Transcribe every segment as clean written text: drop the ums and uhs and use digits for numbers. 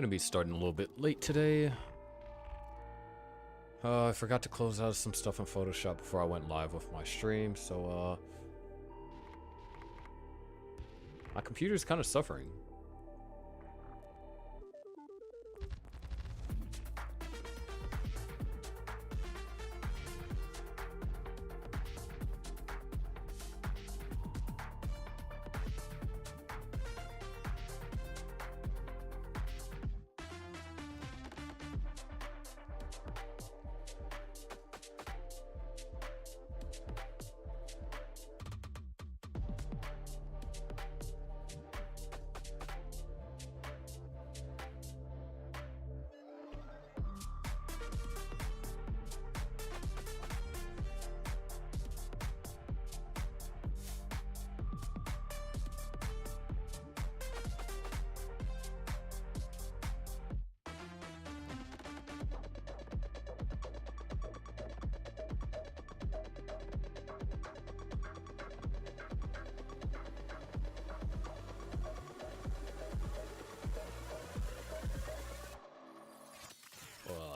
Gonna be starting a little bit late today. I forgot to close out some stuff in Photoshop before I went live with my stream, so my computer's kind of suffering.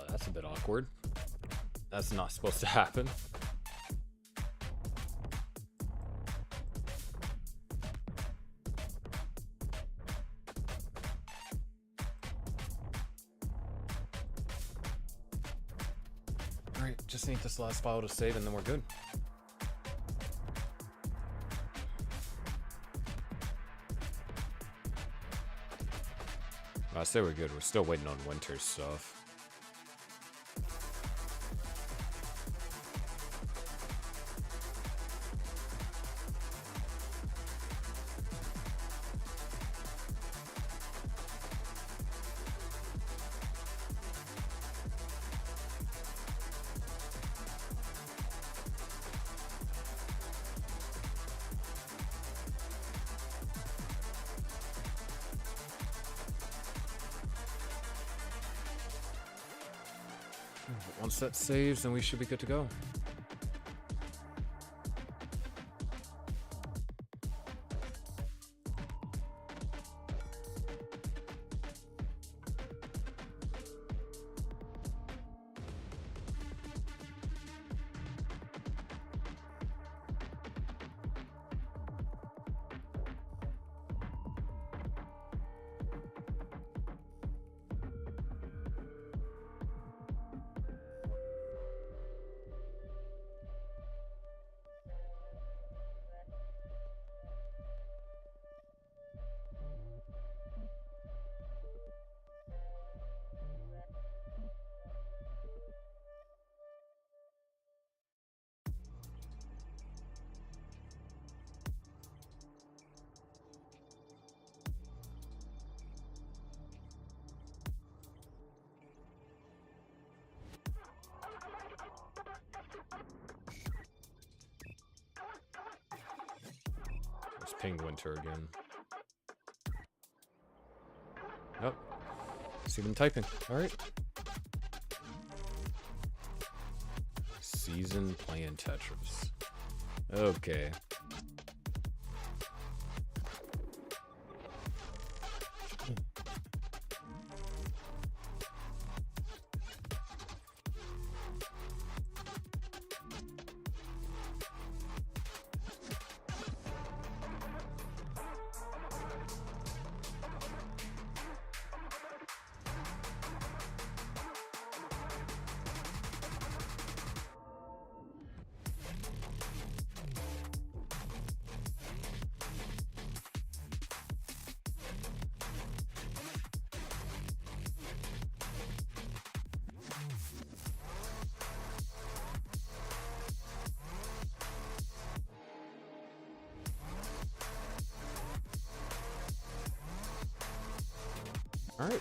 That's a bit awkward. That's not supposed to happen. Alright, just need this last file to save and then we're good. I say we're good, we're still waiting on winter stuff. Once that saves, then we should be good to go. Pinged winter again. Yep. See them typing. Alright. Season playing Tetris. Okay. All right.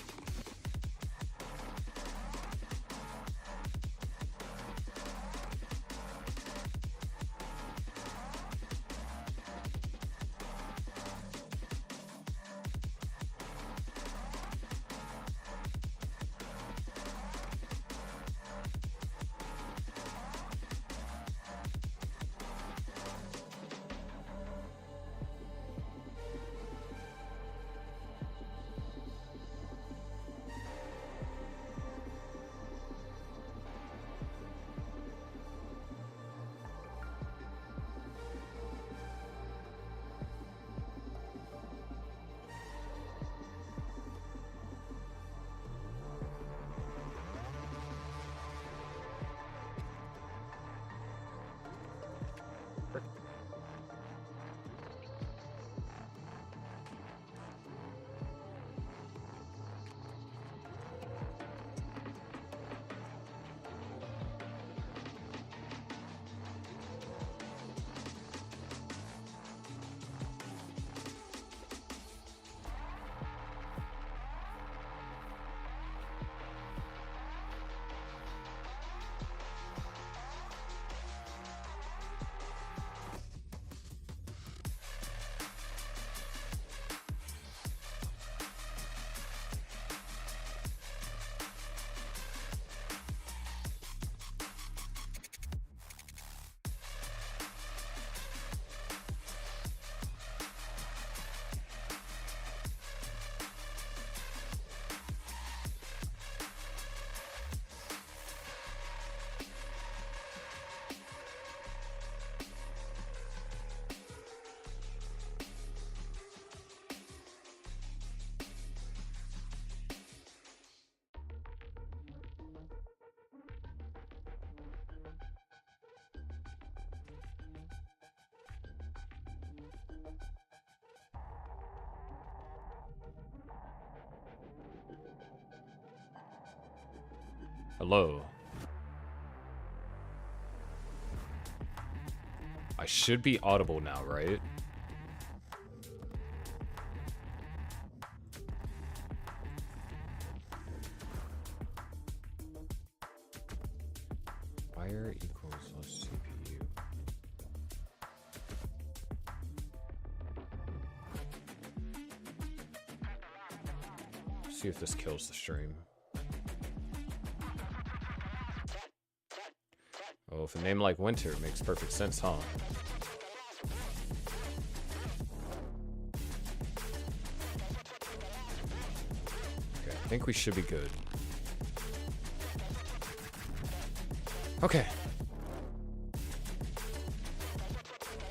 Hello. I should be audible now, right? Wire equals less CPU. See if this kills the stream. Oh, if a name like Winter makes perfect sense, huh? Okay, I think we should be good. Okay.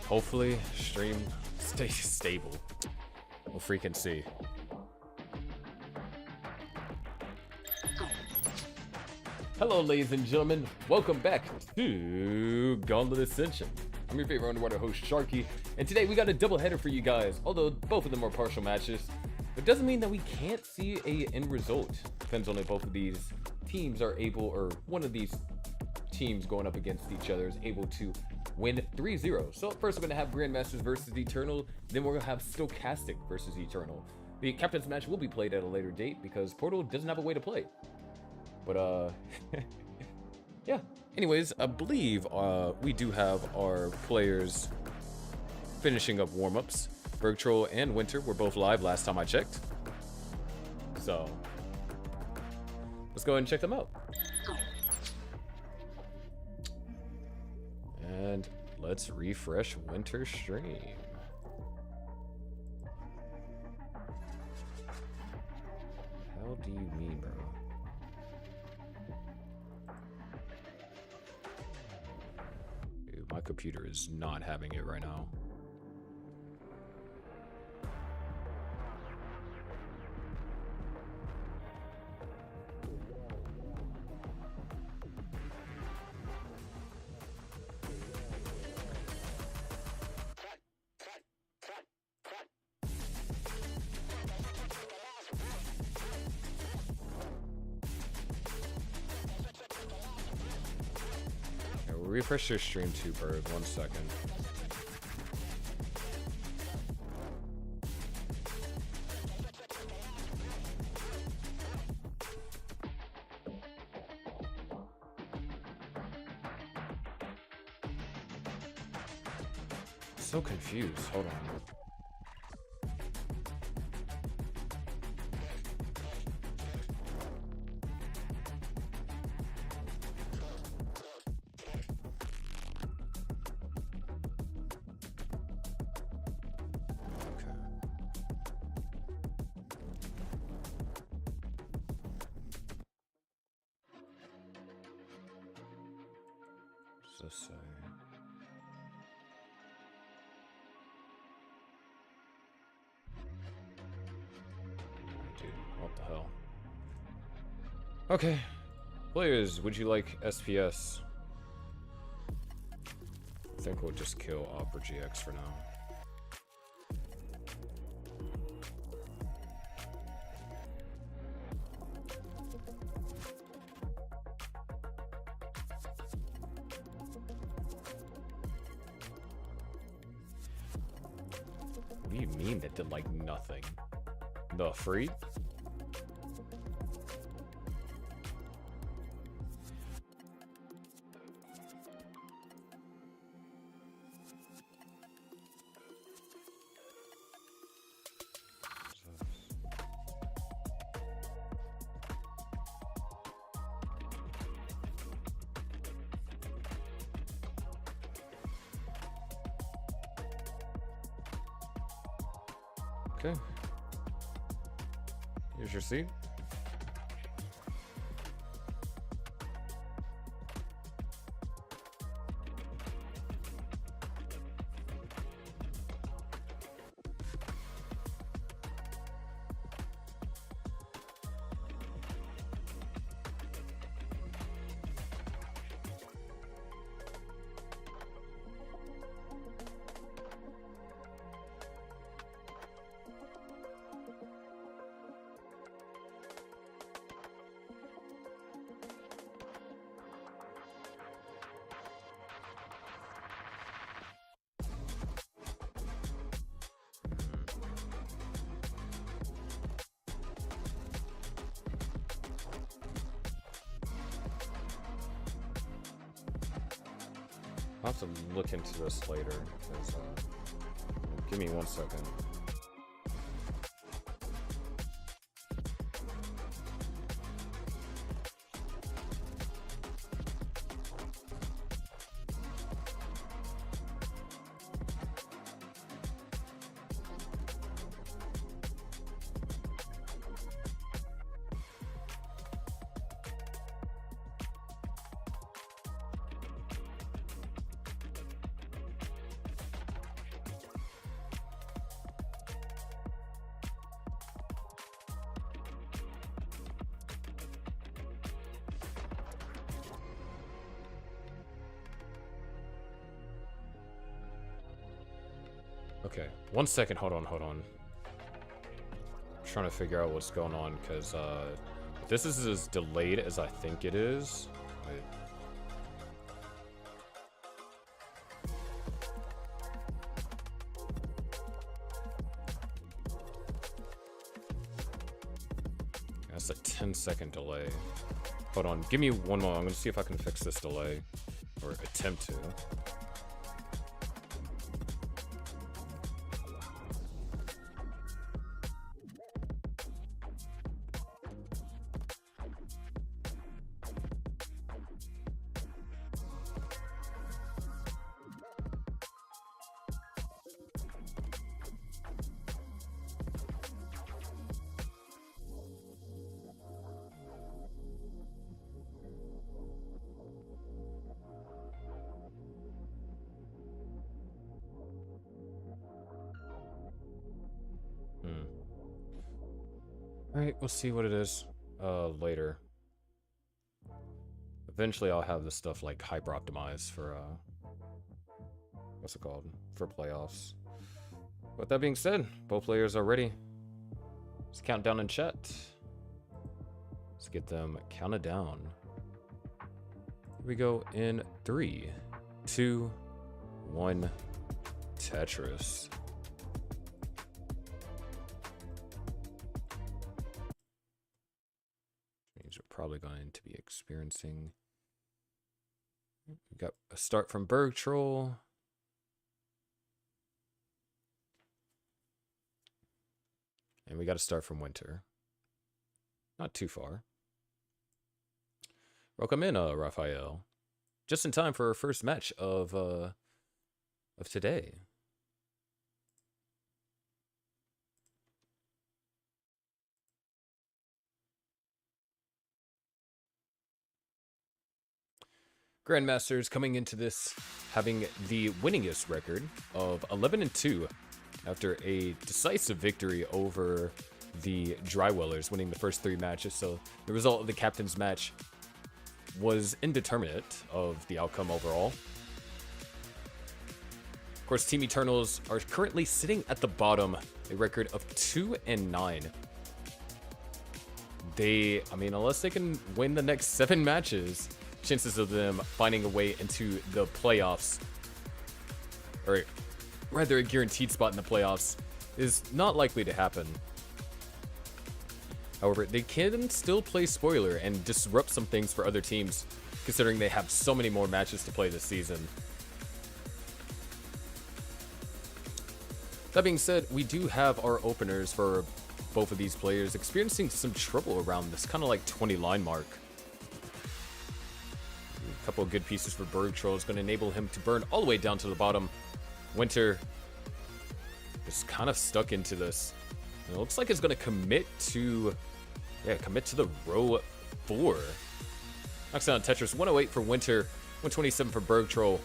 Hopefully, stream stays stable. We'll freaking see. Hello, ladies and gentlemen. Welcome back to Gauntlet Ascension. I'm your favorite underwater host, Sharky, and today we got a double header for you guys, although both of them are partial matches. It doesn't mean that we can't see a end result. Depends on if both of these teams are able, or one of these teams going up against each other is able to win 3-0. So first we're going to have Grandmasters versus Eternal, then we're going to have Stochastic versus Eternal. The captain's match will be played at a later date because Portal doesn't have a way to play. But, yeah. Anyways, I believe we do have our players finishing up warm-ups. Bergtroll and Winter were both live last time I checked. So, let's go ahead and check them out. And let's refresh Winter's stream. How do you mean, bro? My computer is not having it right now. Refresh your stream too, Bird. 1 second. So confused. Hold on. Say. Dude, what the hell? Okay. Players, would you like SPS? I think we'll just kill Opera GX for now. What do you mean that did like nothing? The free? Okay. Here's your seat. I'll have to look into this later. 'Cause, give me 1 second. Okay, 1 second, hold on. I'm trying to figure out what's going on, because, if this is as delayed as I think it is. Wait. That's a 10-second delay. Hold on, give me one more. I'm gonna see if I can fix this delay, or attempt to. Alright, we'll see what it is later. Eventually I'll have this stuff like hyper optimized for what's it called? For playoffs. With that being said, both players are ready. Let's count down in chat. Let's get them counted down. Here we go in 3, 2, 1. Tetris. Means we're probably going to be experiencing. We got a start from Berg Troll. And we got to start from Winter. Not too far. Welcome in, Raphael. Just in time for our first match of today. Grandmasters coming into this having the winningest record of 11-2 after a decisive victory over the Drywellers, winning the first 3 matches. So the result of the captain's match was indeterminate of the outcome overall. Of course, Team Eternals are currently sitting at the bottom, a record of 2-9. I mean, unless they can win the next 7 matches, chances of them finding a way into the playoffs, or rather a guaranteed spot in the playoffs, is not likely to happen. However, they can still play spoiler and disrupt some things for other teams, considering they have so many more matches to play this season. That being said, we do have our openers for both of these players experiencing some trouble around this kind of like 20 line mark. A couple of good pieces for Berg Troll is going to enable him to burn all the way down to the bottom. Winter is kind of stuck into this. And it looks like it's going to commit to the row 4. Knocks down Tetris. 108 for Winter, 127 for Berg Troll.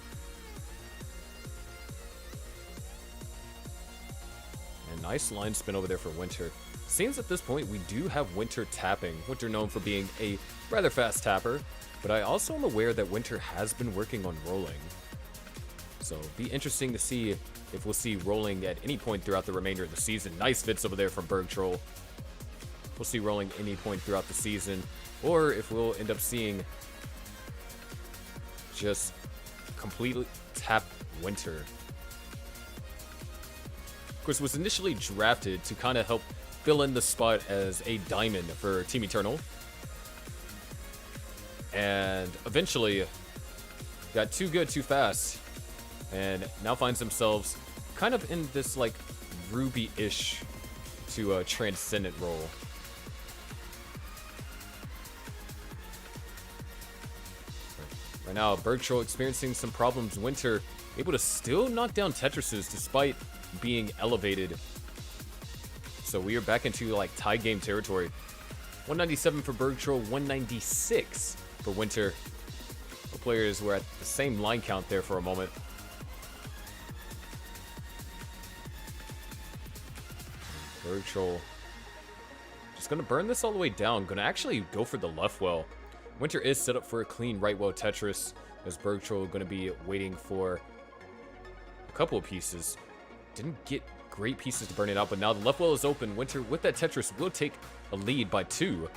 And nice line spin over there for Winter. Seems at this point we do have Winter tapping. Winter known for being a rather fast tapper, but I also am aware that Winter has been working on rolling. So be interesting to see if we'll see rolling at any point throughout the remainder of the season. Nice fits over there from Berg Troll. We'll see rolling any point throughout the season, or if we'll end up seeing just completely tap Winter. Of course, was initially drafted to kind of help fill in the spot as a diamond for Team Eternal. And eventually got too good too fast. and now finds themselves kind of in this like Ruby-ish to Transcendent role. Right now, Bergtroll experiencing some problems. Winter able to still knock down Tetrises despite being elevated. So we are back into like tie game territory. 197 for Bergtroll, 196 for Winter. The players were at the same line count there for a moment. Bergtroll just gonna burn this all the way down. Gonna actually go for the left well. Winter is set up for a clean right well Tetris, as Bergtroll gonna be waiting for a couple of pieces. Didn't get great pieces to burn it out, but now the left well is open. Winter with that Tetris will take a lead by 2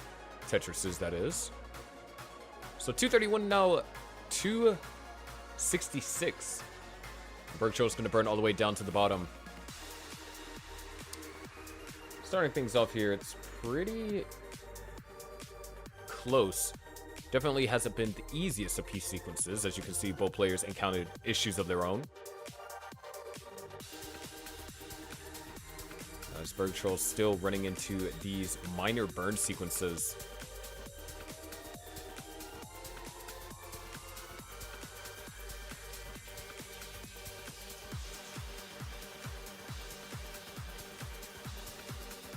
Tetrises, that is. So 231 now, 266. Bergtroll's gonna burn all the way down to the bottom. Starting things off here, it's pretty close. Definitely hasn't been the easiest of piece sequences. As you can see, both players encountered issues of their own. As Bergtroll still running into these minor burn sequences.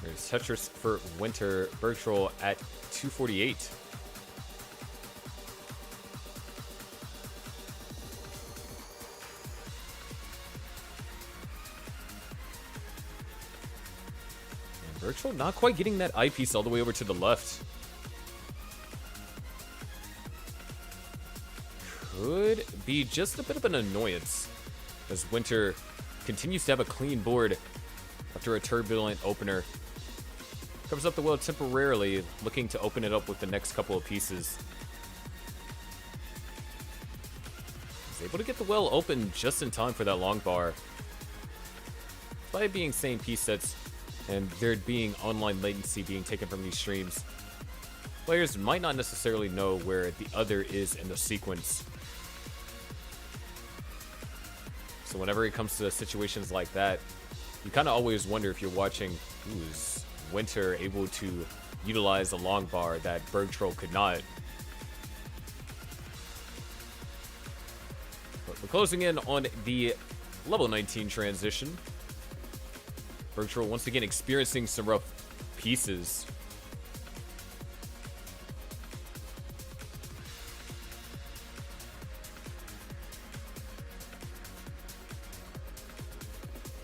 There's Tetris for Winter, Bergtroll at 248. Bergtroll not quite getting that eyepiece all the way over to the left. Could be just a bit of an annoyance, as Winter continues to have a clean board after a turbulent opener. Covers up the well temporarily, looking to open it up with the next couple of pieces. He's able to get the well open just in time for that long bar. By being same piece sets, and there being online latency being taken from these streams, players might not necessarily know where the other is in the sequence. So whenever it comes to situations like that, you kind of always wonder if you're watching, is Winter able to utilize a long bar that Bergtroll could not? But we're closing in on the level 19 transition. Bergtroll once again experiencing some rough pieces.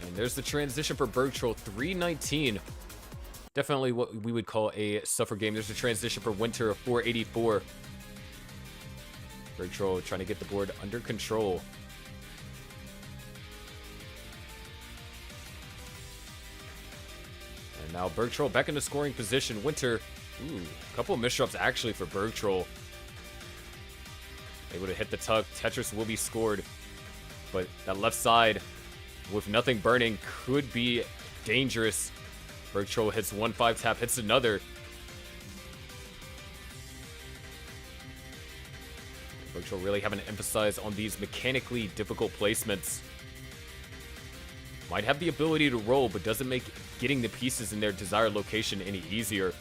And there's the transition for Bergtroll, 319. Definitely what we would call a suffer game. There's a transition for Winter, 484. Bergtroll trying to get the board under control. And now Bergtroll back into scoring position. Winter, a couple of misdrops actually for Bergtroll. Able to hit the tuck. Tetris will be scored. But that left side with nothing burning could be dangerous. Bergtroll hits one 5-tap, hits another. Bergtroll really having to emphasize on these mechanically difficult placements. Might have the ability to roll, but doesn't make getting the pieces in their desired location any easier.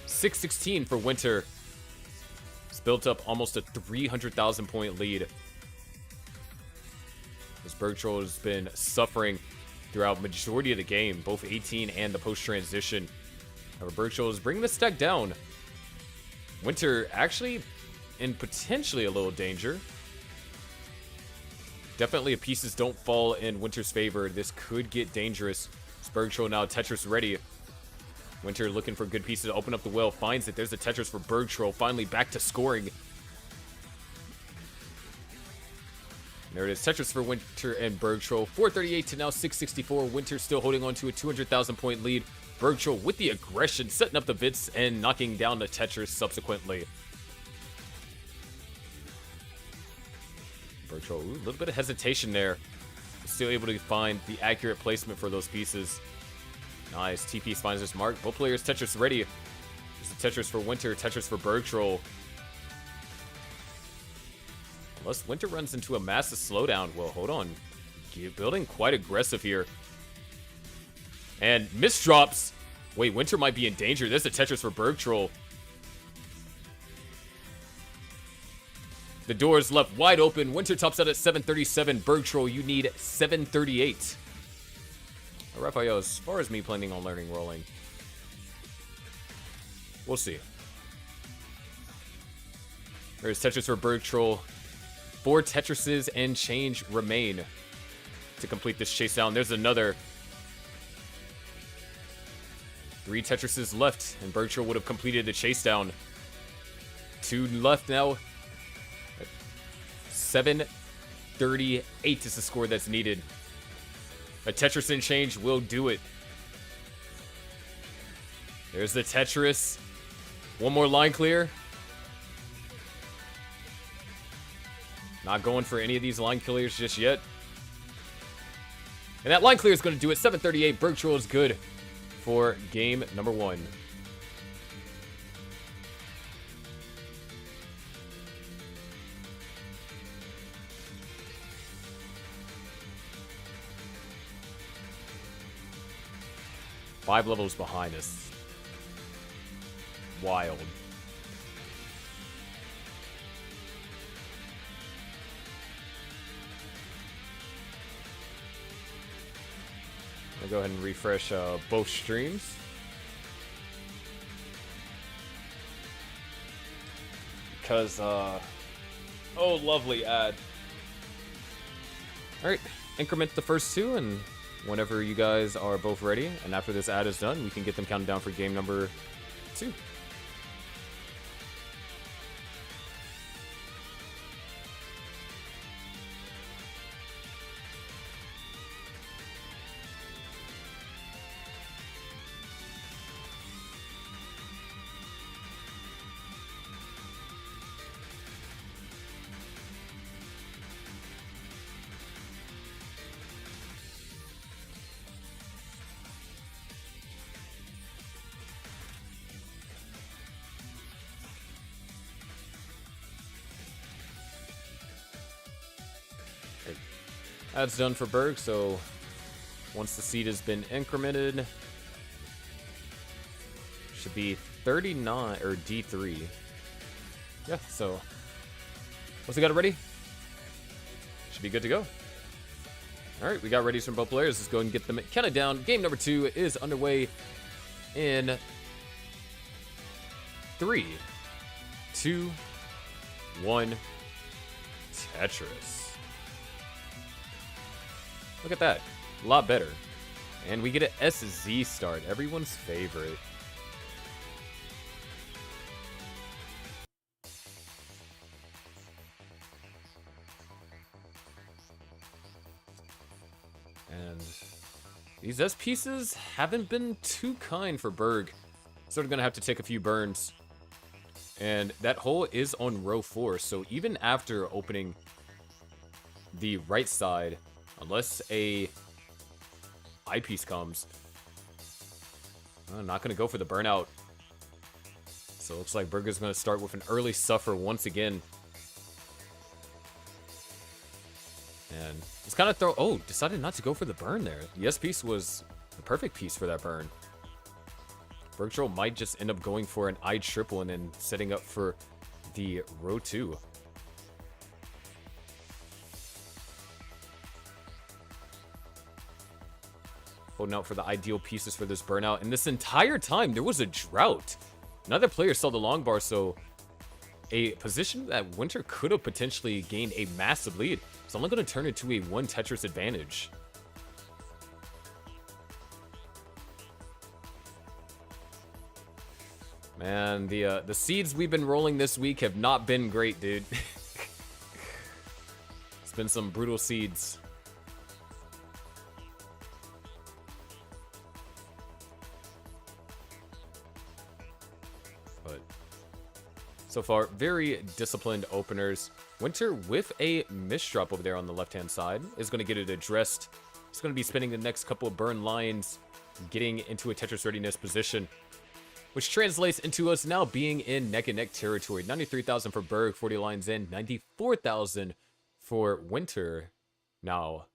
616 for Winter. It's built up almost a 300,000 point lead. As Bergtroll has been suffering throughout majority of the game, both 18 and the post-transition. However, Bergtroll is bringing the stack down. Winter actually in potentially a little danger. Definitely if pieces don't fall in Winter's favor, this could get dangerous. Bergtroll now Tetris ready. Winter looking for good pieces to open up the well, finds it. There's a Tetris for Bergtroll, finally back to scoring. There it is, Tetris for Winter and Bergtroll. 438 to now 664. Winter still holding on to a 200,000 point lead. Bergtroll with the aggression, setting up the bits and knocking down the Tetris subsequently. Bergtroll, a little bit of hesitation there. Still able to find the accurate placement for those pieces. Nice, T-piece finds his mark. Both players Tetris ready. There's a Tetris for Winter, Tetris for Bergtroll. Unless Winter runs into a massive slowdown. Well, hold on. Building quite aggressive here. And misdrops. Wait, Winter might be in danger. There's a Tetris for Berg Troll. The door is left wide open. Winter tops out at 737. Berg Troll, you need 738. Raphael, as far as me planning on learning rolling, we'll see. There's Tetris for Berg Troll. 4 Tetrises and change remain to complete this chase down. There's another. 3 Tetrises left, and Berg Troll would have completed the chase down. 2 left now. 738 is the score that's needed. A Tetris and change will do it. There's the Tetris. One more line clear. Not going for any of these line clears just yet. And that line clear is going to do it. 738. Berg Troll is good for game number 1. Five levels behind us. Wild. I'll go ahead and refresh both streams. Because, oh, lovely ad. Alright, increment the first 2, and whenever you guys are both ready, and after this ad is done, we can get them counted down for game number 2. That's done for Berg, so once the seed has been incremented, should be 39, or D3. Yeah, so once we got it ready, should be good to go. Alright, we got readies from both players. Let's go ahead and get them counted down. Game number 2 is underway in 3, 2, 1, Tetris. Look at that. A lot better. And we get an SZ start. Everyone's favorite. And these S pieces haven't been too kind for Berg. Sort of going to have to take a few burns. And that hole is on row 4. So even after opening the right side, unless a eyepiece comes, I'm not going to go for the burnout. So it looks like Berg is going to start with an early suffer once again. And it's kind of decided not to go for the burn there. The S piece was the perfect piece for that burn. Berg Troll might just end up going for an I triple and then setting up for the row 2. Holding out for the ideal pieces for this burnout. And this entire time, there was a drought. Neither player saw the long bar, so a position that Winter could have potentially gained a massive lead. It's only going to turn into a 1 Tetris advantage. Man, the seeds we've been rolling this week have not been great, dude. It's been some brutal seeds. So far, very disciplined openers. Winter with a misdrop over there on the left-hand side is going to get it addressed. He's going to be spending the next couple of burn lines, getting into a Tetris readiness position. which translates into us now being in neck-and-neck territory. 93,000 for Berg, 40 lines in, 94,000 for Winter. Now,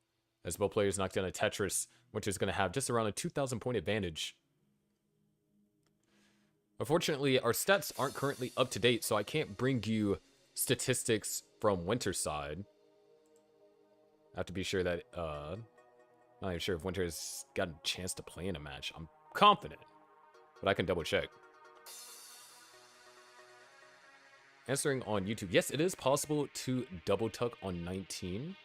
as both players knock down a Tetris, Winter's going to have just around a 2,000 point advantage. Unfortunately, our stats aren't currently up to date, so I can't bring you statistics from Winter's side. I have to be sure that, not even sure if Winter's got a chance to play in a match. I'm confident, but I can double check. Answering on YouTube, yes, it is possible to double tuck on 19.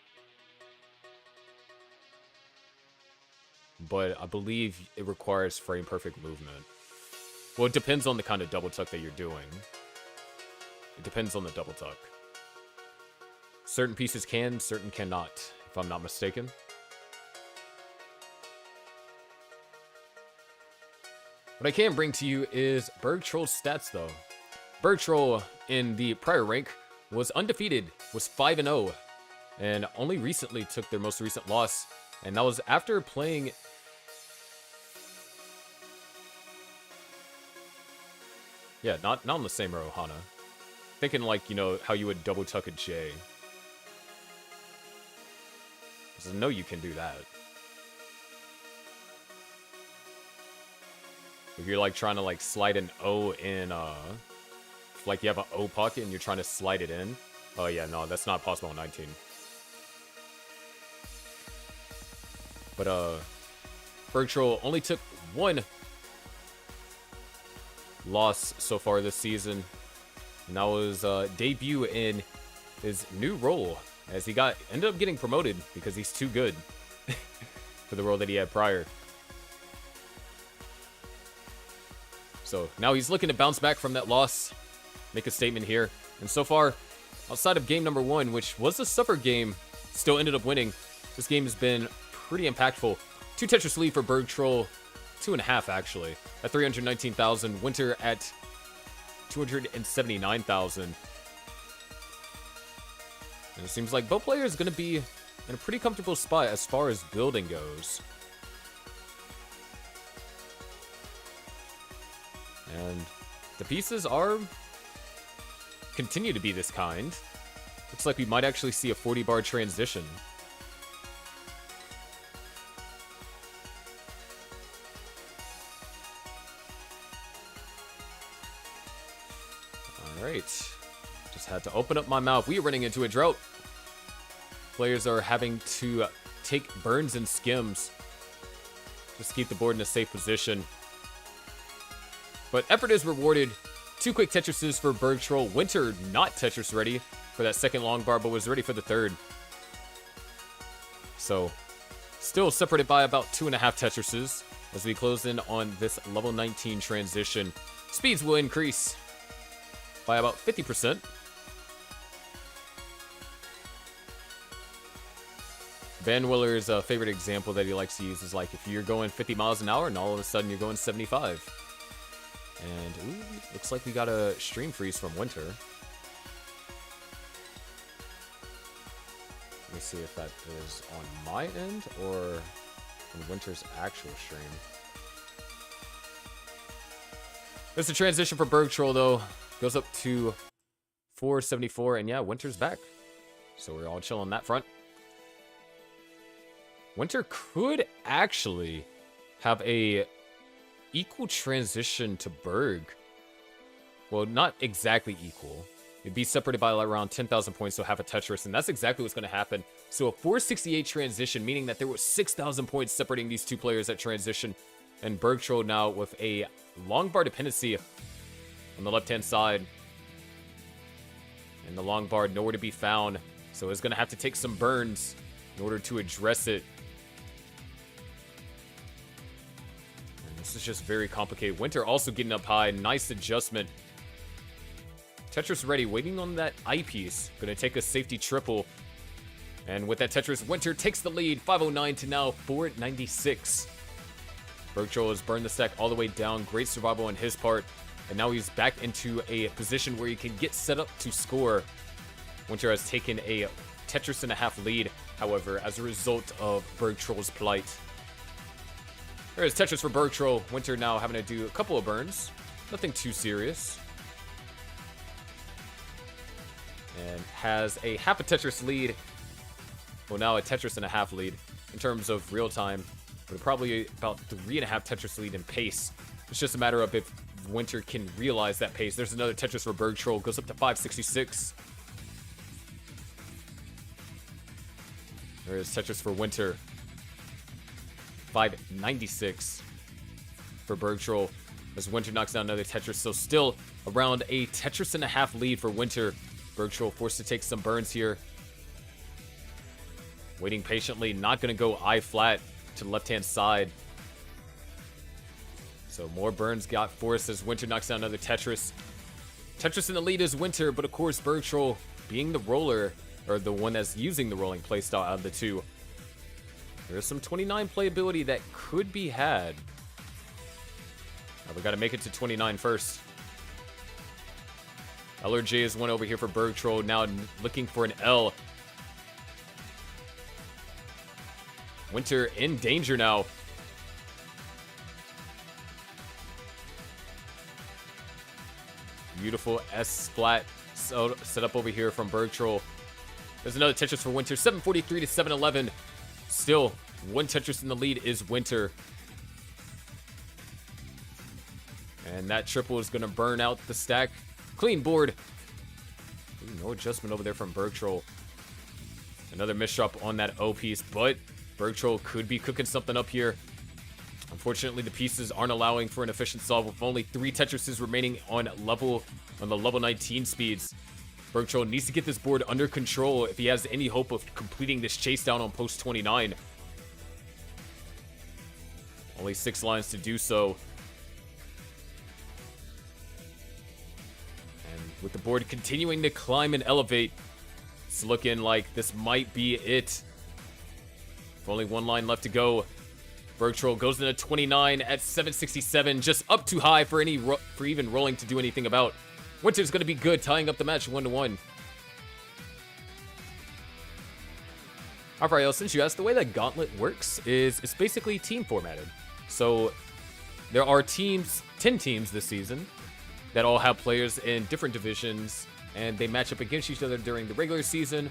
But I believe it requires frame perfect movement. Well, it depends on the kind of double tuck that you're doing. It depends on the double tuck. Certain pieces can, certain cannot, if I'm not mistaken. What I can bring to you is Berg Troll's stats, though. Berg Troll in the prior rank was undefeated, was 5-0, and only recently took their most recent loss, and that was after playing... Yeah, not on the same row, Hana. Thinking like, you know, how you would double tuck a J. Because I know you can do that. If you're like trying to like slide an O in, like you have an O pocket and you're trying to slide it in. Oh yeah, no, that's not possible on 19. But Berg Troll only took one loss so far this season, and that was debut in his new role, as he ended up getting promoted because he's too good for the role that he had prior. So now he's looking to bounce back from that loss, make a statement here, and so far, outside of game number 1, which was a supper game, still ended up winning. This game has been pretty impactful. 2 Tetris lead for Berg Troll, 2.5 actually, at 319,000. Winter at 279,000. And it seems like both players are going to be in a pretty comfortable spot as far as building goes. And the pieces continue to be this kind. Looks like we might actually see a 40-bar transition. Alright. Just had to open up my mouth. We are running into a drought. Players are having to take burns and skims just to keep the board in a safe position. But effort is rewarded. 2 quick Tetrises for Berg Troll. Winter not Tetris ready for that second long bar, but was ready for the third. So, still separated by about 2.5 Tetrises as we close in on this level 19 transition. Speeds will increase by about 50%. Van Willer's favorite example that he likes to use is like if you're going 50 miles an hour and all of a sudden you're going 75. And, ooh, looks like we got a stream freeze from Winter. Let me see if that is on my end or on Winter's actual stream. There's a transition for Berg Troll, though. Goes up to 474, and yeah, Winter's back. So we're all chill on that front. Winter could actually have a equal transition to Berg. Well, not exactly equal. It'd be separated by around 10,000 points, so half a Tetris, and that's exactly what's going to happen. So a 468 transition, meaning that there were 6,000 points separating these two players at transition. And Berg Troll now with a long bar dependency on the left-hand side. And the long bar nowhere to be found, so it's going to have to take some burns in order to address it. This is just very complicated. Winter also getting up high. Nice adjustment. Tetris ready, waiting on that eyepiece. Gonna take a safety triple. And with that Tetris, Winter takes the lead. 509 to now 496. Berg Troll has burned the stack all the way down. Great survival on his part. And now he's back into a position where he can get set up to score. Winter has taken a Tetris and a half lead, however, as a result of Berg Troll's plight. There's Tetris for Berg Troll. Winter now having to do a couple of burns. Nothing too serious. And has a half a Tetris lead. Well, now a Tetris and a half lead in terms of real time. But probably about 3.5 Tetris lead in pace. It's just a matter of if Winter can realize that pace. There's another Tetris for Berg Troll. Goes up to 566. There is Tetris for Winter. 596 for Berg Troll. As Winter knocks down another Tetris. So still around a Tetris and a half lead for Winter. Berg Troll forced to take some burns here. Waiting patiently. Not going to go eye flat to the left-hand side. So more burns got forced as Winter knocks down another Tetris. Tetris in the lead is Winter, but of course Berg Troll being the roller, or the one that's using the rolling playstyle out of the two. There is some 29 playability that could be had. Now we got to make it to 29 first. LRJ is one over here for Berg Troll, now looking for an L. Winter in danger now. Beautiful S-splat set up over here from Berg Troll. There's another Tetris for Winter. 743 to 711. Still, one Tetris in the lead is Winter. And that triple is going to burn out the stack. Clean board. Ooh, no adjustment over there from Berg Troll. Another misdrop on that O piece, but Berg Troll could be cooking something up here. Unfortunately, the pieces aren't allowing for an efficient solve with only 3 Tetrises remaining on the level 19 speeds. Berg Troll needs to get this board under control if he has any hope of completing this chase down on post 29. Only 6 lines to do so. And with the board continuing to climb and elevate, it's looking like this might be it. With only 1 line left to go. Berg Troll goes into 29 at 767, just up too high for even rolling to do anything about. Winter's going to be good, tying up the match 1-1. Alright, since you asked, the way that Gauntlet works is it's basically team formatted. So there are 10 teams this season that all have players in different divisions, and they match up against each other during the regular season.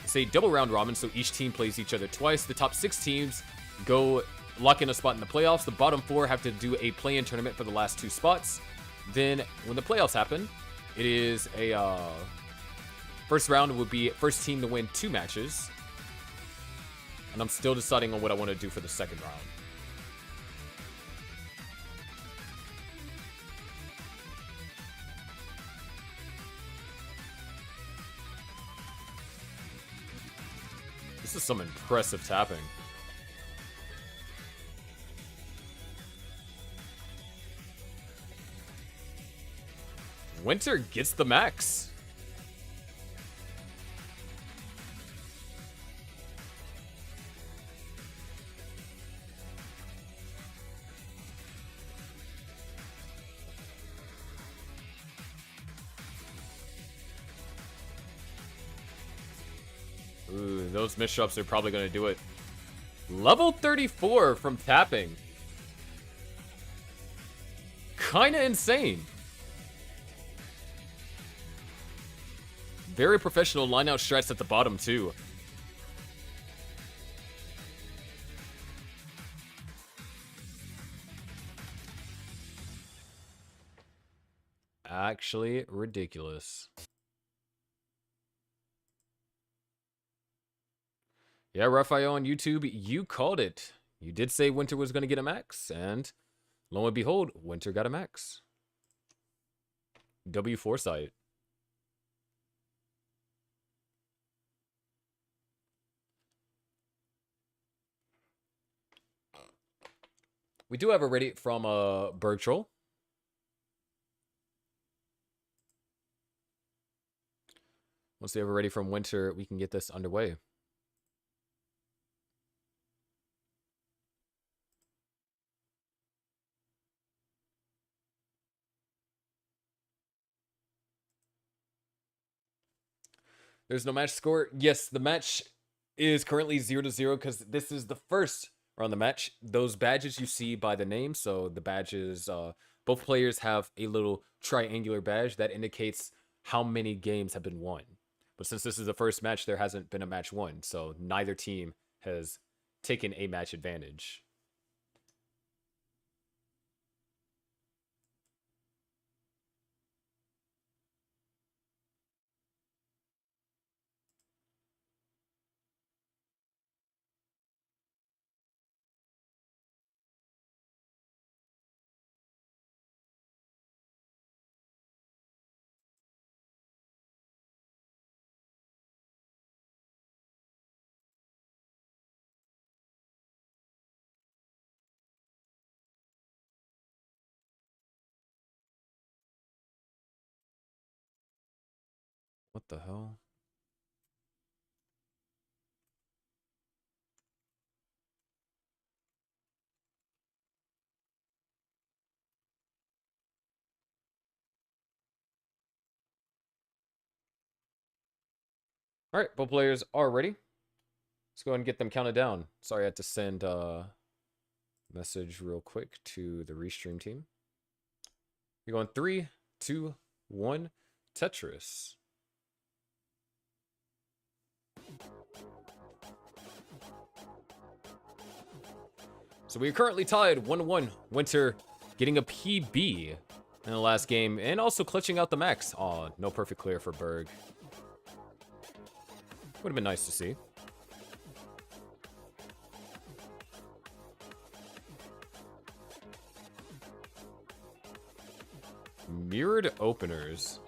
It's a double round robin, so each team plays each other twice. The top 6 teams go lock in a spot in the playoffs. The bottom 4 have to do a play-in tournament for the last 2 spots. Then when the playoffs happen, it is a first round would be first team to win 2 matches. And I'm still deciding on what I want to do for the second round. This is some impressive tapping. Winter gets the max. Ooh, those misdrops are probably going to do it. Level 34 from tapping. Kinda insane. Very professional line-out strats at the bottom, too. Actually ridiculous. Yeah, Raphael on YouTube, you called it. You did say Winter was going to get a max, and lo and behold, Winter got a max. W Foresight. We do have a ready from Berg Troll. Once we have a ready from Winter, we can get this underway. There's no match score. Yes, the match is currently 0-0 because this is the first round of the match. Those badges you see by the name, so the badges both players have a little triangular badge that indicates how many games have been won. But since this is the first match, there hasn't been a match won, so neither team has taken a match advantage. What the hell? All right, both players are ready. Let's go ahead and get them counted down. Sorry, I had to send a message real quick to the restream team. You're going 3, 2, 1, Tetris. So we are currently tied 1-1. Winter getting a PB in the last game and also clutching out the max. Aw, no perfect clear for Berg. Would have been nice to see. Mirrored openers.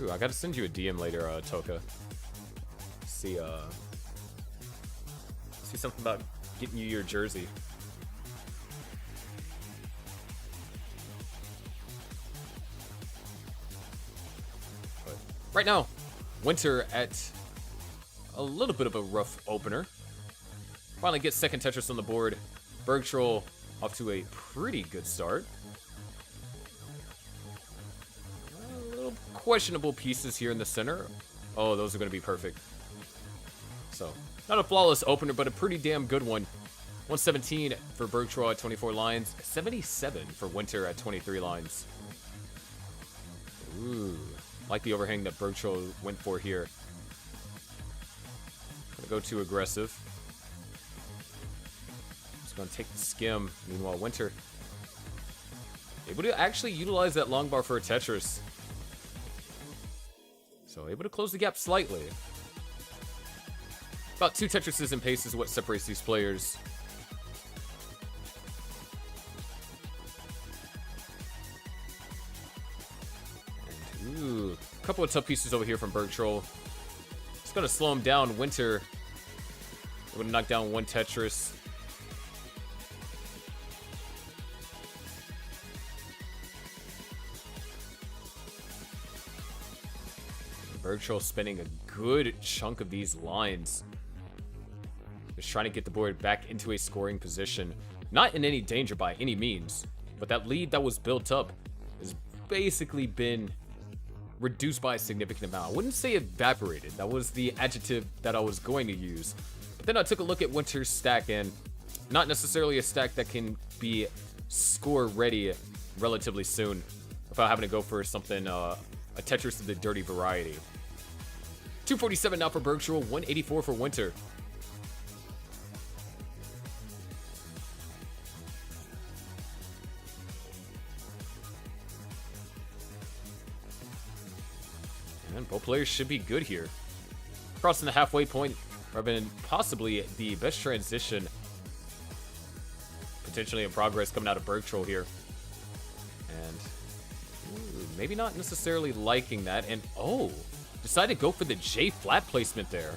Ooh, I gotta send you a DM later, Toka. See something about getting you your jersey. But right now, Winter at a little bit of a rough opener. Finally gets second Tetris on the board. Bergtroll off to a pretty good start. A little questionable pieces here in the center. Oh, those are going to be perfect. So, not a flawless opener, but a pretty damn good one. 117 for Bergtroll at 24 lines. 77 for Winter at 23 lines. Ooh, like the overhang that Bergtroll went for here. Gonna go too aggressive. Just gonna take the skim. Meanwhile, Winter able to actually utilize that long bar for a Tetris. So able to close the gap slightly. About 2 Tetrises in pace is what separates these players. And, ooh, a couple of tough pieces over here from Bergtroll. It's gonna slow him down. Winter would knock down 1 Tetris. Bergtroll spending a good chunk of these lines. Just trying to get the board back into a scoring position. Not in any danger by any means, but that lead that was built up has basically been reduced by a significant amount. I wouldn't say evaporated. That was the adjective that I was going to use. But then I took a look at Winter's stack, and not necessarily a stack that can be score ready relatively soon without having to go for something, a Tetris of the dirty variety. 247 now for Bergtroll, 184 for Winter. And both players should be good here. Crossing the halfway point, been possibly the best transition potentially in progress coming out of Bergtroll here. And ooh, maybe not necessarily liking that. And oh, decided to go for the J flat placement there.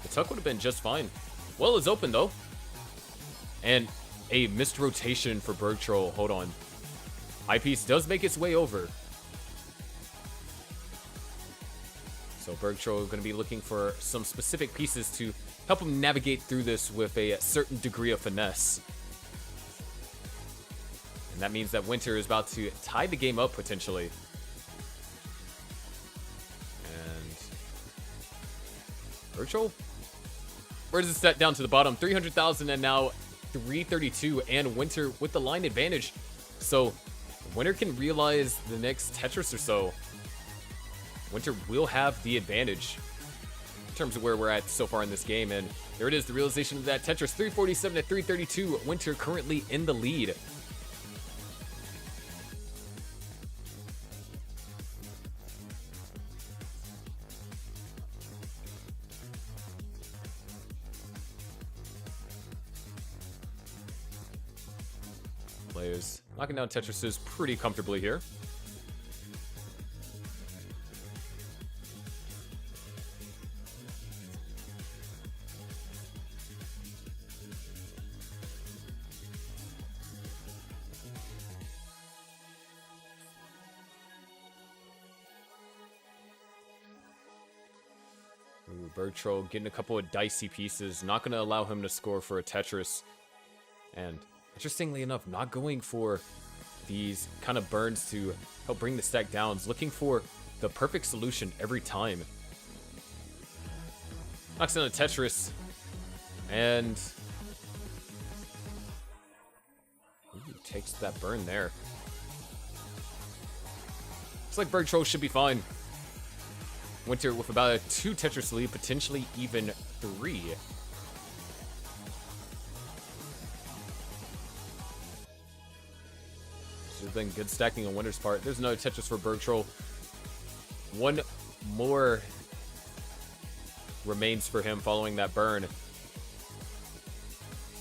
The tuck would have been just fine. Well is open though. And a missed rotation for Bergtroll. Hold on. Eyepiece does make its way over. So Bergtroll is going to be looking for some specific pieces to help him navigate through this with a certain degree of finesse. And that means that Winter is about to tie the game up, potentially. And Virtual? Where does it set down to the bottom? 300,000 and now 332. And Winter with the line advantage. So Winter can realize the next Tetris or so. Winter will have the advantage in terms of where we're at so far in this game. And there it is, the realization of that Tetris. 347 to 332. Winter currently in the lead. Players knocking down Tetrises pretty comfortably here. Bertro getting a couple of dicey pieces, not going to allow him to score for a Tetris. And interestingly enough, not going for these kind of burns to help bring the stack down. Looking for the perfect solution every time. Knocks down a Tetris. And ooh, takes that burn there. Looks like Bertro should be fine. Winter with about a 2 Tetris lead, potentially even 3. This has been good stacking on Winter's part. There's another Tetris for Bertro. One more remains for him following that burn.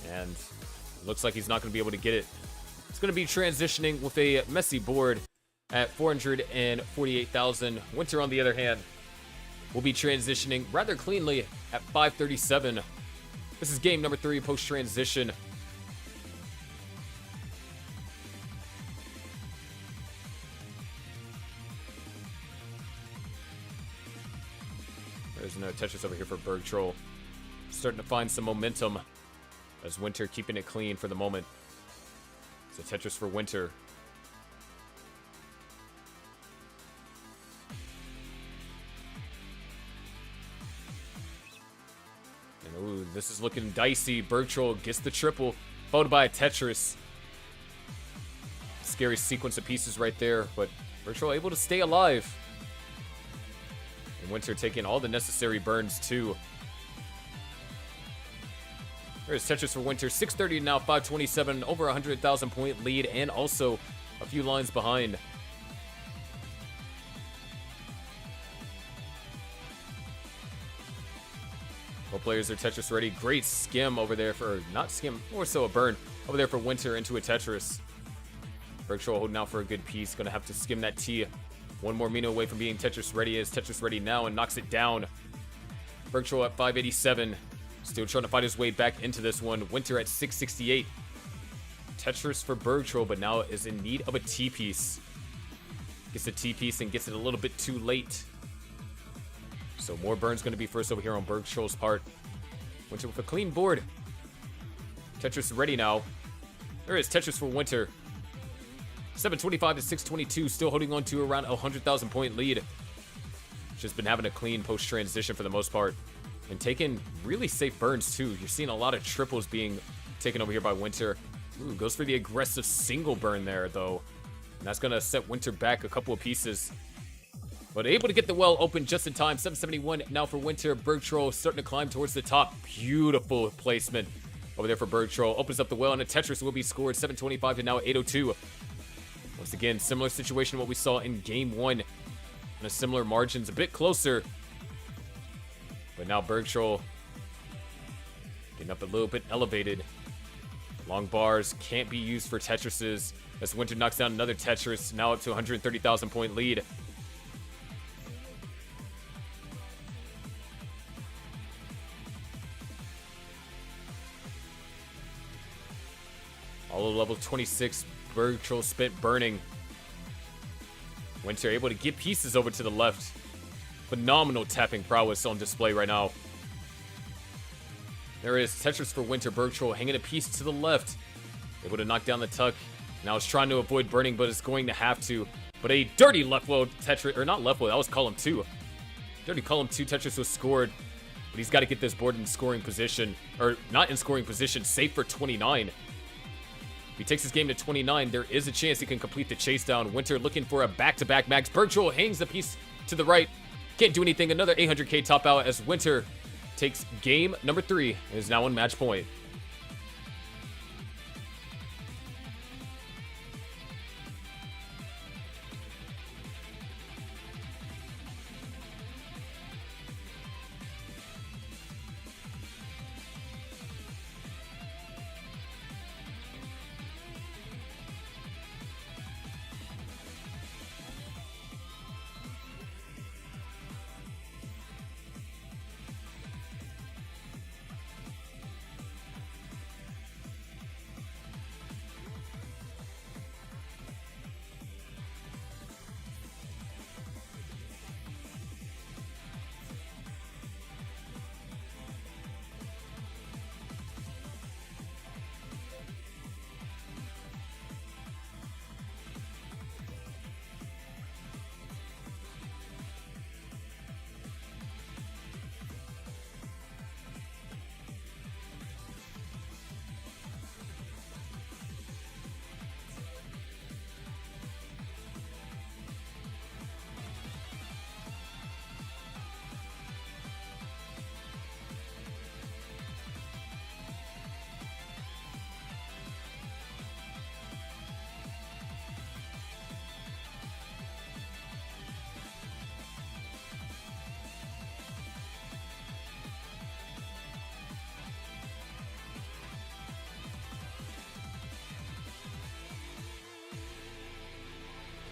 And looks like he's not going to be able to get it. It's going to be transitioning with a messy board at 448,000. Winter, on the other hand, will be transitioning rather cleanly at 537. This is game number 3 post-transition. There's another Tetris over here for Bergtroll. Starting to find some momentum as Winter keeping it clean for the moment. It's a Tetris for Winter. Ooh, this is looking dicey. Bergtroll gets the triple, followed by a Tetris. Scary sequence of pieces right there, but Bergtroll able to stay alive. And Winter taking all the necessary burns too. There's Tetris for Winter. 630 now, 527, over 100,000 point lead, and also a few lines behind. Both players are Tetris ready. Great skim over there for, not skim, more so a burn over there for Winter into a Tetris. Bergtroll holding out for a good piece. Gonna have to skim that T. One more Mino away from being Tetris ready. Is Tetris ready now and knocks it down. Bergtroll at 587. Still trying to fight his way back into this one. Winter at 668. Tetris for Bergtroll, but now is in need of a T piece. Gets a T piece and gets it a little bit too late. So more burns going to be first over here on Bergtroll's part. Winter with a clean board. Tetris ready now. There is Tetris for Winter. 725 to 622, still holding on to around a 100,000 point lead. Just been having a clean post-transition for the most part. And taking really safe burns too. You're seeing a lot of triples being taken over here by Winter. Ooh, goes for the aggressive single burn there though. And that's going to set Winter back a couple of pieces. But able to get the well open just in time. 771 now for Winter. Bergtroll starting to climb towards the top. Beautiful placement over there for Bergtroll. Opens up the well and a Tetris will be scored. 725 to now 802. Once again, similar situation to what we saw in game 1. And a similar margins, a bit closer. But now Bergtroll getting up a little bit elevated. Long bars can't be used for Tetrises. As Winter knocks down another Tetris. Now up to 130,000 point lead. All of level 26, Bergtroll spent burning. Winter able to get pieces over to the left. Phenomenal tapping prowess on display right now. There is Tetris for Winter. Bergtroll hanging a piece to the left. Able to knock down the tuck. Now it's trying to avoid burning, but it's going to have to. But a dirty left low Tetris, or not left low, that was column 2. Dirty column 2 Tetris was scored. But he's got to get this board in scoring position. Or not in scoring position, safe for 29. If he takes his game to 29, there is a chance he can complete the chase down. Winter looking for a back-to-back max. Virtual hangs the piece to the right. Can't do anything. Another 800k top out as Winter takes game number 3 and is now on match point.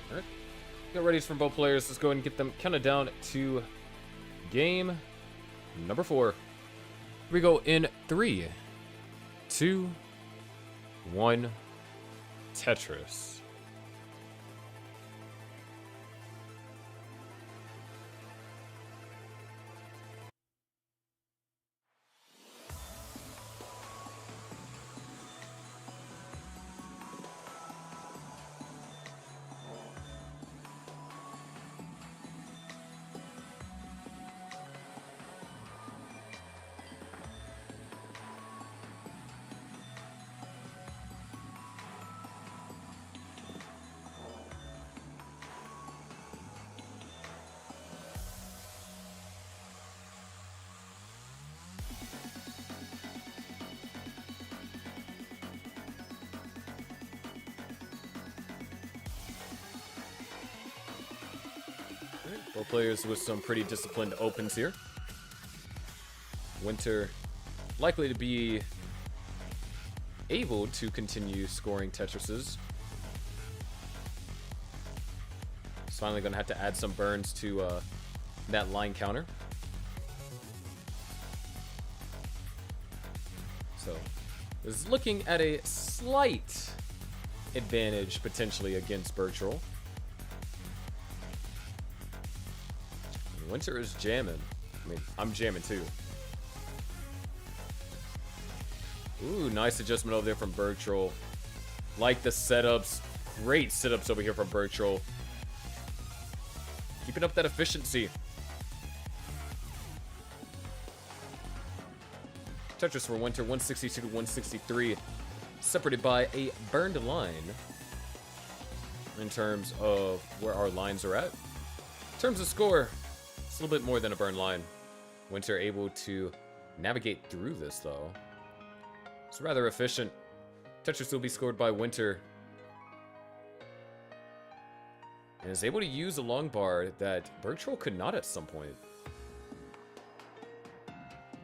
Alright, get readies from both players. Let's go ahead and get them counted down to game number 4. Here we go in 3, 2, 1, Tetris. Both players with some pretty disciplined opens here. Winter likely to be able to continue scoring Tetrises. He's finally going to have to add some burns to that line counter. So, is looking at a slight advantage potentially against Birchall. Winter is jamming. I mean, I'm jamming too. Ooh, nice adjustment over there from Birchall. Like the setups. Great setups over here from Birchall. Keeping up that efficiency. Tetris for Winter, 162 to 163. Separated by a burned line. In terms of where our lines are at. In terms of score, it's a little bit more than a burn line. Winter able to navigate through this, though. It's rather efficient. Tetris will be scored by Winter. And is able to use a long bar that Birchall could not at some point.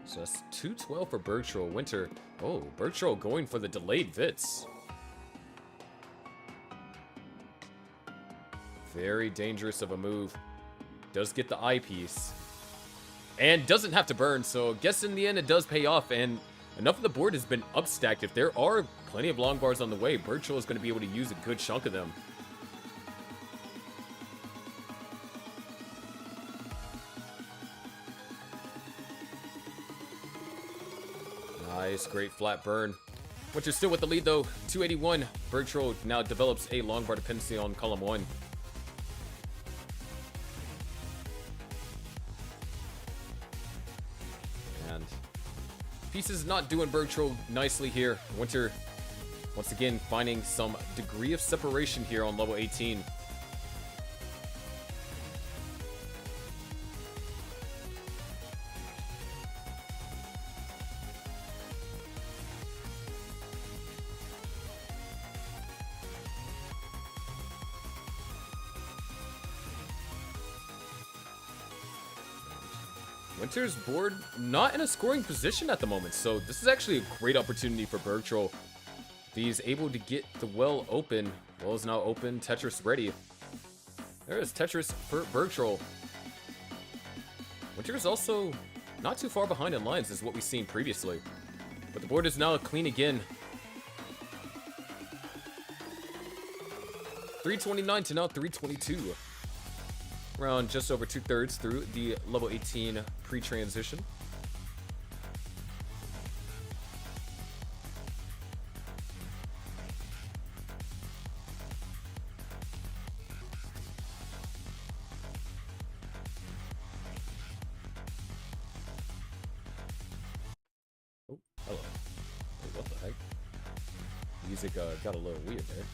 So that's 212 for Birchall. Winter. Oh, Birchall going for the delayed Vits. Very dangerous of a move. Does get the eyepiece. And doesn't have to burn, so I guess in the end it does pay off, and enough of the board has been upstacked. If there are plenty of long bars on the way, Birchall is going to be able to use a good chunk of them. Nice, great flat burn. Winter's still with the lead though, 281. Bergtroll now develops a long bar dependency on column 1. And pieces not doing Bergtroll nicely here. Winter once again finding some degree of separation here on level 18. Winter's board not in a scoring position at the moment, so this is actually a great opportunity for Bergtroll. If he's able to get the well open, well is now open, Tetris ready. There is Tetris for Bergtroll. Winter is also not too far behind in lines as what we've seen previously, but the board is now clean again. 329 to now 322. Around just over 2/3 through the level 18 pre-transition. Oh, hello. Wait, what the heck? Music got a little weird there.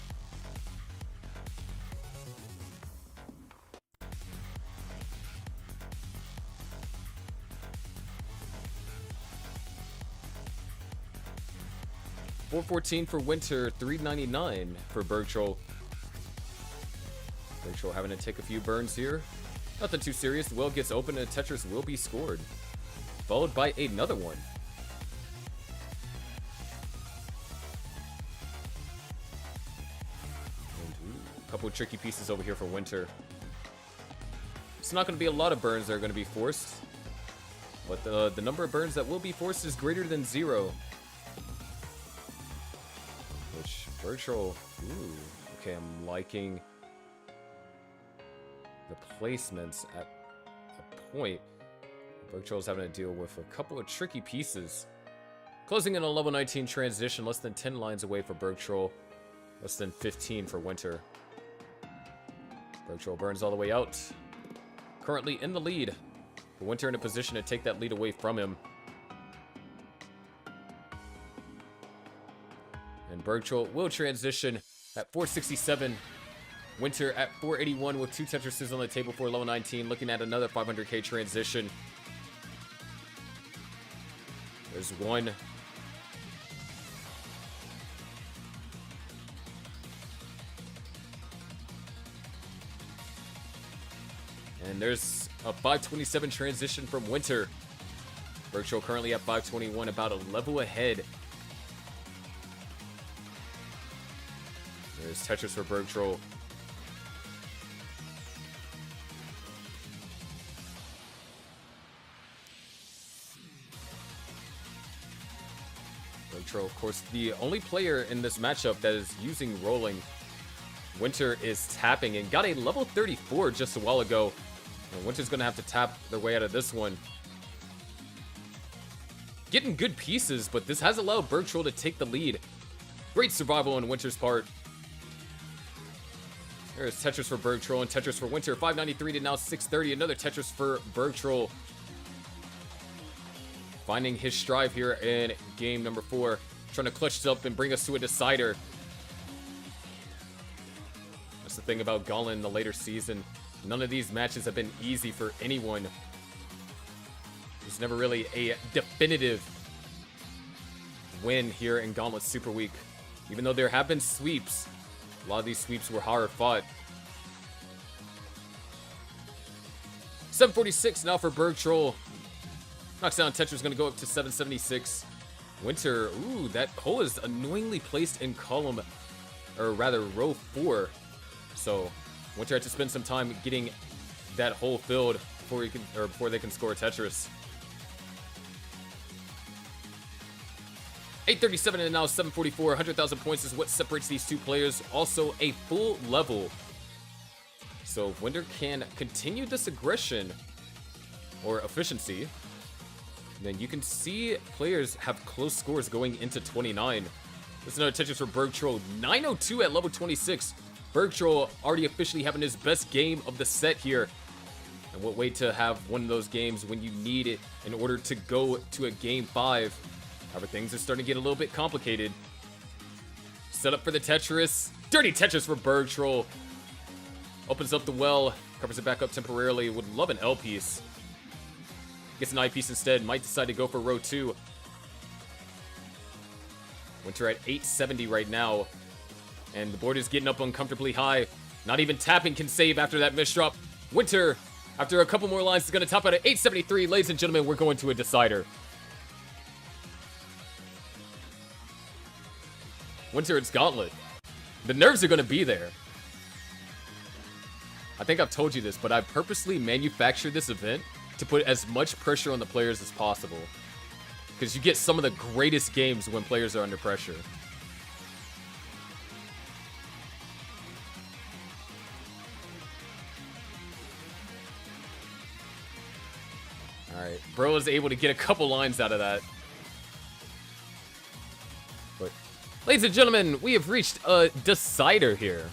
$414 for Winter, $399 for Bergtroll. Bergtroll having to take a few burns here. Nothing too serious. The well gets open and Tetris will be scored. Followed by another one. And, a couple of tricky pieces over here for Winter. It's not going to be a lot of burns that are going to be forced. But the number of burns that will be forced is greater than 0. Which, Bergtroll, ooh, okay, I'm liking the placements at a point. Bergtroll's having to deal with a couple of tricky pieces. Closing in a level 19 transition, less than 10 lines away for Bergtroll, less than 15 for Winter. Bergtroll burns all the way out. Currently in the lead. But Winter in a position to take that lead away from him. And Bergtroll will transition at 467. Winter at 481 with 2 Tetrises on the table for level 19. Looking at another 500k transition. There's one. And there's a 527 transition from Winter. Bergtroll currently at 521, about a level ahead. There's Tetris for Bergtroll. Bergtroll, of course, the only player in this matchup that is using rolling. Winter is tapping and got a level 34 just a while ago. And Winter's going to have to tap their way out of this one. Getting good pieces, but this has allowed Bergtroll to take the lead. Great survival on Winter's part. There's Tetris for Bergtroll and Tetris for Winter. 593 to now 630. Another Tetris for Bergtroll. Finding his stride here in game number 4. Trying to clutch it up and bring us to a decider. That's the thing about Gauntlet in the later season. None of these matches have been easy for anyone. There's never really a definitive win here in Gauntlet Super Week. Even though there have been sweeps, a lot of these sweeps were hard fought. 746 now for Bergtroll. Knocks down Tetris, going to go up to 776. Winter, ooh, that hole is annoyingly placed in column, or rather row 4. So Winter had to spend some time getting that hole filled before they can score Tetris. 837 and now 744. 100,000 points is what separates these two players. Also a full level. So if Winter can continue this aggression or efficiency, then you can see players have close scores going into 29. That's another Tetris for Bergtroll. 902 at level 26. Bergtroll already officially having his best game of the set here. And what way to have one of those games when you need it in order to go to a game 5. However, things are starting to get a little bit complicated. Set up for the Tetris. Dirty Tetris for Bergtroll. Opens up the well. Covers it back up temporarily. Would love an L piece. Gets an I piece instead. Might decide to go for row 2. Winter at 870 right now. And the board is getting up uncomfortably high. Not even tapping can save after that misdrop. Winter, after a couple more lines, is going to top out at 873. Ladies and gentlemen, we're going to a decider. Winter, it's Gauntlet. The nerves are going to be there. I think I've told you this, but I purposely manufactured this event to put as much pressure on the players as possible. Because you get some of the greatest games when players are under pressure. Alright, bro is able to get a couple lines out of that. But, ladies and gentlemen, we have reached a decider here.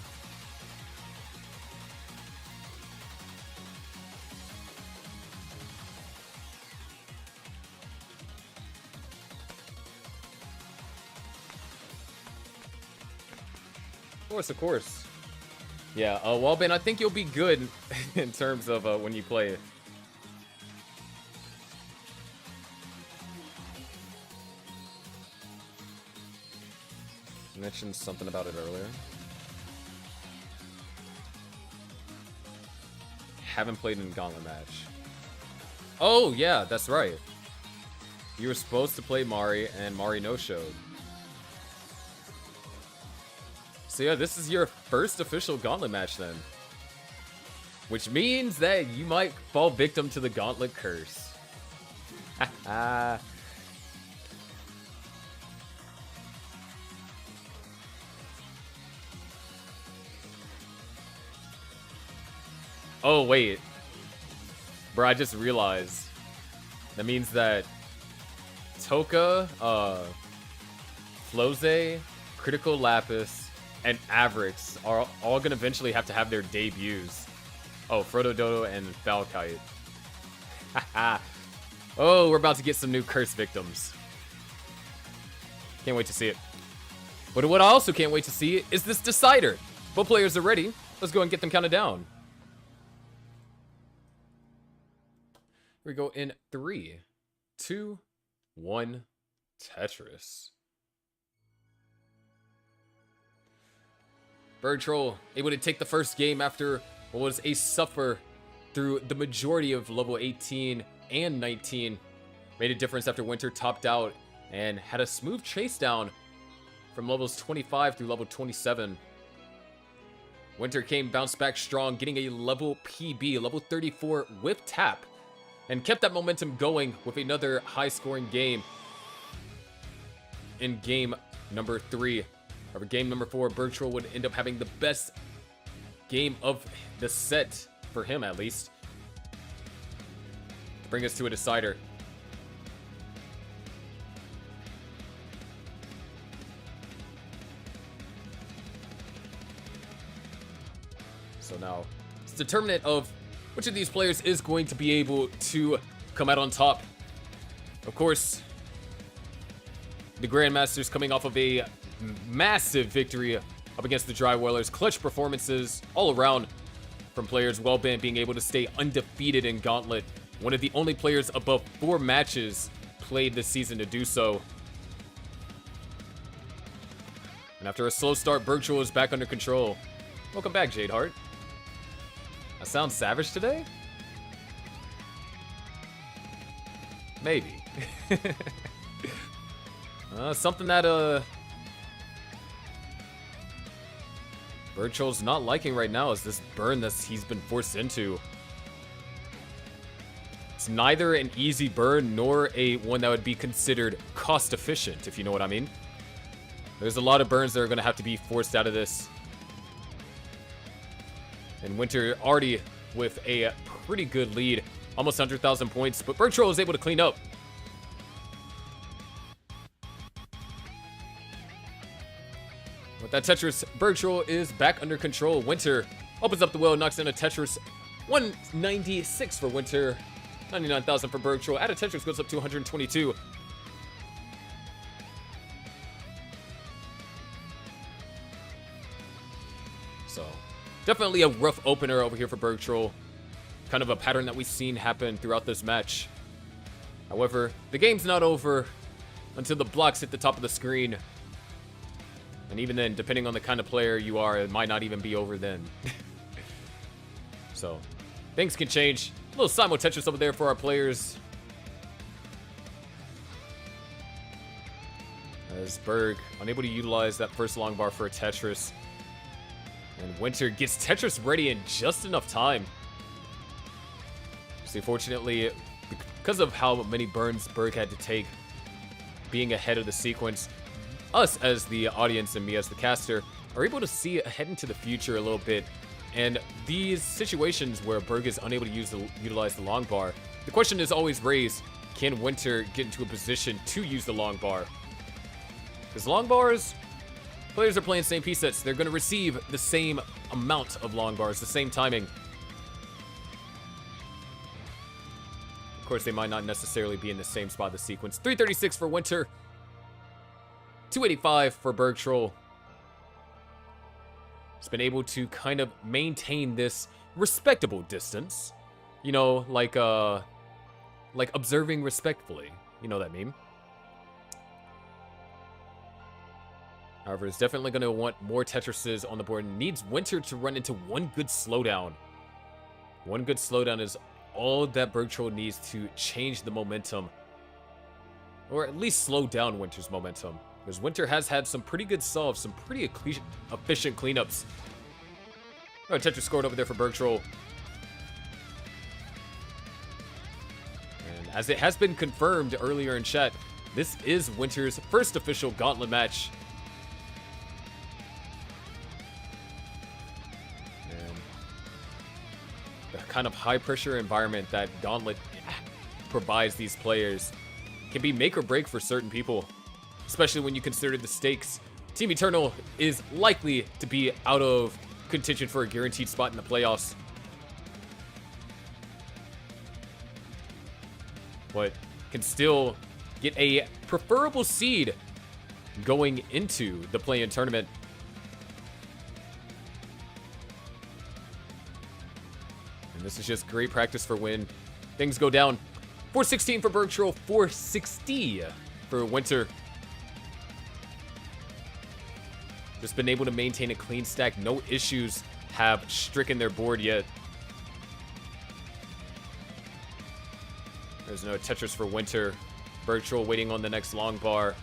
Of course. Yeah, Wallbane, I think you'll be good in terms of when you play. I mentioned something about it earlier. Haven't played in a Gauntlet match. Oh, yeah, that's right. You were supposed to play Mari, and Mari no-showed. So yeah, this is your first official Gauntlet match then. Which means that you might fall victim to the Gauntlet curse. Oh, wait. Bro, I just realized. That means that Toka, Floze, Critical Lapis, and Avrix are all going to eventually have to have their debuts. Oh, Frodo Dodo and Falkite. Oh, we're about to get some new curse victims. Can't wait to see it. But what I also can't wait to see is this decider. Both players are ready. Let's go and get them counted down. Here we go in 3, 2, 1, Tetris. Bergtroll able to take the first game after what was a suffer through the majority of level 18 and 19. Made a difference after Winter topped out and had a smooth chase down from levels 25 through level 27. Winter came bounced back strong, getting a level PB, level 34 with tap, and kept that momentum going with another high-scoring game in game number 3. However, game number 4, Bergtroll would end up having the best game of the set, for him at least, to bring us to a decider. So now, it's determinant of which of these players is going to be able to come out on top. Of course, the Grandmasters coming off of a massive victory up against the Drywallers. Clutch performances all around from players. Wellband being able to stay undefeated in Gauntlet. One of the only players above 4 matches played this season to do so. And after a slow start, Bergtroll is back under control. Welcome back, Jadeheart. I sound savage today? Maybe. Something that, Bergtroll's not liking right now is this burn that he's been forced into. It's neither an easy burn nor a one that would be considered cost efficient, if you know what I mean. There's a lot of burns that are going to have to be forced out of this. And Winter already with a pretty good lead, almost 100,000 points, but Bergtroll is able to clean up. With that Tetris, Bergtroll is back under control. Winter opens up the well, knocks in a Tetris. 196 for Winter. 99,000 for Bergtroll. Add a Tetris goes up to 122. So, definitely a rough opener over here for Bergtroll. Kind of a pattern that we've seen happen throughout this match. However, the game's not over until the blocks hit the top of the screen. And even then, depending on the kind of player you are, it might not even be over then. So, things can change. A little Simul Tetris over there for our players. As Berg, unable to utilize that first long bar for a Tetris. And Winter gets Tetris ready in just enough time. See, fortunately, because of how many burns Berg had to take, being ahead of the sequence, us as the audience and me as the caster are able to see ahead into the future a little bit. And these situations where Berg is unable to utilize the long bar, the question is always raised, can Winter get into a position to use the long bar? Because long bars, players are playing same piece sets, they're going to receive the same amount of long bars, the same timing. Of course, they might not necessarily be in the same spot of the sequence. 336 for Winter. 285 for Bergtroll. He's been able to kind of maintain this respectable distance. You know, like observing respectfully. You know that meme. However, it's definitely going to want more Tetrises on the board. Needs Winter to run into one good slowdown. One good slowdown is all that Bergtroll needs to change the momentum. Or at least slow down Winter's momentum. Because Winter has had some pretty good solves, some pretty efficient cleanups. Oh, Tetris scored over there for Bergtroll. And as it has been confirmed earlier in chat, this is Winter's first official Gauntlet match. And the kind of high-pressure environment that Gauntlet provides these players can be make or break for certain people. Especially when you consider the stakes. Team Eternal is likely to be out of contention for a guaranteed spot in the playoffs. But can still get a preferable seed going into the play-in tournament. And this is just great practice for when things go down. 416 for Bergtroll, 460 for Winter. Just been able to maintain a clean stack. No issues have stricken their board yet. There's no Tetris for Winter. Bergtroll waiting on the next long bar.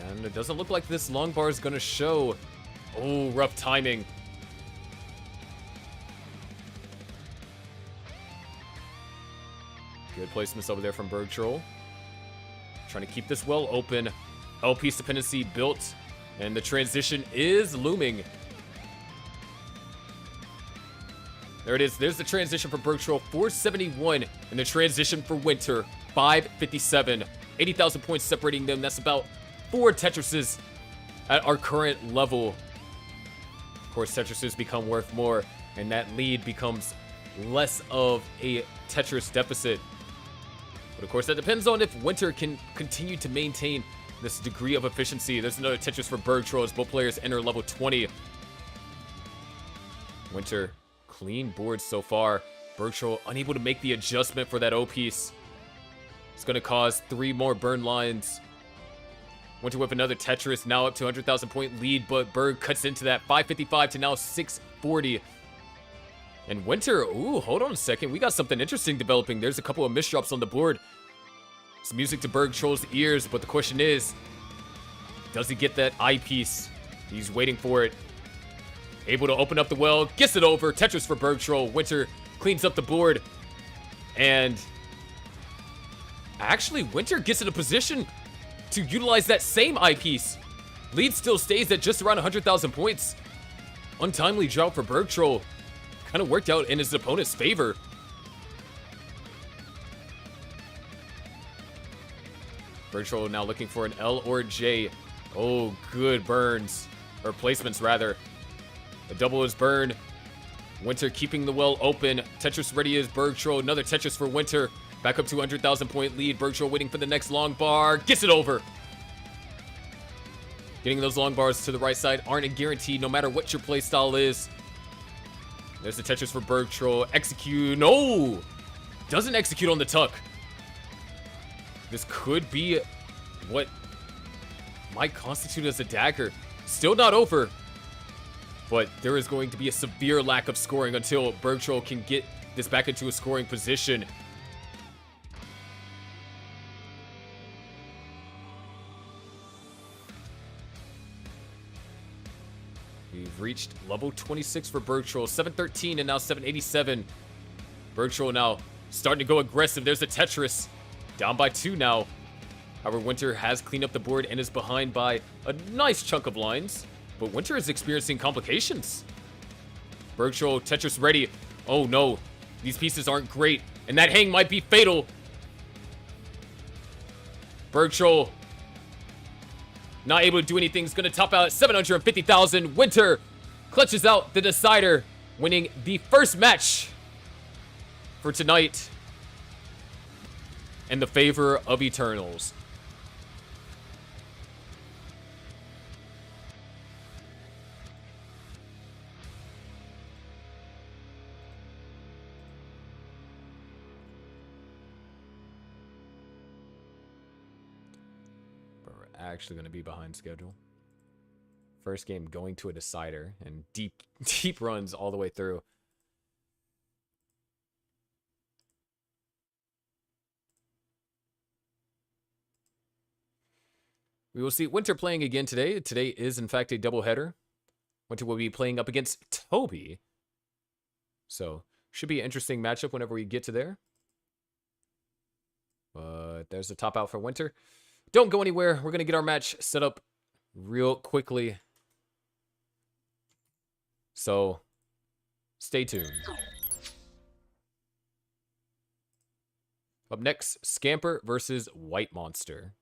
And it doesn't look like this long bar is going to show. Oh, rough timing. Good placements over there from Bergtroll. Trying to keep this well open. L-piece dependency built, and the transition is looming. There it is. There's the transition for Bergtroll, 471, and the transition for Winter, 557. 80,000 points separating them. That's about 4 Tetrises at our current level. Of course, Tetrises become worth more, and that lead becomes less of a Tetris deficit. But of course, that depends on if Winter can continue to maintain this degree of efficiency. There's another Tetris for Bergtroll as both players enter level 20. Winter, clean board so far. Bergtroll unable to make the adjustment for that O-piece. It's going to cause 3 more burn lines. Winter with another Tetris, now up to 100,000 point lead, but Berg cuts into that 555 to now 640. And Winter, ooh, hold on a second. We got something interesting developing. There's a couple of misdrops on the board. It's music to Bergtroll's ears, but the question is, does he get that eyepiece? He's waiting for it. Able to open up the well, gets it over. Tetris for Bergtroll. Winter cleans up the board. And actually, Winter gets in a position to utilize that same eyepiece. Lead still stays at just around 100,000 points. Untimely drop for Bergtroll. Kind of worked out in his opponent's favor. Bergtroll now looking for an L or J. Oh, good burns. Or placements, rather. A double is burned. Winter keeping the well open. Tetris ready is Bergtroll. Another Tetris for Winter. Back up to 100,000 point lead. Bergtroll waiting for the next long bar. Gets it over. Getting those long bars to the right side aren't a guarantee no matter what your playstyle is. There's the Tetris for Bergtroll. Execute. No! Doesn't execute on the tuck. This could be what might constitute as a dagger. Still not over. But there is going to be a severe lack of scoring until Bergtroll can get this back into a scoring position. We've reached level 26 for Bergtroll. 713 and now 787. Bergtroll now starting to go aggressive. There's a Tetris. Down by 2 now. However, Winter has cleaned up the board and is behind by a nice chunk of lines. But Winter is experiencing complications. Bergtroll, Tetris ready. Oh no, these pieces aren't great. And that hang might be fatal. Bergtroll not able to do anything. He's going to top out at 750,000. Winter clutches out the decider, winning the first match for tonight in the favor of Eternals. Actually going to be behind schedule. First game going to a decider and deep runs all the way through. We will see Winter playing again today. Today is in fact a doubleheader. Winter will be playing up against Toby. So should be an interesting matchup whenever we get to there. But there's the top out for Winter. Don't go anywhere. We're going to get our match set up real quickly. So, stay tuned. Up next, Scamper versus White Monster.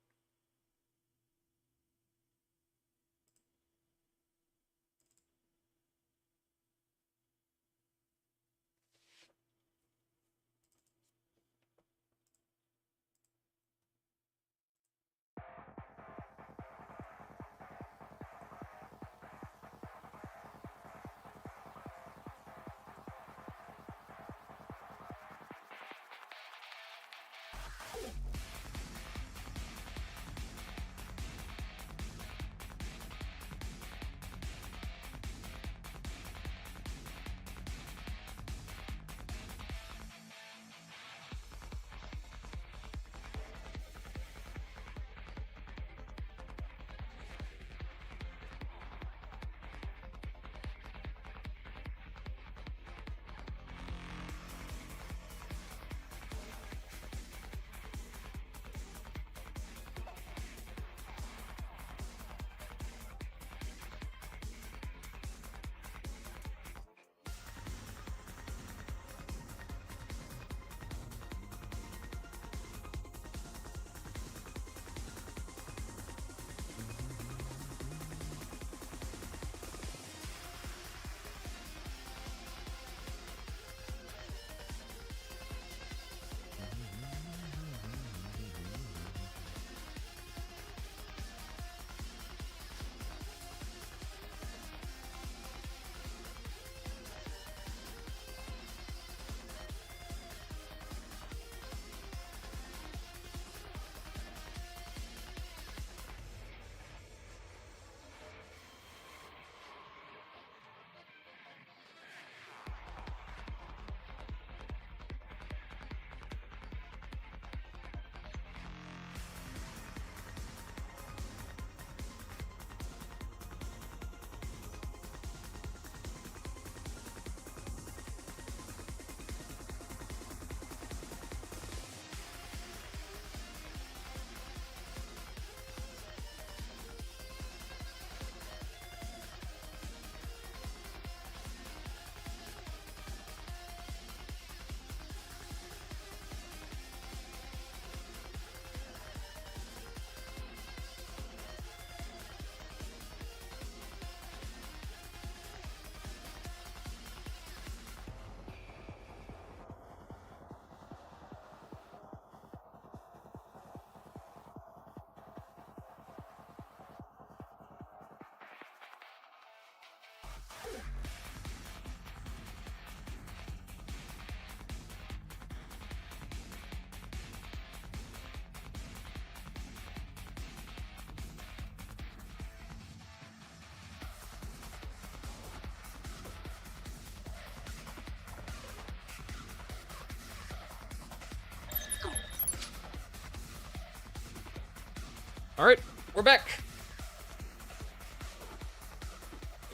All right, we're back.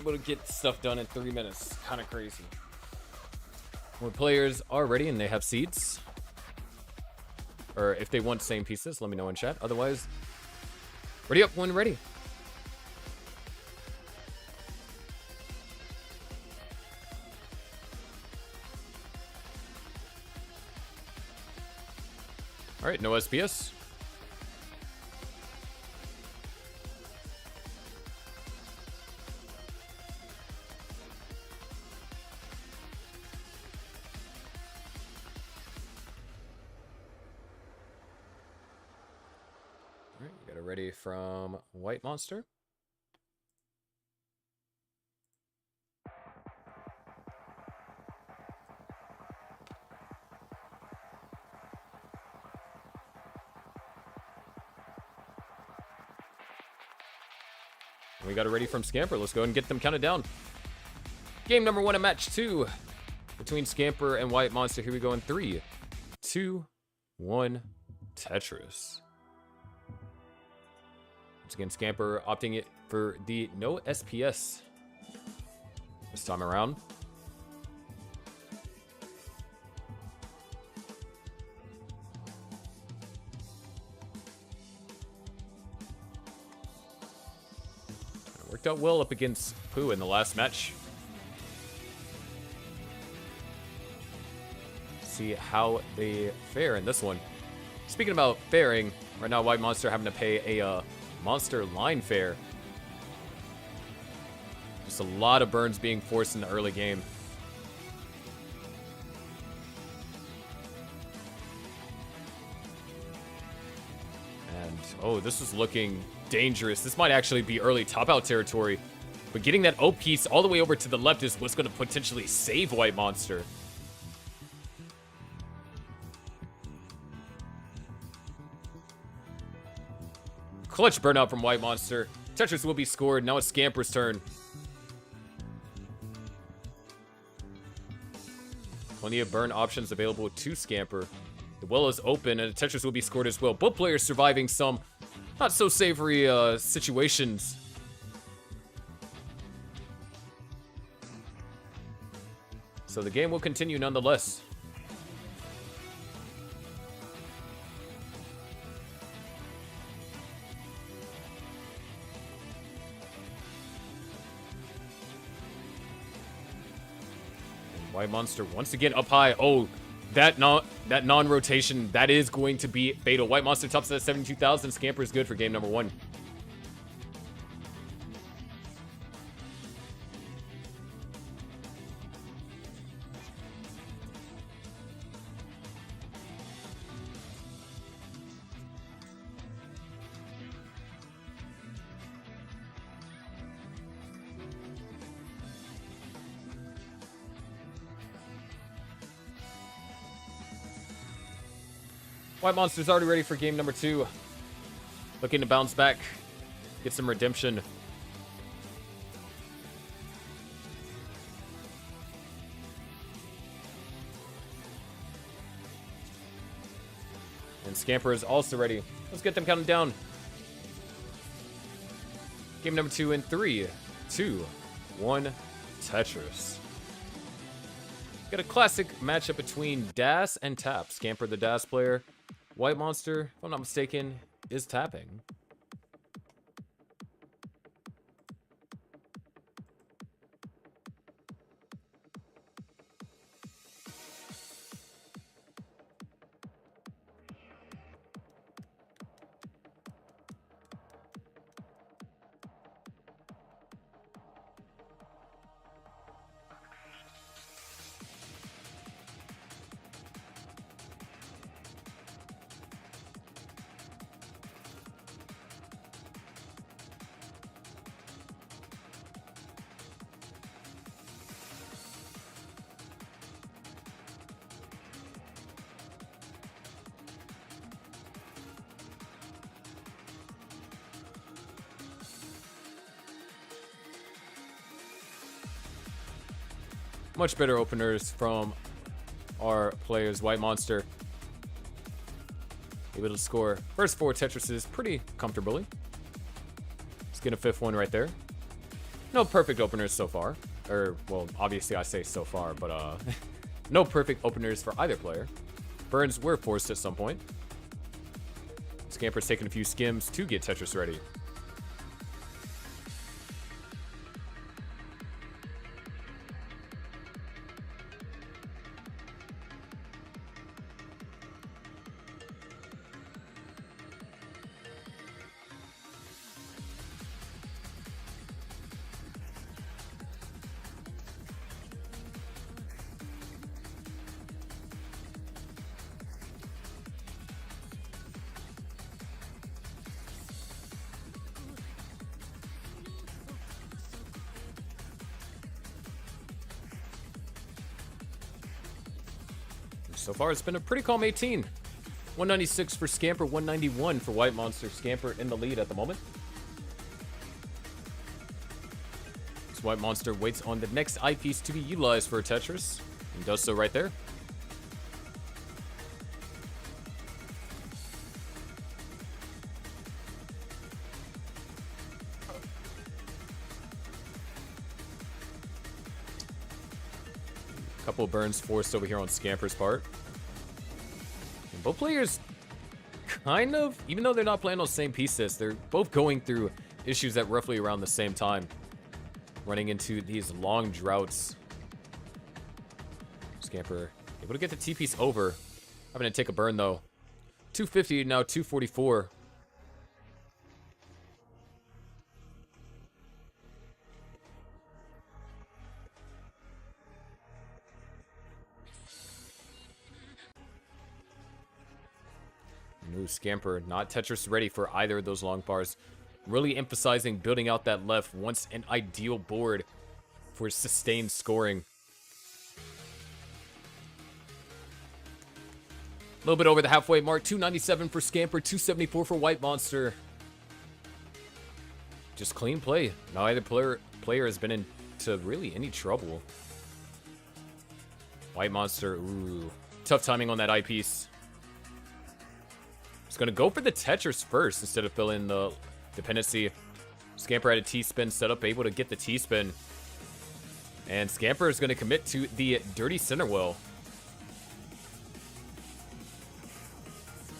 Able to get stuff done in 3 minutes. Kind of crazy. When players are ready and they have seats, or if they want same pieces, let me know in chat. Otherwise, ready up when ready. All right, no SPS. All right, we got it ready from White Monster. We got it ready from Scamper. Let's go and get them counted down. Game number 1 of match 2 between Scamper and White Monster. Here we go in 3, 2, 1, Tetris. Once again, Scamper opting it for the no SPS this time around. Worked out well up against Pooh in the last match. See how they fare in this one. Speaking about faring, right now White Monster having to pay a monster line fare. Just a lot of burns being forced in the early game. And oh, this is looking dangerous. This might actually be early top out territory, but getting that O piece all the way over to the left is what's going to potentially save White Monster. Clutch burnout from White Monster. Tetris will be scored. Now it's Scamper's turn. Plenty of burn options available to Scamper. The well is open and Tetris will be scored as well. Both players surviving some not so savory situations. So the game will continue nonetheless. And White Monster once again up high. Oh, that non-rotation, that is going to be fatal. White Monster tops at 72,000. Scamper is good for game number 1. White Monster's already ready for game number 2. Looking to bounce back, get some redemption. And Scamper is also ready. Let's get them counting down. Game number 2 in 3, 2, 1, Tetris. Got a classic matchup between Das and Tap. Scamper, the Das player. White Monster, if I'm not mistaken, is tapping. Much better openers from our players. White Monster Able to score first 4 Tetrises pretty comfortably. Let's get a 5th one right there. No perfect openers so far. Or, well, obviously I say so far, but no perfect openers for either player. Burns were forced at some point. Scamper's taking a few skims to get Tetris ready. So far, it's been a pretty calm 18. 196 for Scamper, 191 for White Monster. Scamper in the lead at the moment. This White Monster waits on the next eyepiece to be utilized for a Tetris, and does so right there. Couple of burns forced over here on Scamper's part. And both players kind of, even though they're not playing on the same pieces, they're both going through issues at roughly around the same time. Running into these long droughts. Scamper able to get the T-piece over. Having to take a burn though. 250, now 244. New Scamper, not Tetris ready for either of those long bars. Really emphasizing building out that left once an ideal board for sustained scoring. A little bit over the halfway mark. 297 for Scamper, 274 for White Monster. Just clean play. Neither player has been into really any trouble. White Monster, ooh. Tough timing on that eyepiece. Going to go for the Tetris first instead of filling the dependency. Scamper had a T-spin set up, able to get the T-spin. And Scamper is going to commit to the dirty center well.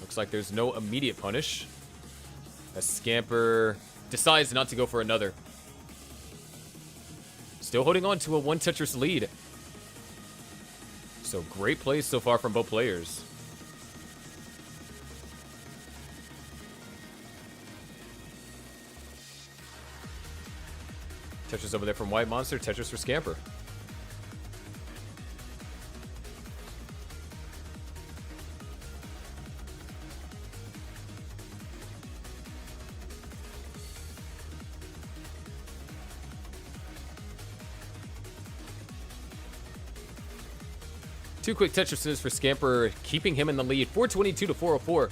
Looks like there's no immediate punish, as Scamper decides not to go for another. Still holding on to a 1 Tetris lead. So great plays so far from both players. Tetris over there from White Monster, Tetris for Scamper. Two quick Tetrises for Scamper, keeping him in the lead, 422 to 404.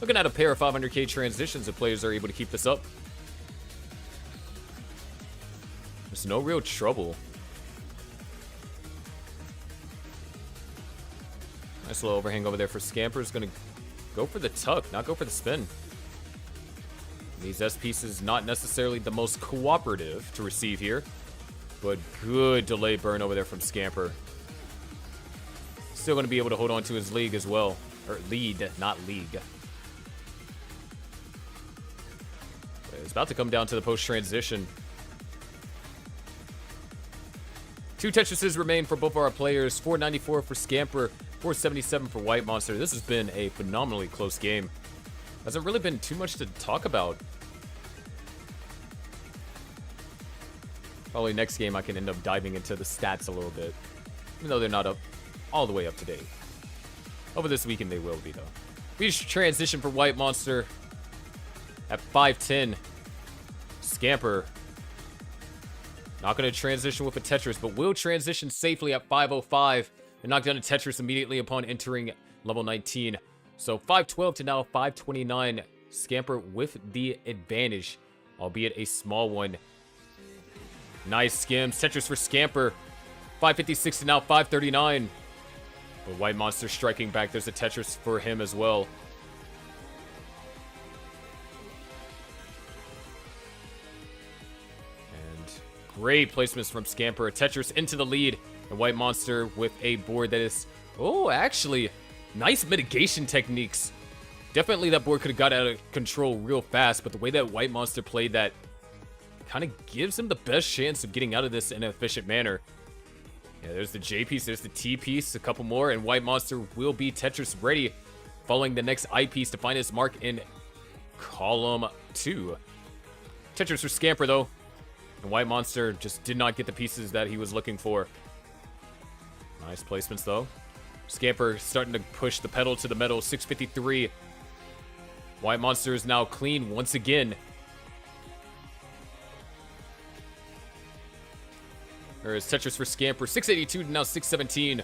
Looking at a pair of 500k transitions if players are able to keep this up. There's no real trouble. Nice little overhang over there for Scamper. Is going to go for the tuck, not go for the spin. These S pieces not necessarily the most cooperative to receive here, but good delay burn over there from Scamper. Still going to be able to hold on to his lead as well. Or lead, not league. It's about to come down to the post transition. 2 Tetrises remain for both our players. 494 for Scamper, 477 for White Monster. This has been a phenomenally close game. Hasn't really been too much to talk about. Probably next game I can end up diving into the stats a little bit, even though they're not up all the way up to date. Over this weekend they will be though. We just transition for White Monster at 510. Scamper not going to transition with a Tetris, but will transition safely at 505 and knock down a Tetris immediately upon entering level 19. So 512 to now 529. Scamper with the advantage, albeit a small one. Nice skims. Tetris for Scamper. 556 to now 539. But White Monster striking back. There's a Tetris for him as well. Great placements from Scamper. Tetris into the lead. And White Monster with a board that is... Oh, actually, nice mitigation techniques. Definitely that board could have got out of control real fast, but the way that White Monster played that kind of gives him the best chance of getting out of this in an efficient manner. Yeah, there's the J piece, there's the T piece, a couple more, and White Monster will be Tetris ready, following the next I piece to find his mark in column 2. Tetris for Scamper, though. And White Monster just did not get the pieces that he was looking for. Nice placements, though. Scamper starting to push the pedal to the metal. 653. White Monster is now clean once again. There is Tetris for Scamper. 682 to now 617.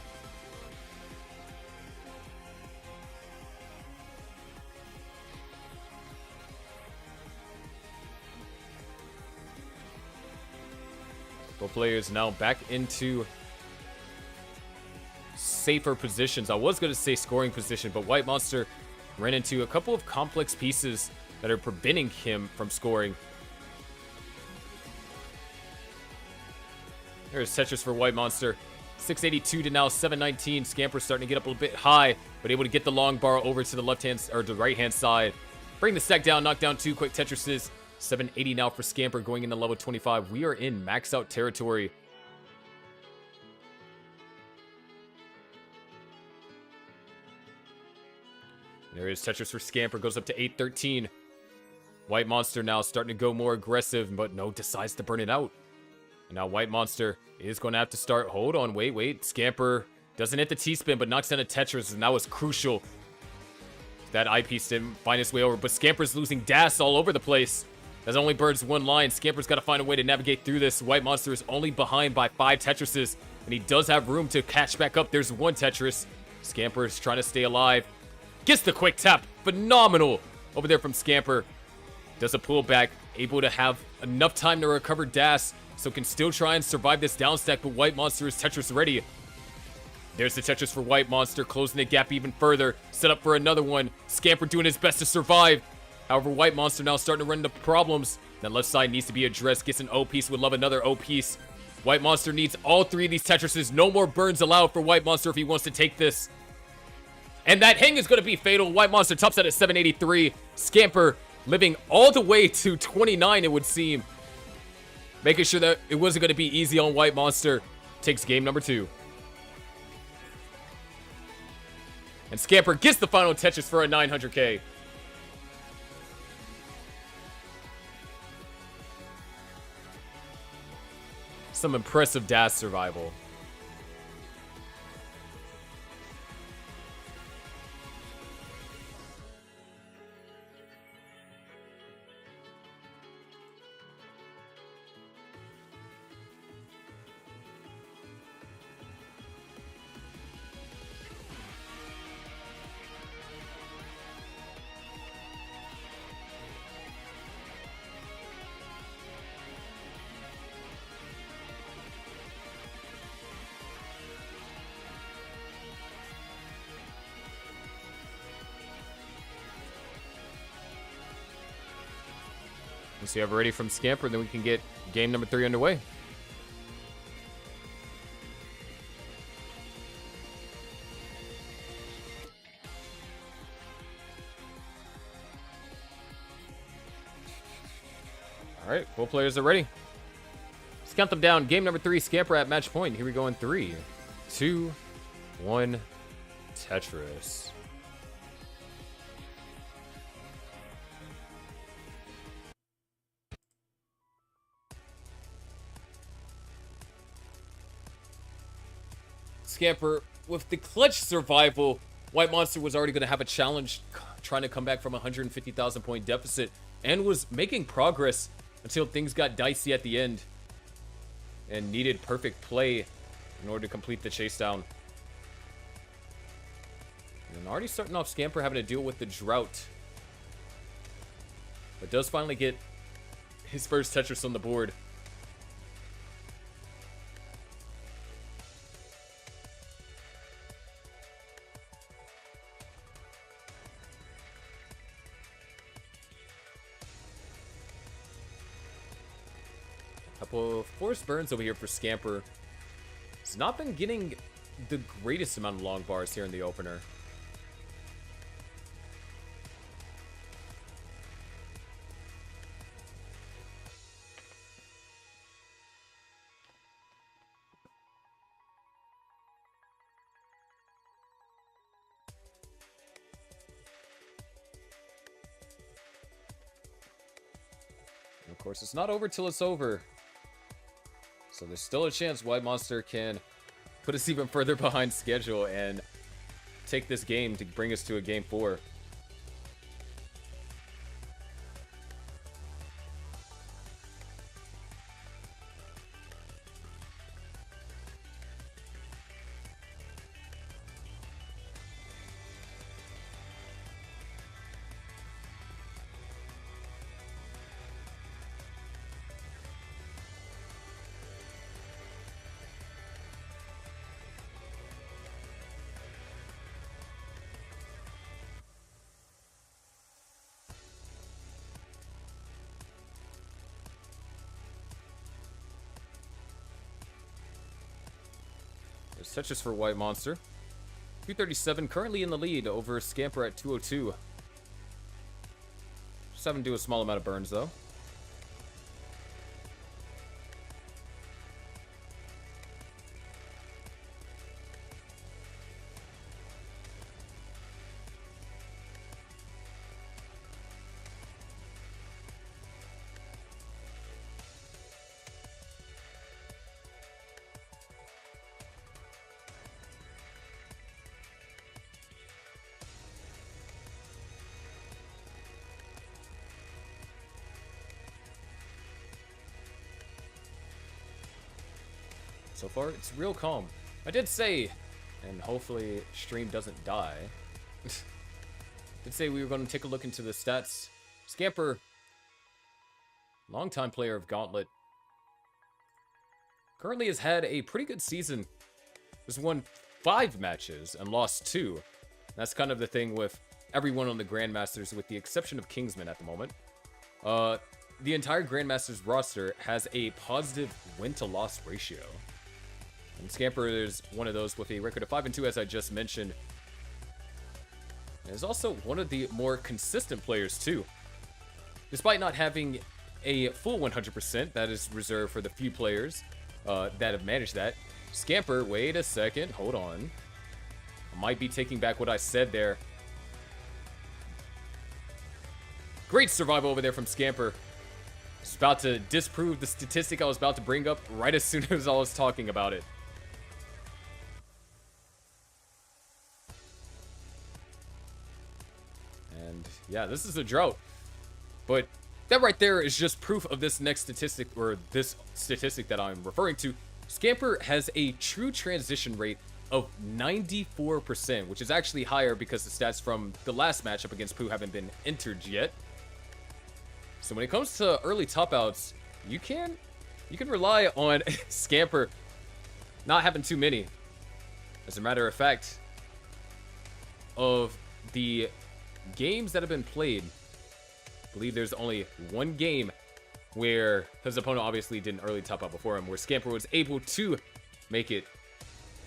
Both players now back into safer positions. I was going to say scoring position, but White Monster ran into a couple of complex pieces that are preventing him from scoring. There's Tetris for White Monster. 682 to now 719. Scamper starting to get up a little bit high, but able to get the long bar over to the left-hand or the right-hand side. Bring the stack down, knock down 2 quick Tetrises. 780 now for Scamper going into level 25. We are in max out territory. There is Tetris for Scamper, goes up to 813. White Monster now starting to go more aggressive, but no, decides to burn it out. And now White Monster is going to have to start. Hold on, wait. Scamper doesn't hit the T-spin, but knocks down a Tetris, and that was crucial. That eyepiece didn't find its way over, but Scamper's losing DAS all over the place. As only burns one line, Scamper's got to find a way to navigate through this. White Monster is only behind by 5 Tetrises, and he does have room to catch back up. There's 1 Tetris. Scamper is trying to stay alive. Gets the quick tap. Phenomenal over there from Scamper. Does a pullback. Able to have enough time to recover DAS, so can still try and survive this down stack, but White Monster is Tetris ready. There's the Tetris for White Monster, closing the gap even further. Set up for another one. Scamper doing his best to survive. However, White Monster now starting to run into problems. That left side needs to be addressed. Gets an O piece, would love another O piece. White Monster needs all 3 of these Tetrises. No more burns allowed for White Monster if he wants to take this. And that hang is going to be fatal. White Monster tops out at 783. Scamper living all the way to 29, it would seem. Making sure that it wasn't going to be easy on White Monster. Takes game number 2. And Scamper gets the final Tetris for a 900k. Some impressive DAS survival. Once you have ready from Scamper, then we can get game number 3 underway. All right, both players are ready. Let's count them down. Game number 3, Scamper at match point. Here we go in 3, 2, 1, Tetris. Scamper, with the clutch survival, White Monster was already going to have a challenge trying to come back from a 150,000 point deficit and was making progress until things got dicey at the end and needed perfect play in order to complete the chase down. And already starting off, Scamper having to deal with the drought, but does finally get his first Tetris on the board. Well, Force Burns over here for Scamper has not been getting the greatest amount of long bars here in the opener. And of course, it's not over till it's over. So there's still a chance White Monster can put us even further behind schedule and take this game to bring us to a game 4. There's Tetris for White Monster. 237 currently in the lead over Scamper at 202. Just having to do a small amount of burns though. So far, it's real calm. I did say, and hopefully stream doesn't die, did say we were going to take a look into the stats. Scamper, longtime player of Gauntlet, currently has had a pretty good season. Has won 5 matches and lost 2. That's kind of the thing with everyone on the Grandmasters, with the exception of Kingsman at the moment. The entire Grandmasters roster has a positive win-to-loss ratio. And Scamper is one of those with a record of 5-2, as I just mentioned. And is also one of the more consistent players, too. Despite not having a full 100%, that is reserved for the few players that have managed that. Scamper, wait a second, hold on. I might be taking back what I said there. Great survival over there from Scamper. Just about to disprove the statistic I was about to bring up right as soon as I was talking about it. And yeah, this is a drought. But that right there is just proof of this next statistic, or this statistic that I'm referring to. Scamper has a true transition rate of 94%, which is actually higher because the stats from the last matchup against Pooh haven't been entered yet. So when it comes to early top outs, you can rely on Scamper not having too many. As a matter of fact, of the games that have been played, I believe there's only one game where his opponent obviously didn't early top out before him, where Scamper was able to make it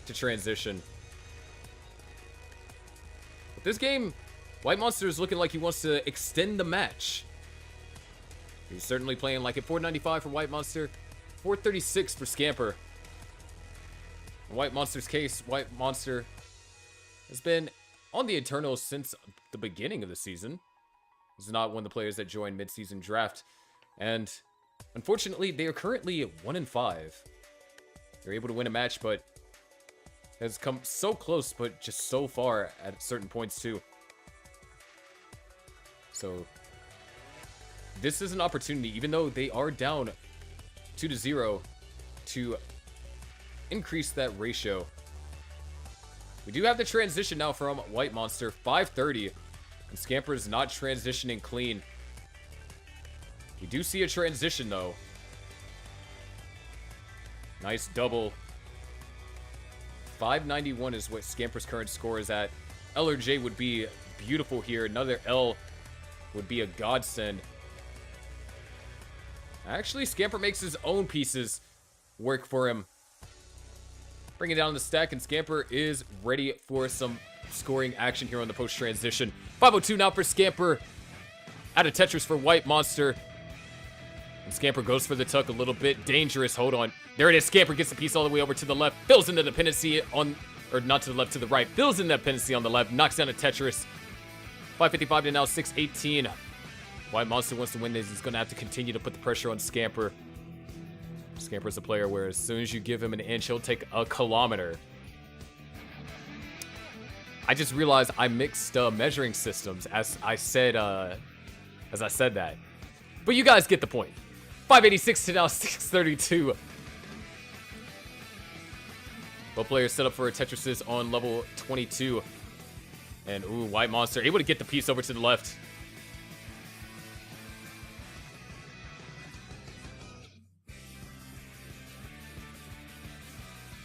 to transition. But this game, White Monster is looking like he wants to extend the match. He's certainly playing like it. 495 for White Monster, 436 for Scamper. In White Monster's case, White Monster has been on the Eternals since the beginning of the season. He's not one of the players that joined mid-season draft. And unfortunately, they are currently 1-5. They're able to win a match, but has come so close, but just so far at certain points too. So this is an opportunity, even though they are down 2-0, to increase that ratio. We do have the transition now from White Monster, 530, and Scamper is not transitioning clean. We do see a transition though. Nice double. 591 is what Scamper's current score is at. L or J would be beautiful here. Another L would be a godsend. Actually, Scamper makes his own pieces work for him. Bring it down the stack, and Scamper is ready for some scoring action here on the post transition. 502 now for Scamper. Out of Tetris for White Monster. And Scamper goes for the tuck a little bit. Dangerous. Hold on. There it is. Scamper gets the piece all the way over to the left. Fills in the dependency on... Or not to the left, to the right. Fills in the dependency on the left. Knocks down a Tetris. 555 to now 618. White Monster wants to win this. He's going to have to continue to put the pressure on Scamper. Scamper's a player where as soon as you give him an inch, he'll take a kilometer. I just realized I mixed measuring systems as I said that. But you guys get the point. 586 to now 632. Both players set up for a Tetrises on level 22. And ooh, White Monster able to get the piece over to the left.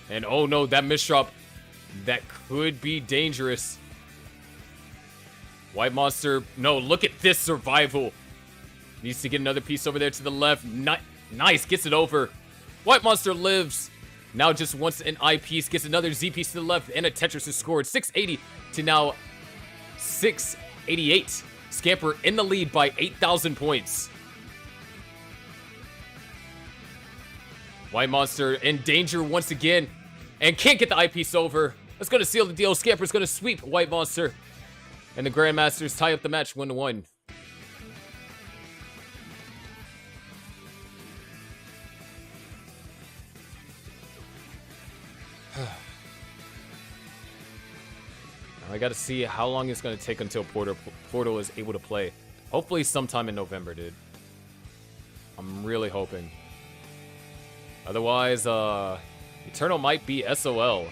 And oh no, that misdrop, that could be dangerous. White Monster, no, look at this survival. Needs to get another piece over there to the left. Nice, gets it over. White Monster lives. Now just wants an I piece, gets another Z piece to the left, and a Tetris is scored. 680 to now 688. Scamper in the lead by 8,000 points. White Monster in danger once again, and can't get the eyepiece over. That's going to seal the deal. Scamper's going to sweep White Monster. And the Grandmasters tie up the match 1-1. I got to see how long it's going to take until Portal is able to play. Hopefully sometime in November, dude. I'm really hoping. Otherwise, Eternal might be SOL.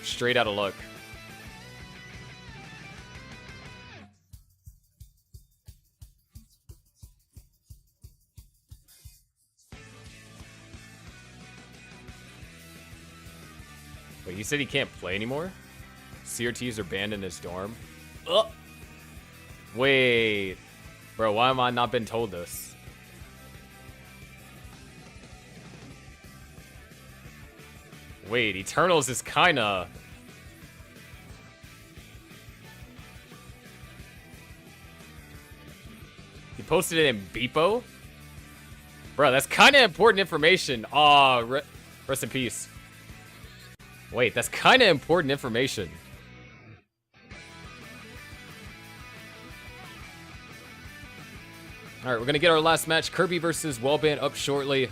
Straight out of luck. Wait, you said he can't play anymore? CRTs are banned in his dorm? Ugh. Wait. Bro, why am I not been told this? Wait, Eternals is kinda... He posted it in Beepo? Bro, that's kinda important information. Aw, rest in peace. Wait, that's kinda important information. Alright, we're gonna get our last match. Kirby versus Wellband up shortly.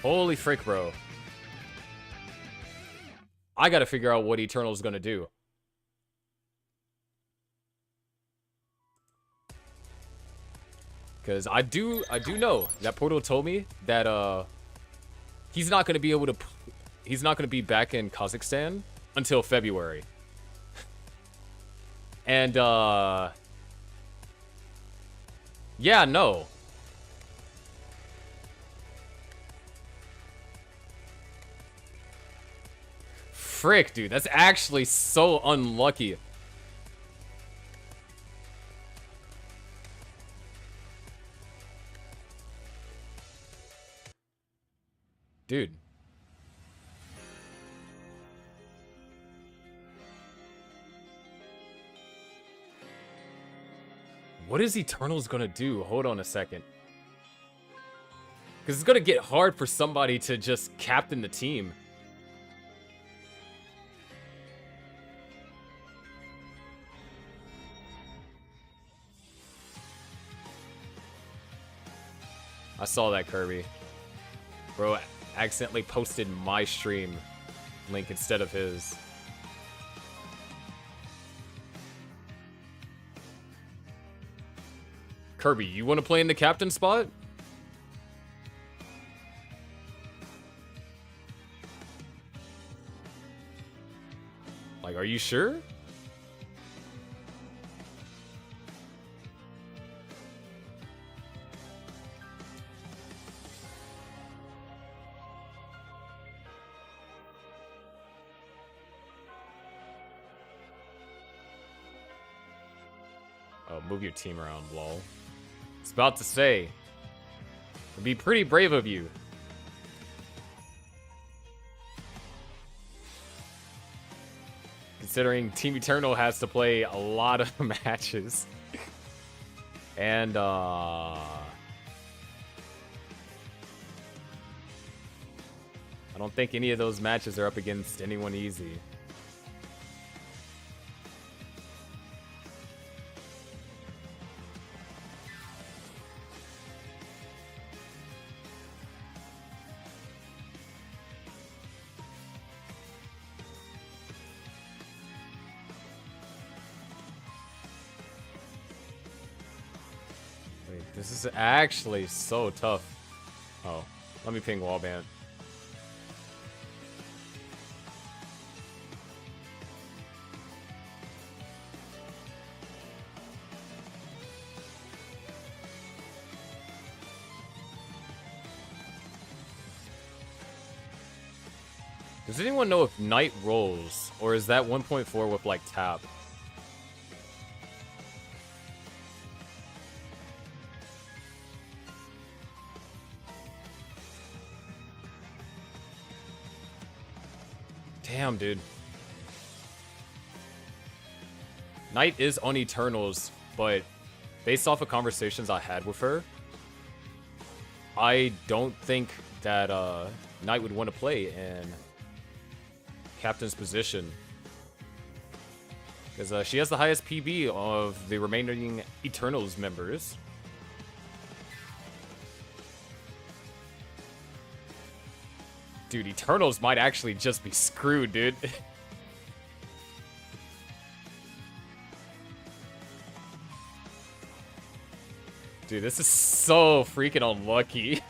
Holy frick, bro. I gotta figure out what Eternal's gonna do. Because I do know that Portal told me that he's not gonna be able to... He's not gonna be back in Kazakhstan until February. And yeah, no. Frick, dude, that's actually so unlucky. Dude. What is Eternals gonna do? Hold on a second. Because it's gonna get hard for somebody to just captain the team. I saw that, Kirby. Bro accidentally posted my stream link instead of his. Kirby, you want to play in the captain spot? Like, are you sure? Oh, move your team around, lol. I was about to say, it'd be pretty brave of you. Considering Team Eternal has to play a lot of matches. And, I don't think any of those matches are up against anyone easy. Wait, this is actually so tough. Oh, let me ping Wallband. Does anyone know if Knight rolls, or is that 1.4 with, like, tap? Damn, dude. Knight is on Eternals, but based off of conversations I had with her, I don't think that Knight would want to play in Captain's position. Because she has the highest PB of the remaining Eternals members. Dude, Eternals might actually just be screwed, dude. Dude, this is so freaking unlucky.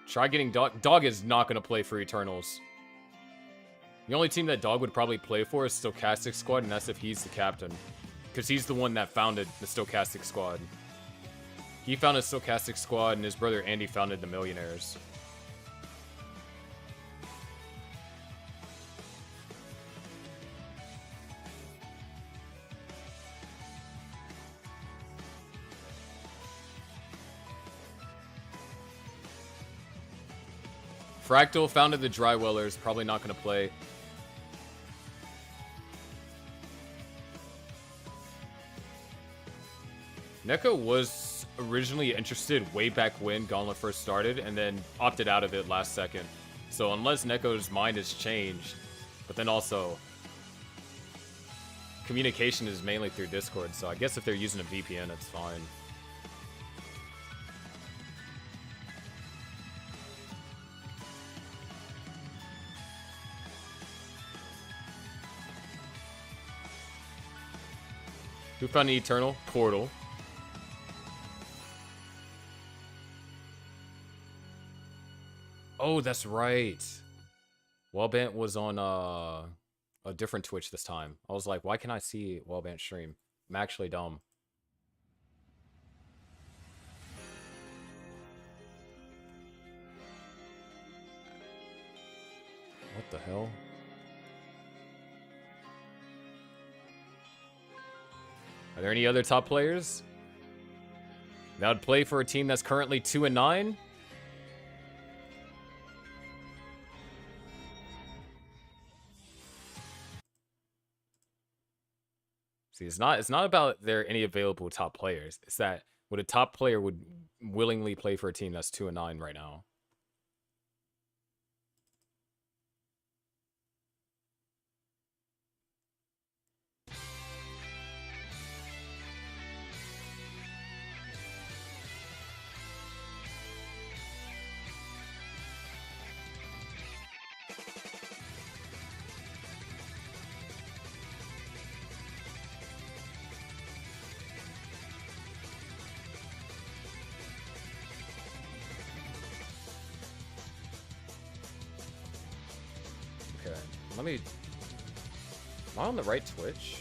Try getting Dog. Dog is not going to play for Eternals. The only team that Dog would probably play for is Stochastic Squad, and that's if he's the captain. Because he's the one that founded the Stochastic Squad. He founded Stochastic Squad, and his brother Andy founded the Millionaires. Fractal founded the Drywellers, probably not going to play. Neko was originally interested way back when Gauntlet first started, and then opted out of it last second. So unless Neko's mind has changed, but then also communication is mainly through Discord, so I guess if they're using a VPN, it's fine. Who found the Eternal? Portal. Oh, that's right. Wellbant was on a different Twitch this time. I was like, why can't I see Wellbant stream? I'm actually dumb. What the hell? Are there any other top players that would play for a team that's currently 2-9? See, it's not about there any available top players. It's that would a top player would willingly play for a team that's 2-9 right now. Let me... Am I on the right Twitch?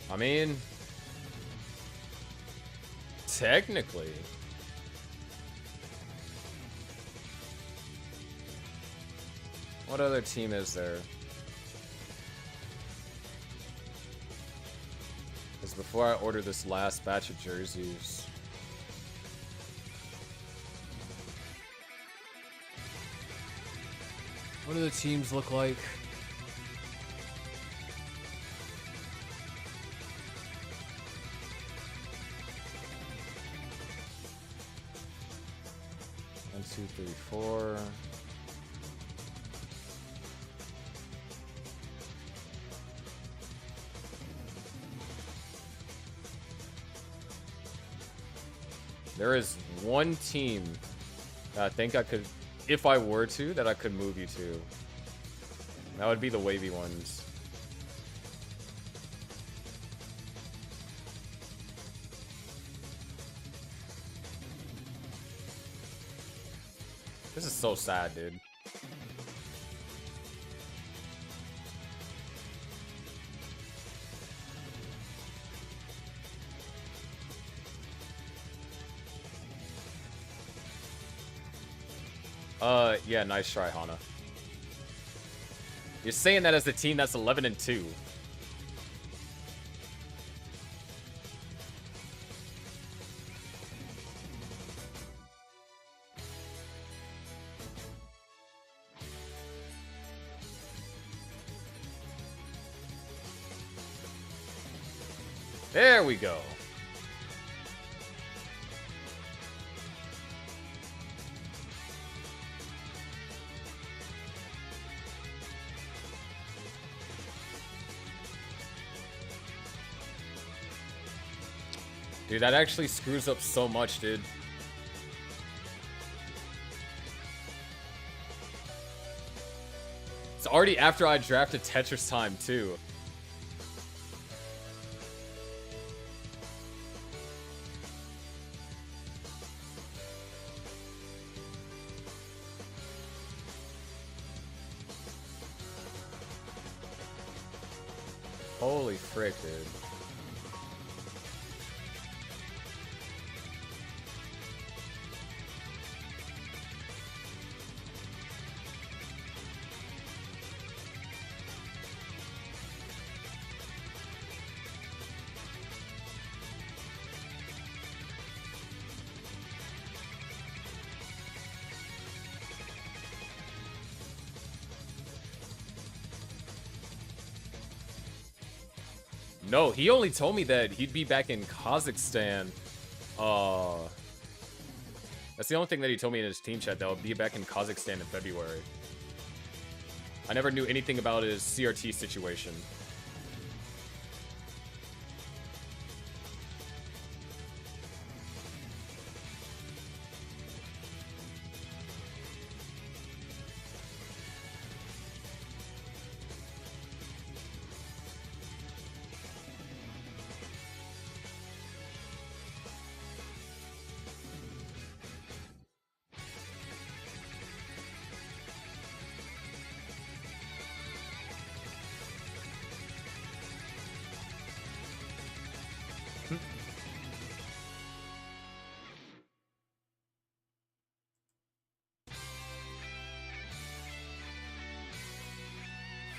I mean, technically. What other team is there? Because before I order this last batch of jerseys... What do the teams look like? One, two, three, four. There is one team that I think I could, if I were to, that I could move you to. That would be the wavy ones. This is so sad, dude. Yeah, nice try, Hana. You're saying that as the team that's 11-2. There we go. Dude, that actually screws up so much, dude. It's already after I drafted Tetris time, too. Holy frick, dude. No, he only told me that he'd be back in Kazakhstan. That's the only thing that he told me in his team chat, that he'll be back in Kazakhstan in February. I never knew anything about his CRT situation.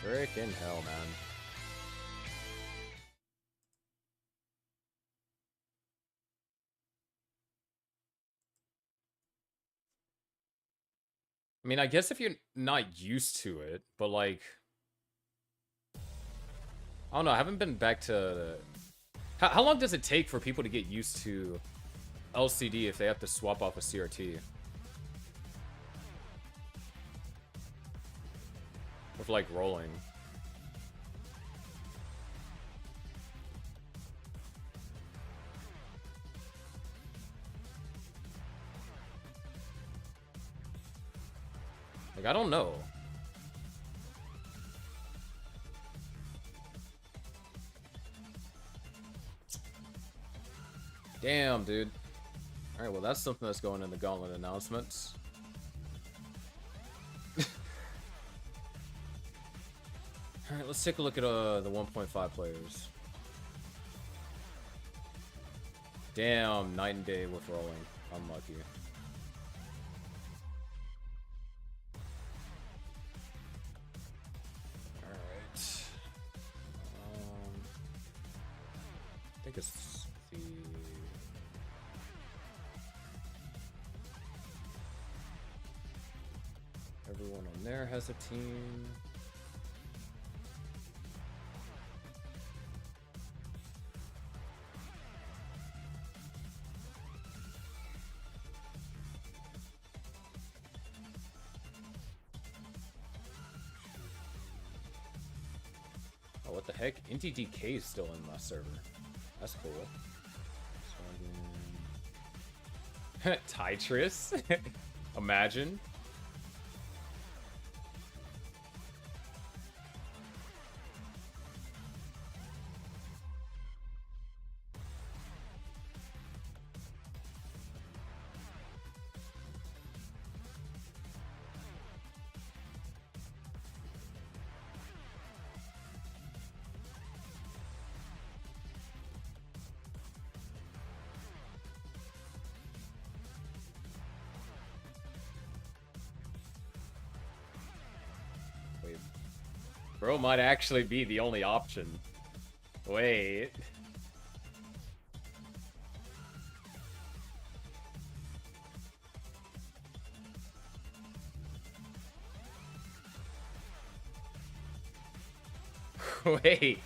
Frickin' hell, man. I mean, I guess if you're not used to it, but like... I don't know, I haven't been back to... How long does it take for people to get used to LCD if they have to swap off a CRT? With like rolling. Like, I don't know. Damn, dude. Alright, well, that's something that's going in the Gauntlet announcements. Alright, let's take a look at the 1.5 players. Damn, night and day with rolling. Unlucky. Alright. I think it's the... Everyone on there has a team. Oh, what the heck? NTDK is still in my server. That's cool. Tetris? Imagine. Bro might actually be the only option. Wait. Wait.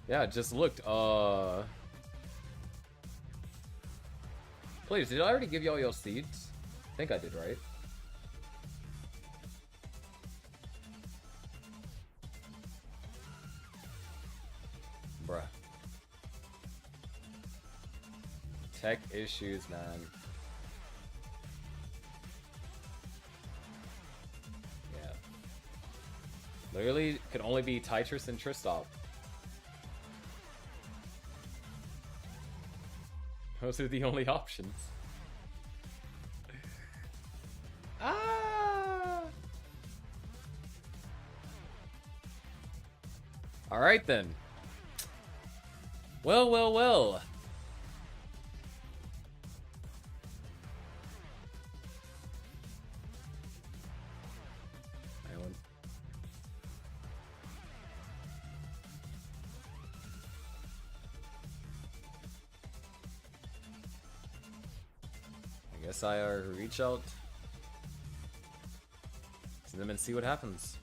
Yeah, I just looked. Please, did I already give you all your seeds? I think I did, right? Bruh. Tech issues, man. Yeah. Literally, could only be Tetris and Tristop. Those are the only options. Ah! Alright then. Well, well, well. I guess I reach out to them and see what happens.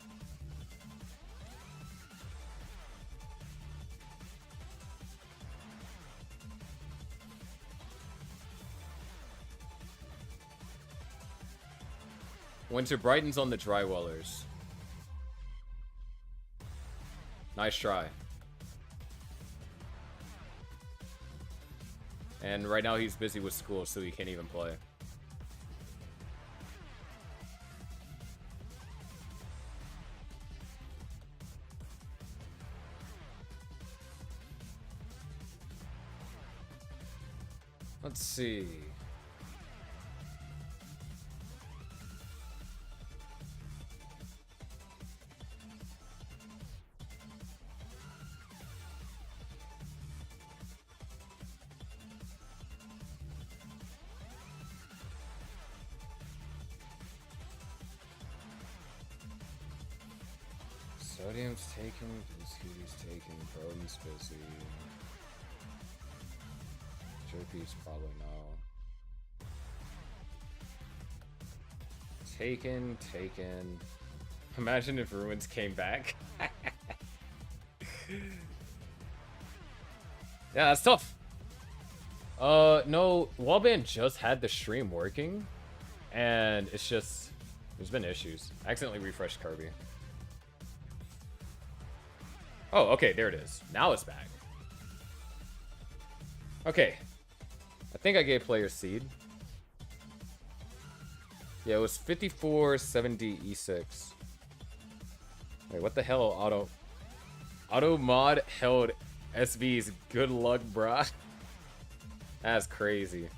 Winter brightens on the Drywellers. Nice try. And right now he's busy with school, so he can't even play. Let's see. So Sodium's taken, Biscuit's taken, Proton's busy. Jerky's probably no. Taken. Imagine if Ruins came back. Yeah, that's tough. No, Wallband just had the stream working, and it's just, there's been issues. I accidentally refreshed Kirby. Oh, okay, there it is. Now it's back. Okay. I think I gave player seed. Yeah, it was 5470 E6. Wait, what the hell, Auto mod held SV's good luck, bruh. That's crazy.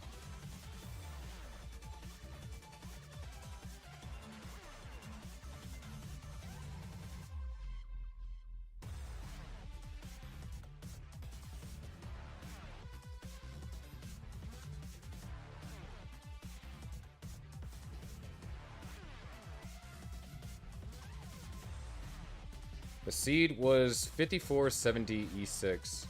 The seed was 5470 E6.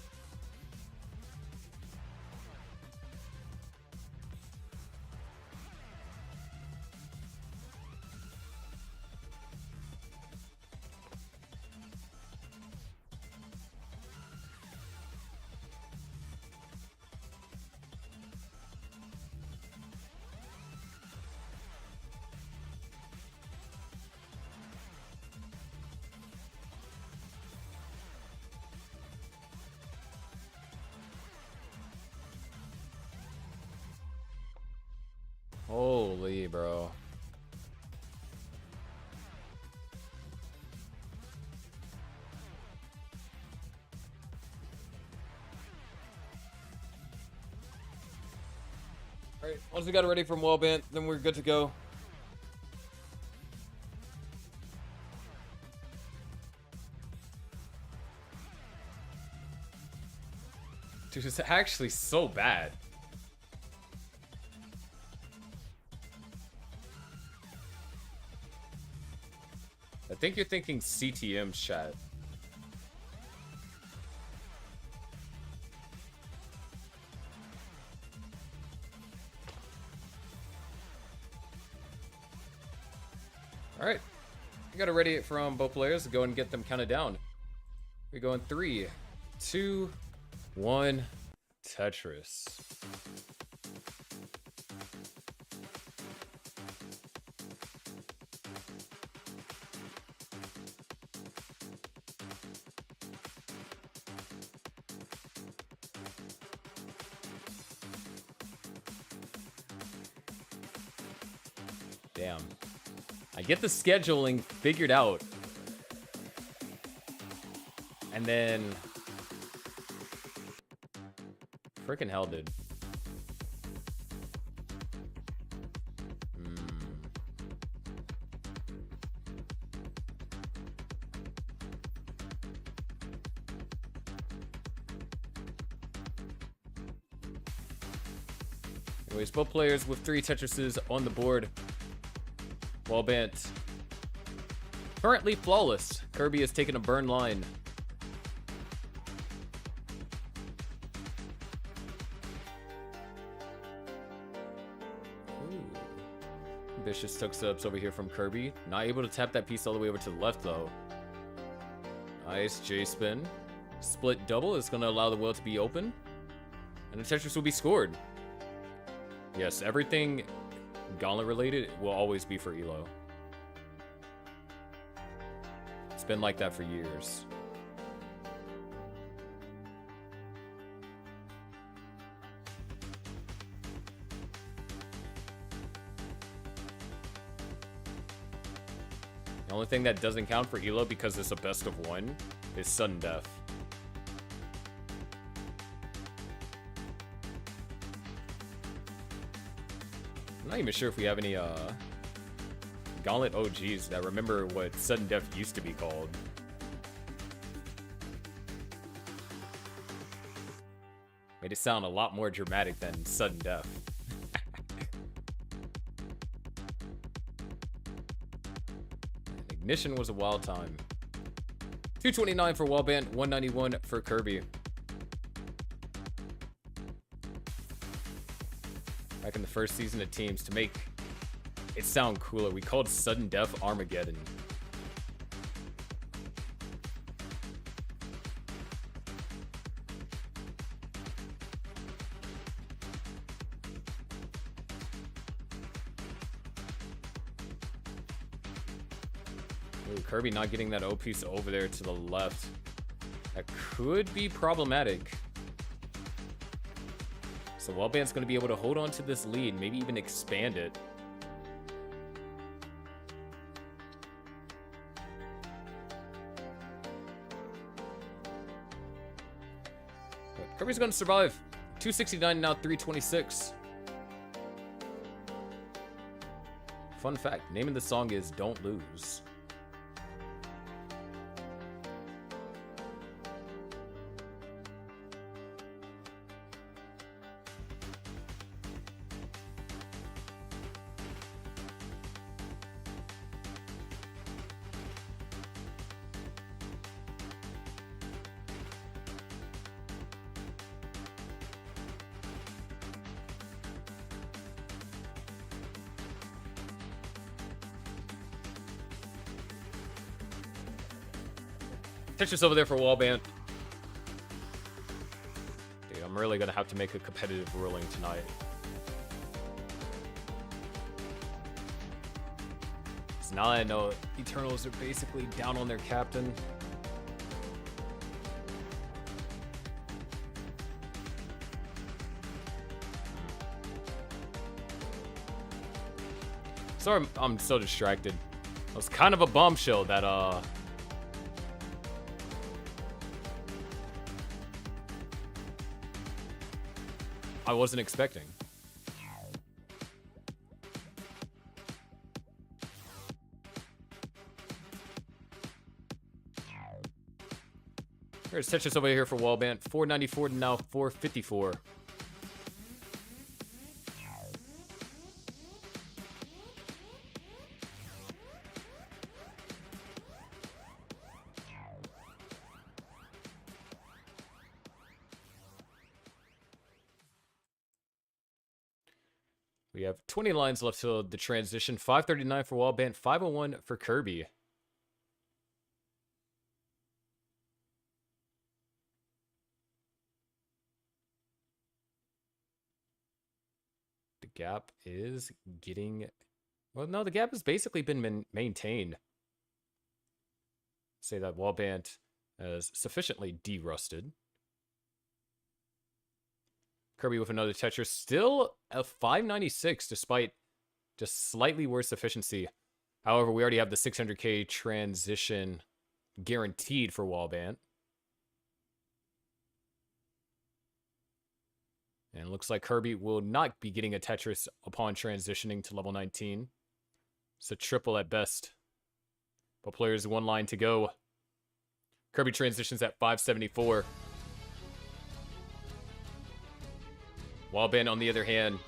Holy, bro. Alright, once we got it ready from Wallband, then we're good to go. Dude, it's actually so bad. I think you're thinking CTM chat. Alright. We got it ready from both players. Go and get them counted down. We go in 3, 2, 1. Tetris. Damn. I get the scheduling figured out. And then... Frickin' hell, dude. Anyways, both players with 3 Tetrises on the board. Wallband currently flawless. Kirby has taken a burn line. Ooh. Vicious took subs over here from Kirby. Not able to tap that piece all the way over to the left though. Nice J-spin. Split double is going to allow the wheel to be open. And the Tetris will be scored. Yes, everything Gauntlet related will always be for Elo. It's been like that for years. The only thing that doesn't count for Elo because it's a best of 1 is sudden death. I'm not even sure if we have any Gauntlet OGs that remember what sudden death used to be called. Made it sound a lot more dramatic than sudden death. Ignition was a wild time. 229 for Wallband, 191 for Kirby. Back in the first season of Teams, to make it sound cooler, we called Sudden Death Armageddon. Ooh, Kirby not getting that O piece over there to the left. That could be problematic. So Wallband's going to be able to hold on to this lead, maybe even expand it. But Kirby's going to survive. 269 now, 326. Fun fact, name of the song is Don't Lose. Tetris over there for Wallband. Dude, I'm really gonna have to make a competitive ruling tonight. So now I know Eternals are basically down on their captain. Sorry, I'm so distracted. It was kind of a bombshell that I wasn't expecting. There's Tetris over here for Wallband. 494 to now 454. We have 20 lines left till the transition. 539 for Wallband, 501 for Kirby. The gap is getting... Well, no, the gap has basically been maintained. Say that Wallband is sufficiently de-rusted. Kirby with another Tetris. Still a 596 despite just slightly worse efficiency. However, we already have the 600k transition guaranteed for Wallband. And it looks like Kirby will not be getting a Tetris upon transitioning to level 19. It's a triple at best. But players one line to go. Kirby transitions at 574. Wallband, on the other hand,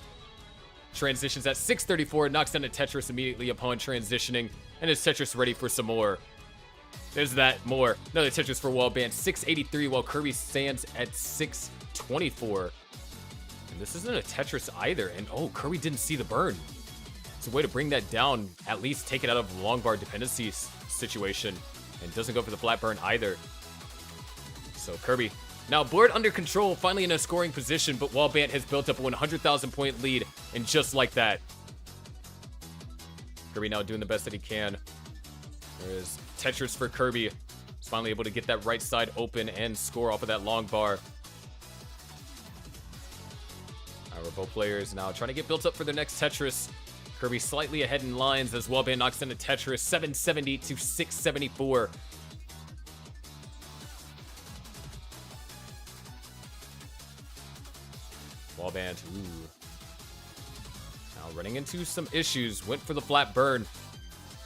transitions at 634, knocks down a Tetris immediately upon transitioning, and is Tetris ready for some more. There's that more. Another Tetris for Wallband, 683, while Kirby stands at 624. And this isn't a Tetris either, and oh, Kirby didn't see the burn. It's a way to bring that down, at least take it out of the long bar dependency situation, and doesn't go for the flat burn either. So Kirby... Now, board under control, finally in a scoring position, but Wallband has built up a 100,000 point lead, and just like that, Kirby now doing the best that he can. There's Tetris for Kirby. He's finally able to get that right side open and score off of that long bar. Our both players now trying to get built up for their next Tetris. Kirby slightly ahead in lines as Wallband knocks in a Tetris, 770 to 674. Wallband, ooh. Now running into some issues, went for the flat burn. You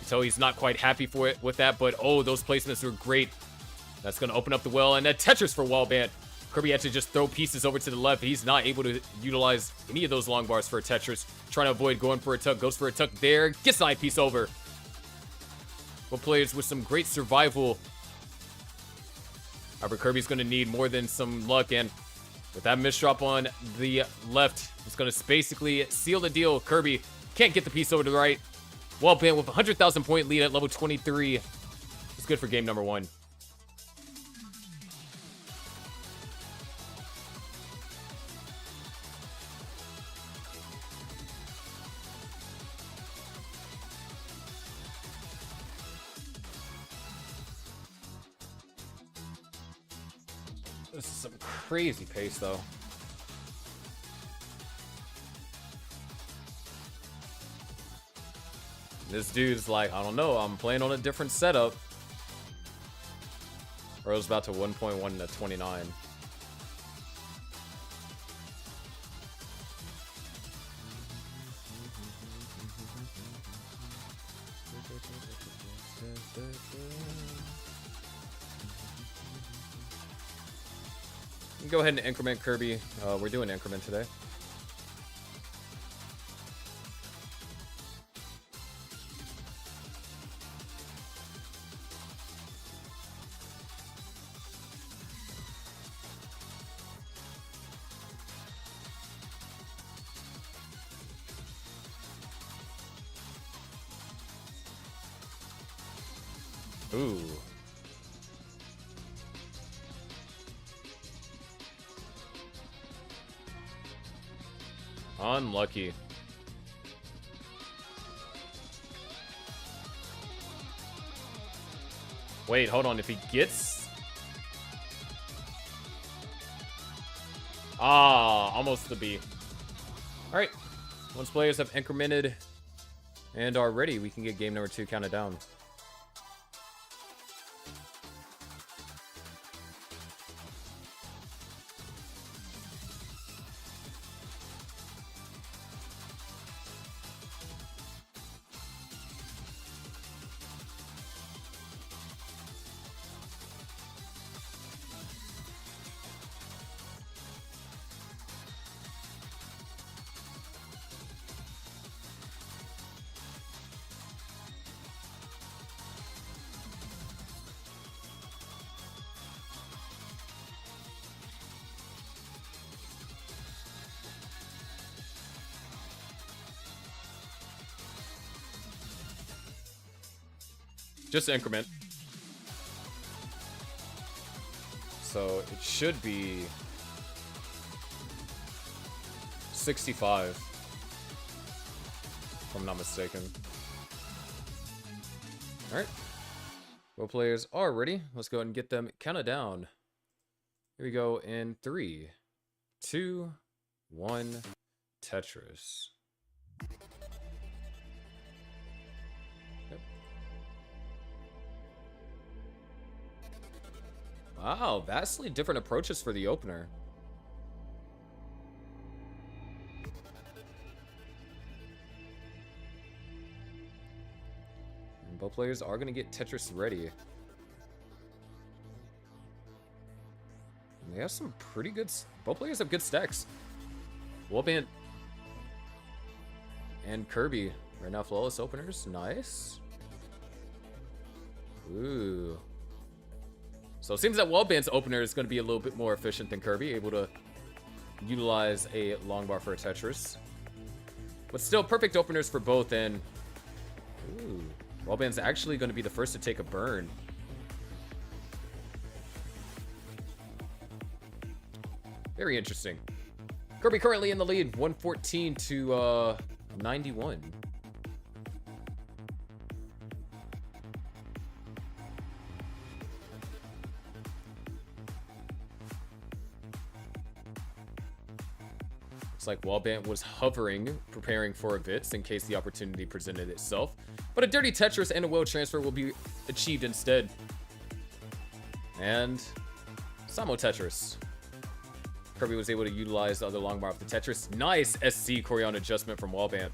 can tell he's not quite happy for it with that, but oh, those placements were great. That's going to open up the well, and a Tetris for Wallband. Kirby had to just throw pieces over to the left. He's not able to utilize any of those long bars for a Tetris. Trying to avoid going for a tuck, goes for a tuck there, gets an eyepiece over. Well, players with some great survival However, Kirby's going to need more than some luck, and with that misdrop on the left, it's going to basically seal the deal. Kirby can't get the piece over to the right. Wallband with a 100,000 point lead at level 23. It's good for game number 1. This is some crazy pace, though. This dude's like, I don't know, I'm playing on a different setup. Bro's about to 1.1 to 29. Go ahead and increment Kirby. We're doing increment today. Ooh. Unlucky. Wait, hold on. If he gets... almost the B. Alright. Once players have incremented and are ready, we can get game number 2 counted down. Just increment. So it should be 65, if I'm not mistaken. All right. Both players are ready. Let's go ahead and get them counted down. Here we go in 3, 2, 1, Tetris. Wow, vastly different approaches for the opener. And both players are going to get Tetris ready. And they have some pretty good... Both players have good stacks. Wallband and Kirby right now, flawless openers. Nice. Ooh. So it seems that Wallband's opener is going to be a little bit more efficient than Kirby, able to utilize a long bar for a Tetris. But still, perfect openers for both, and ooh, Wallband's actually going to be the first to take a burn. Very interesting. Kirby currently in the lead, 114 to 91. Looks like Wallband was hovering, preparing for a Vitz in case the opportunity presented itself. But a dirty Tetris and a will transfer will be achieved instead. And Samo Tetris. Kirby was able to utilize the other long bar of the Tetris. Nice SC Corian adjustment from Wallband.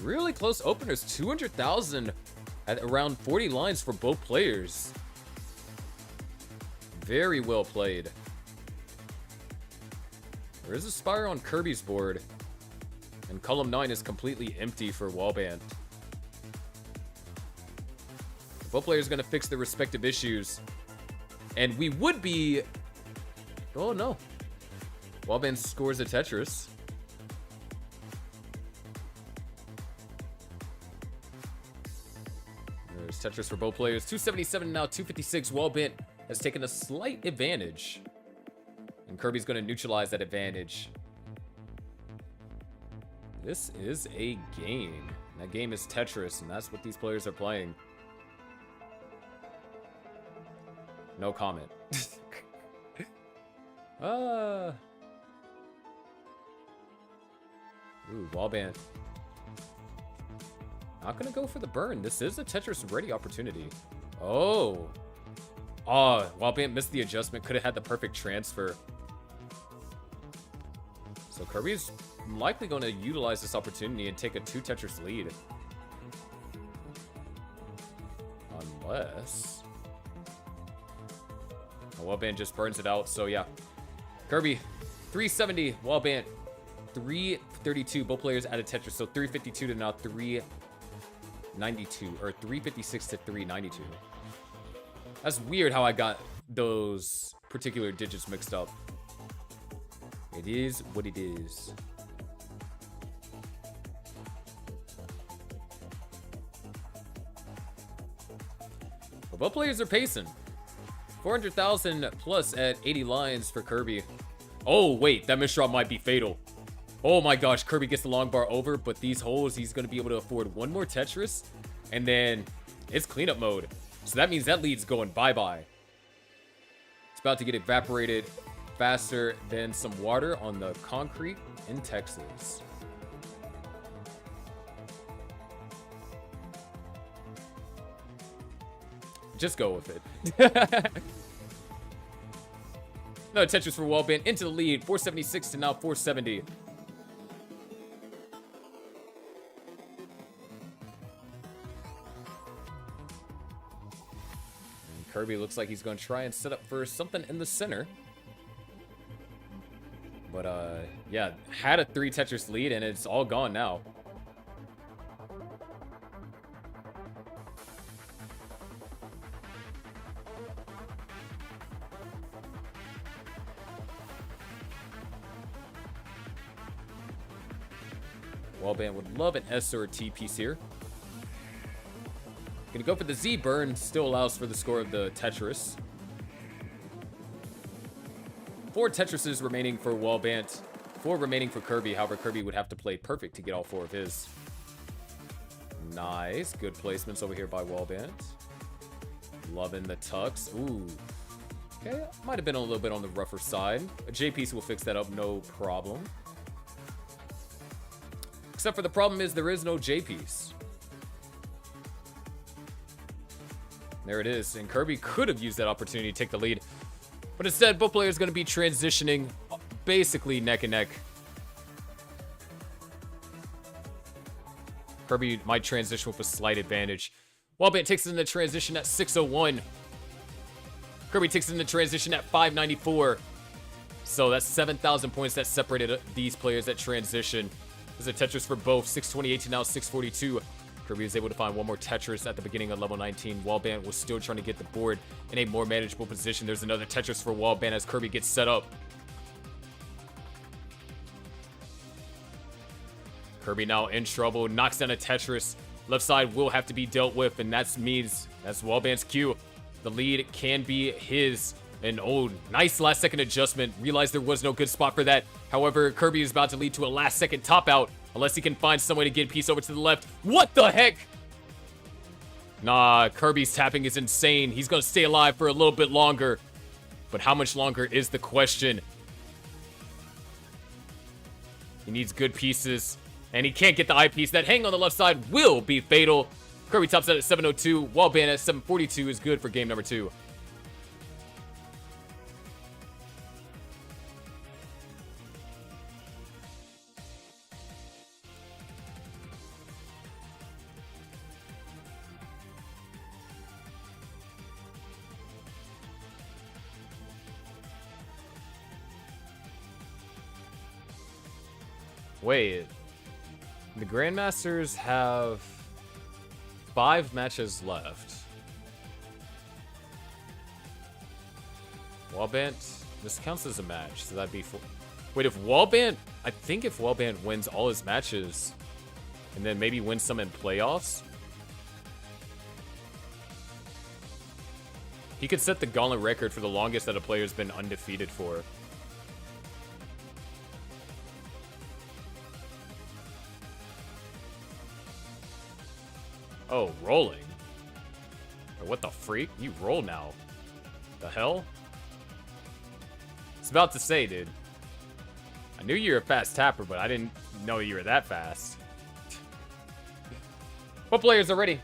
Really close openers. 200,000 at around 40 lines for both players. Very well played. There is a Spire on Kirby's board. And column 9 is completely empty for Wallband. Both players are going to fix their respective issues. And we would be... Oh, no. Wallband scores a Tetris. There's Tetris for both players. 277 now, 256. Wallband has taken a slight advantage. And Kirby's going to neutralize that advantage. This is a game. And that game is Tetris, and that's what these players are playing. No comment. Ooh, Wallband. Not gonna go for the burn. This is a Tetris ready opportunity. Oh. Oh, Wallband missed the adjustment. Could have had the perfect transfer. So Kirby's likely going to utilize this opportunity and take a 2 Tetris lead. Unless... Oh, Wallband just burns it out, so yeah. Kirby, 370. Wallband, 332. Both players added Tetris, so 352 to now 392. Or 356 to 392. That's weird how I got those particular digits mixed up. It is what it is. Well, both players are pacing. 400,000 plus at 80 lines for Kirby. Oh, wait, that misdraw might be fatal. Oh my gosh, Kirby gets the long bar over, but these holes, he's going to be able to afford one more Tetris, and then it's cleanup mode. So that means that lead's going bye-bye. It's about to get evaporated faster than some water on the concrete in Texas. Just go with it. No Tetris for Wallband into the lead. 476 to now 470. And Kirby looks like he's going to try and set up for something in the center. But, yeah, had a 3 Tetris lead, and it's all gone now. Wallband would love an S or a T piece here. Gonna go for the Z burn, still allows for the score of the Tetris. 4 Tetrises remaining for Wallband, 4 remaining for Kirby. However, Kirby would have to play perfect to get all 4 of his. Nice, good placements over here by Wallband. Loving the tucks. Ooh. Okay, might have been a little bit on the rougher side. A J piece will fix that up, no problem. Except for the problem is there is no J piece. There it is, and Kirby could have used that opportunity to take the lead. But instead, both players are going to be transitioning basically neck and neck. Kirby might transition with a slight advantage. Wallband takes it in the transition at 601. Kirby takes it in the transition at 594. So that's 7,000 points that separated these players at transition. There's a Tetris for both, 628 to now 642. Kirby was able to find one more Tetris at the beginning of level 19. Wallband was still trying to get the board in a more manageable position. There's another Tetris for Wallband as Kirby gets set up. Kirby now in trouble, knocks down a Tetris. Left side will have to be dealt with, and that means that's Wallband's cue. The lead can be his. And oh, nice last second adjustment. Realized there was no good spot for that. However, Kirby is about to lead to a last second top out. Unless he can find some way to get a piece over to the left. What the heck? Nah, Kirby's tapping is insane. He's going to stay alive for a little bit longer. But how much longer is the question? He needs good pieces. And he can't get the eyepiece. That hang on the left side will be fatal. Kirby tops out at 702. Wallband at 742 is good for game number 2. Wait. The Grandmasters have 5 matches left. Wallband, this counts as a match, so that'd be wait, if Wallband, I think if Wallband wins all his matches, and then maybe wins some in playoffs, he could set the gauntlet record for the longest that a player's been undefeated for. Oh, rolling. What the freak? You roll now. The hell? I was about to say, dude. I knew you were a fast tapper, but I didn't know you were that fast. What players are ready?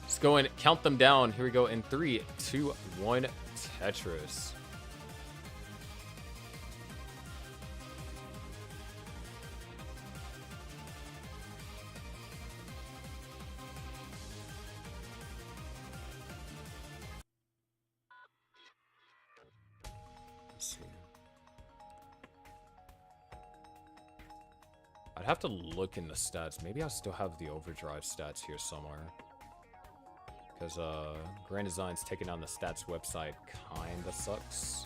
Let's go and count them down. Here we go in 3, 2, 1, Tetris. I'd have to look in the stats. Maybe I still have the overdrive stats here somewhere. Because Grand Design's taking down the stats website kinda sucks.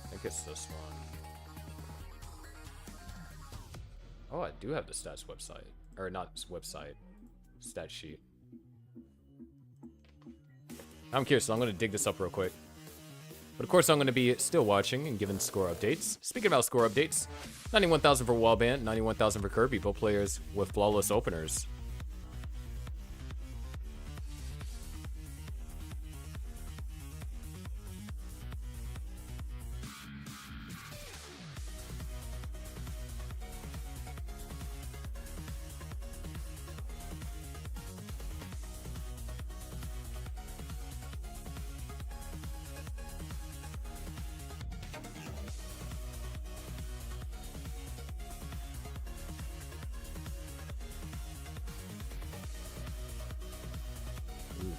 I think it's this one. Oh, I do have the stats website. Or not website. Stat sheet. I'm curious, so I'm going to dig this up real quick. But of course, I'm going to be still watching and giving score updates. Speaking about score updates, 91,000 for Wallband, 91,000 for Kirby, both players with flawless openers.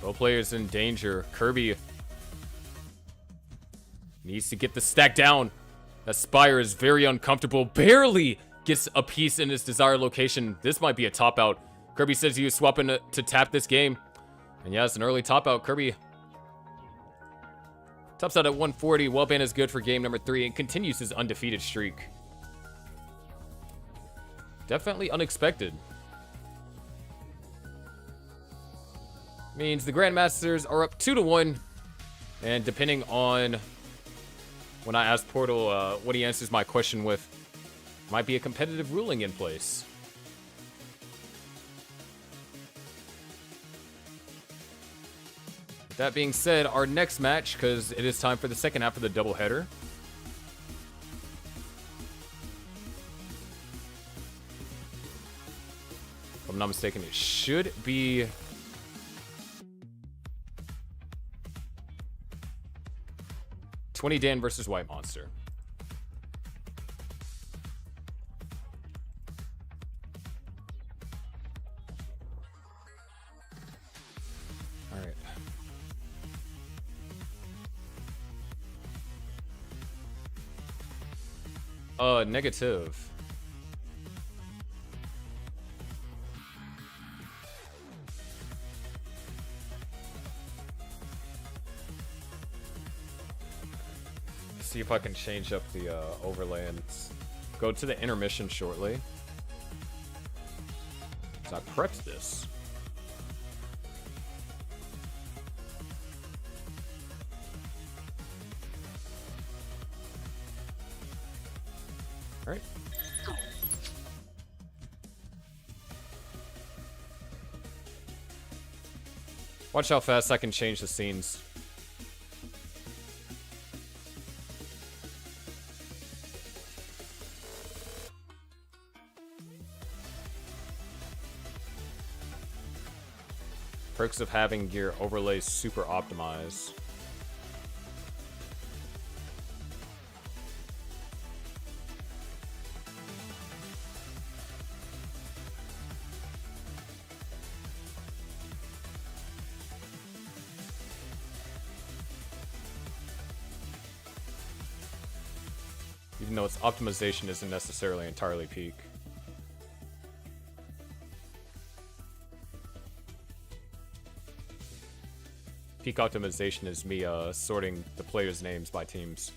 Both players in danger. Kirby needs to get the stack down. That Spire is very uncomfortable. Barely gets a piece in his desired location. This might be a top out. Kirby says he was swapping to tap this game. And yeah, it's an early top out. Kirby tops out at 140. Wallband is good for game number 3 and continues his undefeated streak. Definitely unexpected. Means the Grandmasters are up 2-1. And depending on when I ask Portal what he answers my question with, might be a competitive ruling in place. With that being said, our next match, because it is time for the second half of the doubleheader. If I'm not mistaken, it should be Dan versus White Monster. All right. Negative. See if I can change up the overlay and go to the intermission shortly. So I prepped this. All right. Watch how fast I can change the scenes. Perks of having your overlays super optimized. even though its optimization isn't necessarily entirely peak. Peak optimization is me sorting the players' names by teams.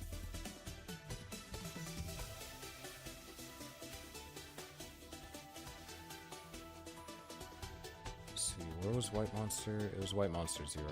Let's see, where was White Monster? It was White Monster 0.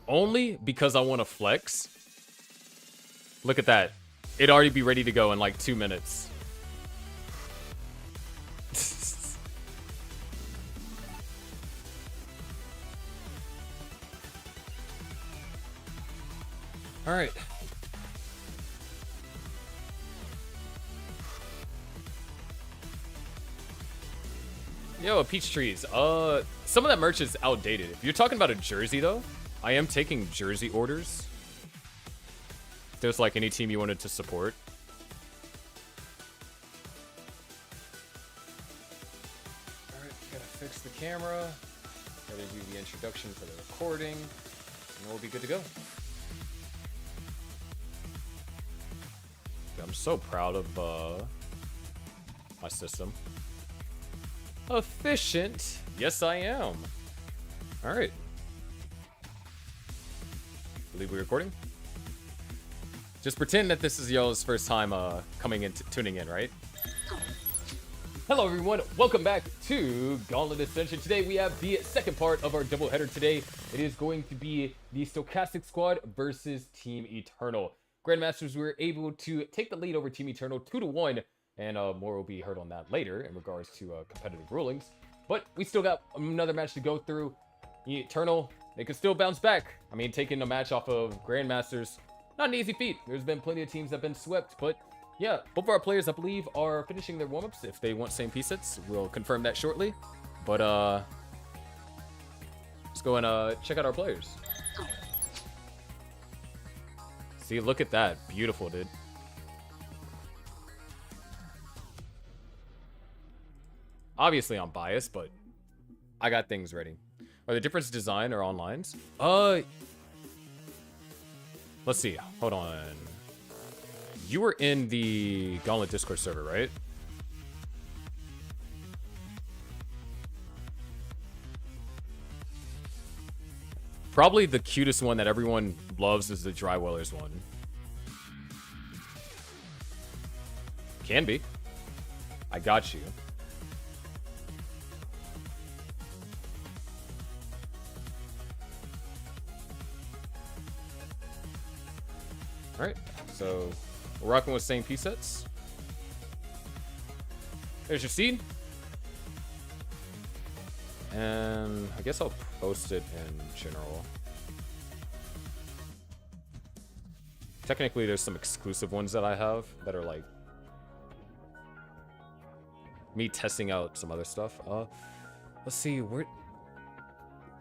Only because I want to flex. Look at that. It'd already be ready to go in like 2 minutes. All right. Yo, peach trees. Some of that merch is outdated. If you're talking about a jersey though, I am taking jersey orders. If there's like any team you wanted to support. Alright, gotta fix the camera. Gotta do the introduction for the recording. And we'll be good to go. I'm so proud of my system. Efficient. Yes, I am. Alright. Believe we're recording? Just pretend that this is y'all's first time tuning in, right? Hello everyone, welcome back to Gauntlet Ascension. Today we have the second part of our doubleheader today. It is going to be the Stochastic squad versus Team Eternal. Grandmasters, we were able to take the lead over Team Eternal 2-1, and more will be heard on that later in regards to competitive rulings. But we still got another match to go through. Eternal, they could still bounce back. I mean, taking a match off of Grandmasters, not an easy feat. There's been plenty of teams that have been swept, but yeah, both of our players, I believe, are finishing their warm-ups. If they want same P-sets, we'll confirm that shortly. But let's go and check out our players. See, look at that. Beautiful, dude. Obviously, I'm biased, but I got things ready. Are the difference design or onlines? Let's see. Hold on. You were in the Gauntlet Discord server, right? Probably the cutest one that everyone loves is the Drywellers one. Can be. I got you. Alright, so we're rocking with same P-sets. There's your seed. And I guess I'll post it in general. Technically, there's some exclusive ones that I have that are like me testing out some other stuff. Let's see, where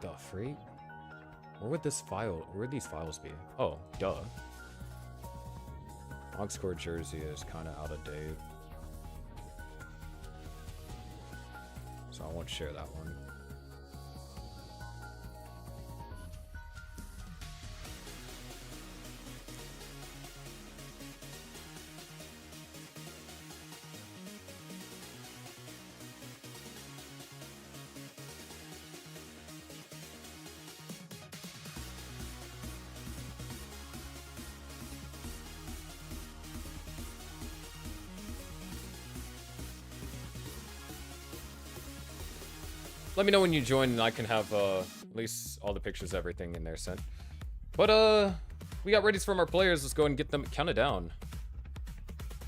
the freak? Where would these files be? Oh, duh. Oxcore jersey is kind of out of date, so I won't share that one. Let me know when you join and I can have at least all the pictures, everything in there sent. But we got readies from our players. Let's go and get them counted down.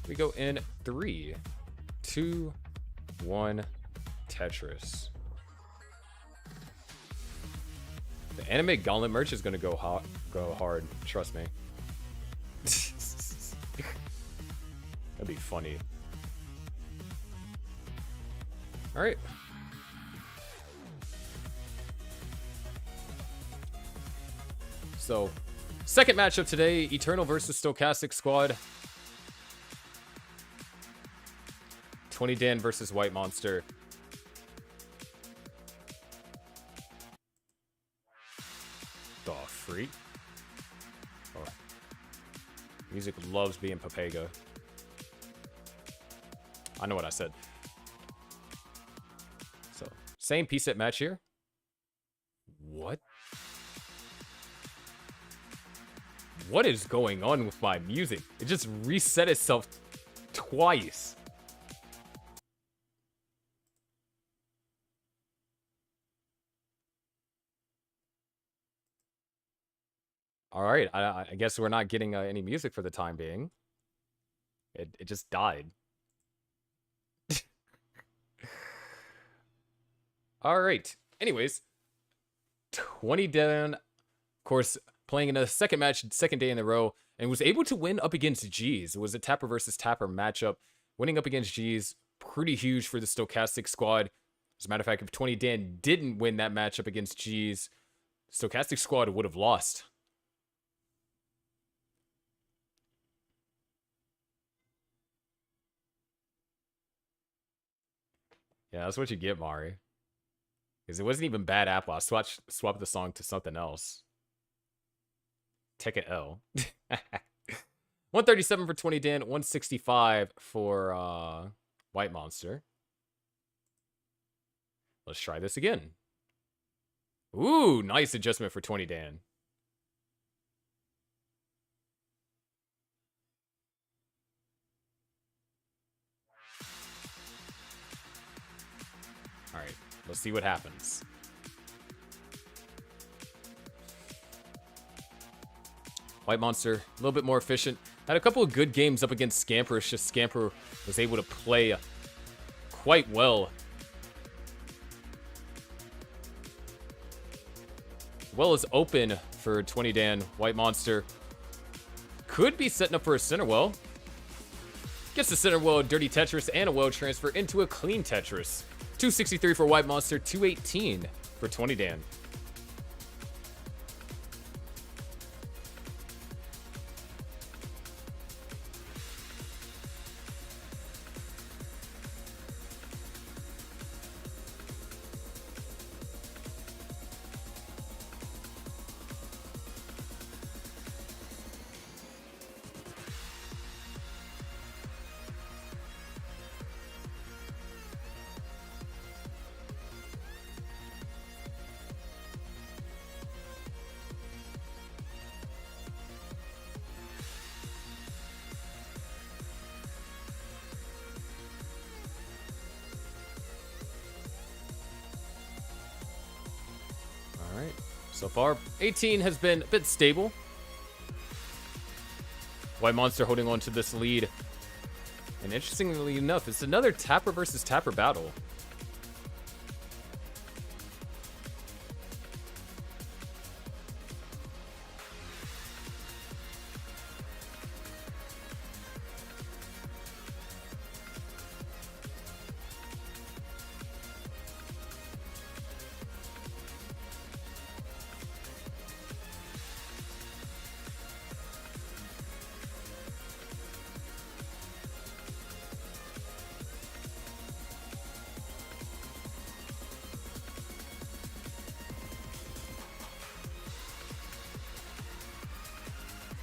We go in 3, 2, 1, Tetris. The anime Gauntlet merch is gonna go hard. Trust me. That'd be funny. All right. So, second matchup today, Eternal versus Stochastic squad. 20 Dan versus White Monster. The freak. Oh. Music loves being Papega. I know what I said. So, same P-set match here. What? What is going on with my music? It just reset itself twice. All right, I guess we're not getting any music for the time being. It just died. All right. Anyways, 20 down. Of course, playing in a second match, second day in a row, and was able to win up against G's. It was a Tapper versus Tapper matchup. Winning up against G's, pretty huge for the Stochastic squad. As a matter of fact, if 20 Dan didn't win that matchup against G's, Stochastic squad would have lost. Yeah, that's what you get, Mari. Because it wasn't even bad apple. I swapped the song to something else. Take an L. 137 for 20 Dan, 165 for White Monster. Let's try this again. Ooh, nice adjustment for 20 Dan. All right, let's see what happens. White Monster, a little bit more efficient. Had a couple of good games up against Scamper. It's just Scamper was able to play quite well. Well as open for 20 Dan. White Monster could be setting up for a center well. Gets the center well, dirty Tetris, and a well transfer into a clean Tetris. 263 for White Monster, 218 for 20 Dan. So far, 18 has been a bit stable. White Monster holding on to this lead. And interestingly enough, it's another Tapper versus Tapper battle.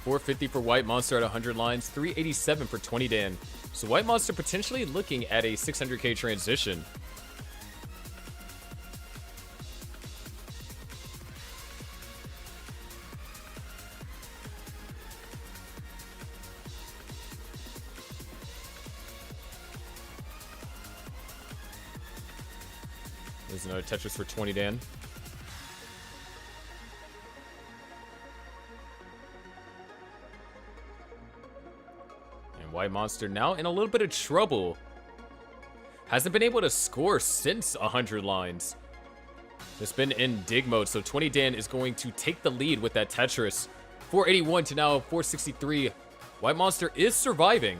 $450 for White Monster at 100 lines, $387 for 20 Dan. So White Monster potentially looking at a 600k transition. There's another Tetris for 20 Dan. White Monster now in a little bit of trouble. Hasn't been able to score since 100 lines. It's been in dig mode, so 20 Dan is going to take the lead with that Tetris. 481 to now 463. White Monster is surviving.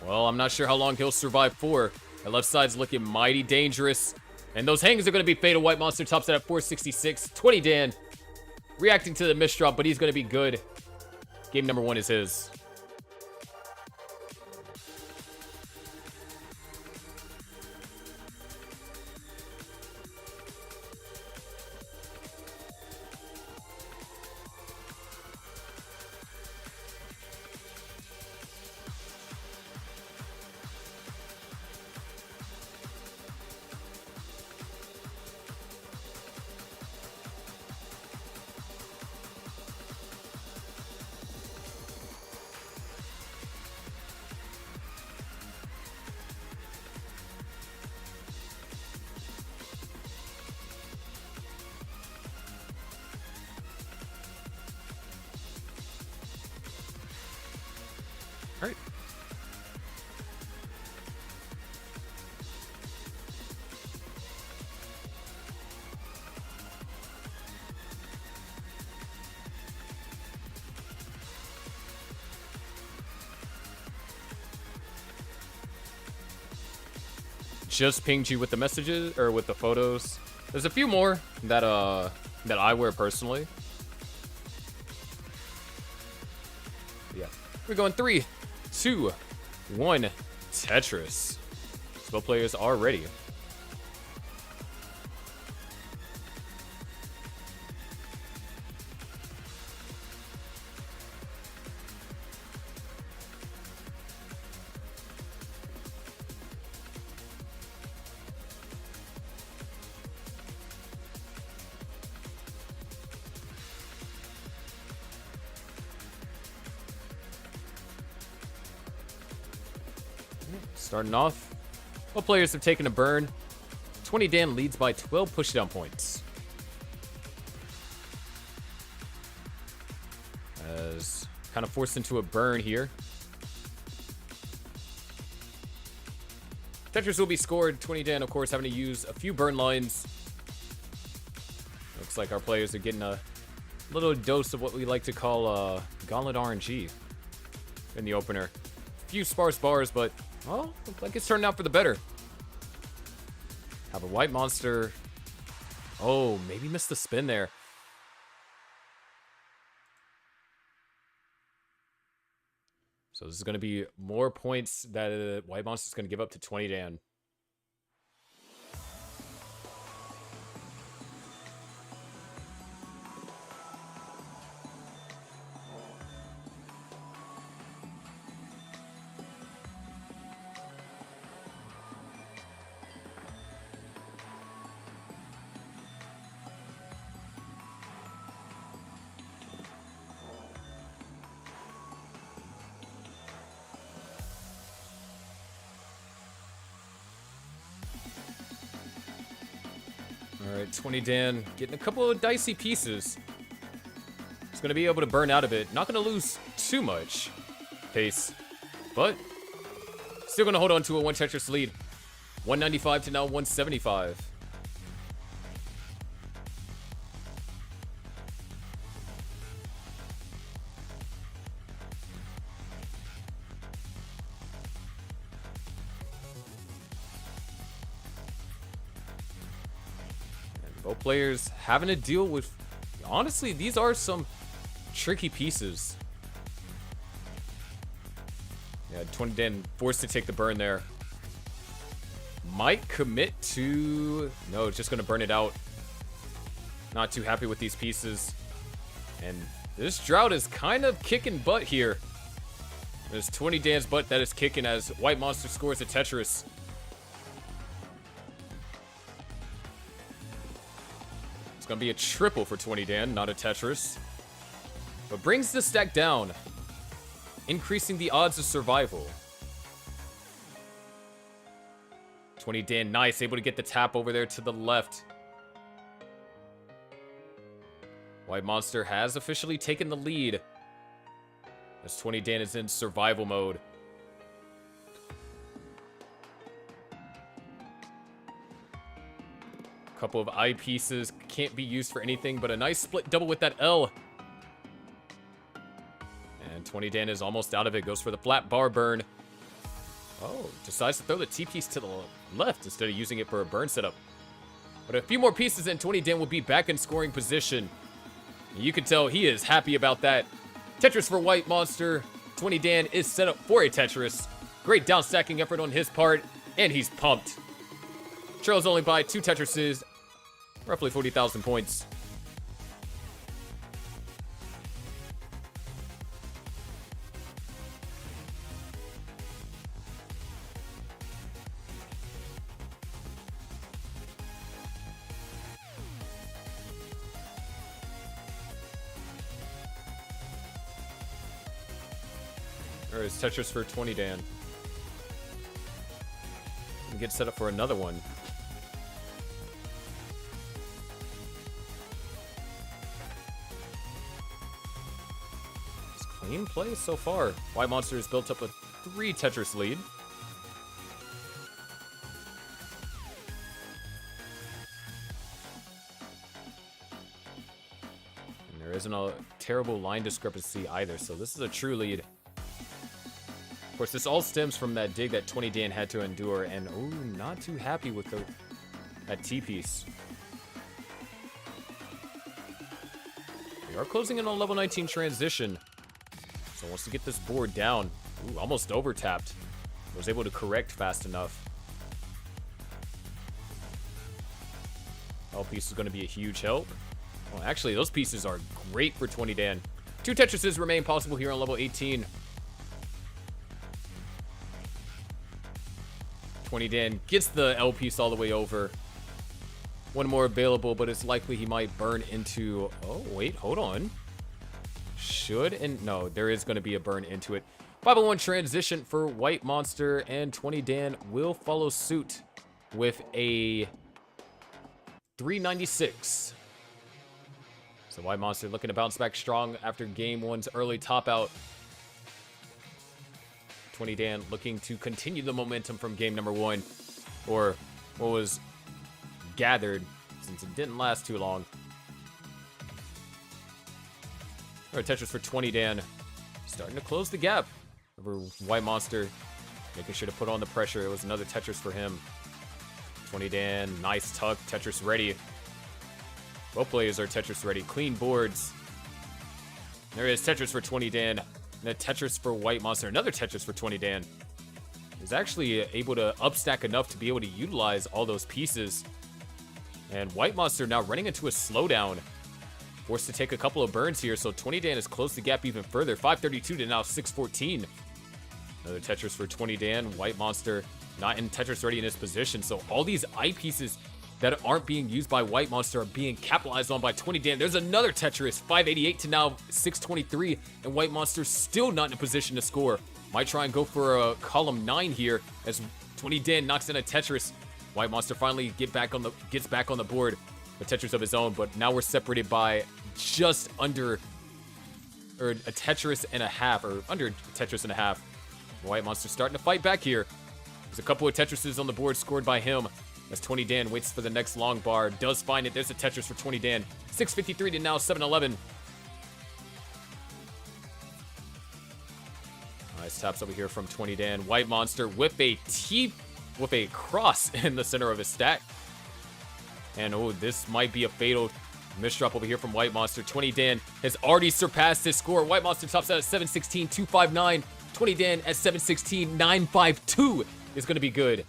Well, I'm not sure how long he'll survive for. The left side's looking mighty dangerous. And those hangs are going to be fatal. White Monster tops it at 466. 20 Dan reacting to the misdrop, but he's going to be good. Game number 1 is his. All right. Just pinged you with the messages or with the photos. There's a few more that I wear personally. Yeah. We're going 3, 2, 1. Tetris. Both players are ready. Starting off, both players have taken a burn. 20 Dan leads by 12 pushdown points. As kind of forced into a burn here. Tetris will be scored. 20 Dan, of course, having to use a few burn lines. Looks like our players are getting a little dose of what we like to call Gauntlet RNG in the opener. A few sparse bars, but well, looks like it's turned out for the better. Have a White Monster. Oh, maybe missed the spin there. So this is going to be more points that White Monster is going to give up to 20 Dan. Alright, 20 Dan getting a couple of dicey pieces. He's going to be able to burn out of it. Not going to lose too much pace, but still going to hold on to a 1 Tetris lead. 195 to now 175. Both players having to deal with, honestly, these are some tricky pieces. Yeah, 20 Dan forced to take the burn there. Might commit to, no, it's just going to burn it out. Not too happy with these pieces. And this drought is kind of kicking butt here. There's 20 Dan's butt that is kicking as White Monster scores a Tetris. Gonna be a triple for 20 Dan, not a Tetris. But brings the stack down, increasing the odds of survival. 20 Dan, nice, able to get the tap over there to the left. White Monster has officially taken the lead, as 20 Dan is in survival mode. Couple of eye pieces can't be used for anything, but a nice split double with that L. And 20 Dan is almost out of it. Goes for the flat bar burn. Oh, decides to throw the T-piece to the left instead of using it for a burn setup. But a few more pieces and 20 Dan will be back in scoring position. And you can tell he is happy about that. Tetris for White Monster. 20 Dan is set up for a Tetris. Great down stacking effort on his part, and he's pumped. Trails only by 2 Tetrises, roughly 40,000 points. There is Tetris for 20 Dan. And get set up for another one. It's clean play so far. White Monster has built up a 3 Tetris lead. And there isn't a terrible line discrepancy either, so this is a true lead. Of course, this all stems from that dig that 20 Dan had to endure, and ooh, not too happy with that T-piece. We are closing in on level 19 transition, so wants to get this board down. Ooh, almost over-tapped. Was able to correct fast enough. All piece is going to be a huge help. Well, actually, those pieces are great for 20 Dan. 2 Tetrises remain possible here on level 18. 20 Dan gets the L piece all the way over. One more available, but it's likely he might burn into... Oh, wait, hold on. No, there is going to be a burn into it. 501 transition for White Monster, and 20 Dan will follow suit with a 396. So White Monster looking to bounce back strong after game 1's early top out. 20 Dan looking to continue the momentum from game number 1, or what was gathered since it didn't last too long. All right, Tetris for 20 Dan, starting to close the gap over White Monster, making sure to put on the pressure. It was another Tetris for him. 20 Dan, nice tuck, Tetris ready. Both players are Tetris ready, clean boards. There is Tetris for 20 Dan. And a Tetris for White Monster, another Tetris for 20 Dan. Is actually able to upstack enough to be able to utilize all those pieces. And White Monster now running into a slowdown. Forced to take a couple of burns here, so 20 Dan has closed the gap even further. 532 to now 614. Another Tetris for 20 Dan. White Monster not in Tetris readiness position, so all these eye pieces that aren't being used by White Monster are being capitalized on by 20 Dan. There's another Tetris, 588 to now 623, and White Monster still not in a position to score. Might try and go for a column 9 here as 20 Dan knocks in a Tetris. White Monster finally gets back on the board with Tetris of his own, but now we're separated by just under, or a Tetris and a half, or under a Tetris and a half. White Monster starting to fight back here. There's a couple of Tetrises on the board scored by him. As 20 Dan waits for the next long bar, does find it. There's a Tetris for 20 Dan. 653 to now 711. Nice taps over here from 20 Dan. White Monster with a cross in the center of his stack. And oh, this might be a fatal misdrop over here from White Monster. 20 Dan has already surpassed his score. White Monster tops out at 716, 259. 20 Dan at 716, 952 is going to be good.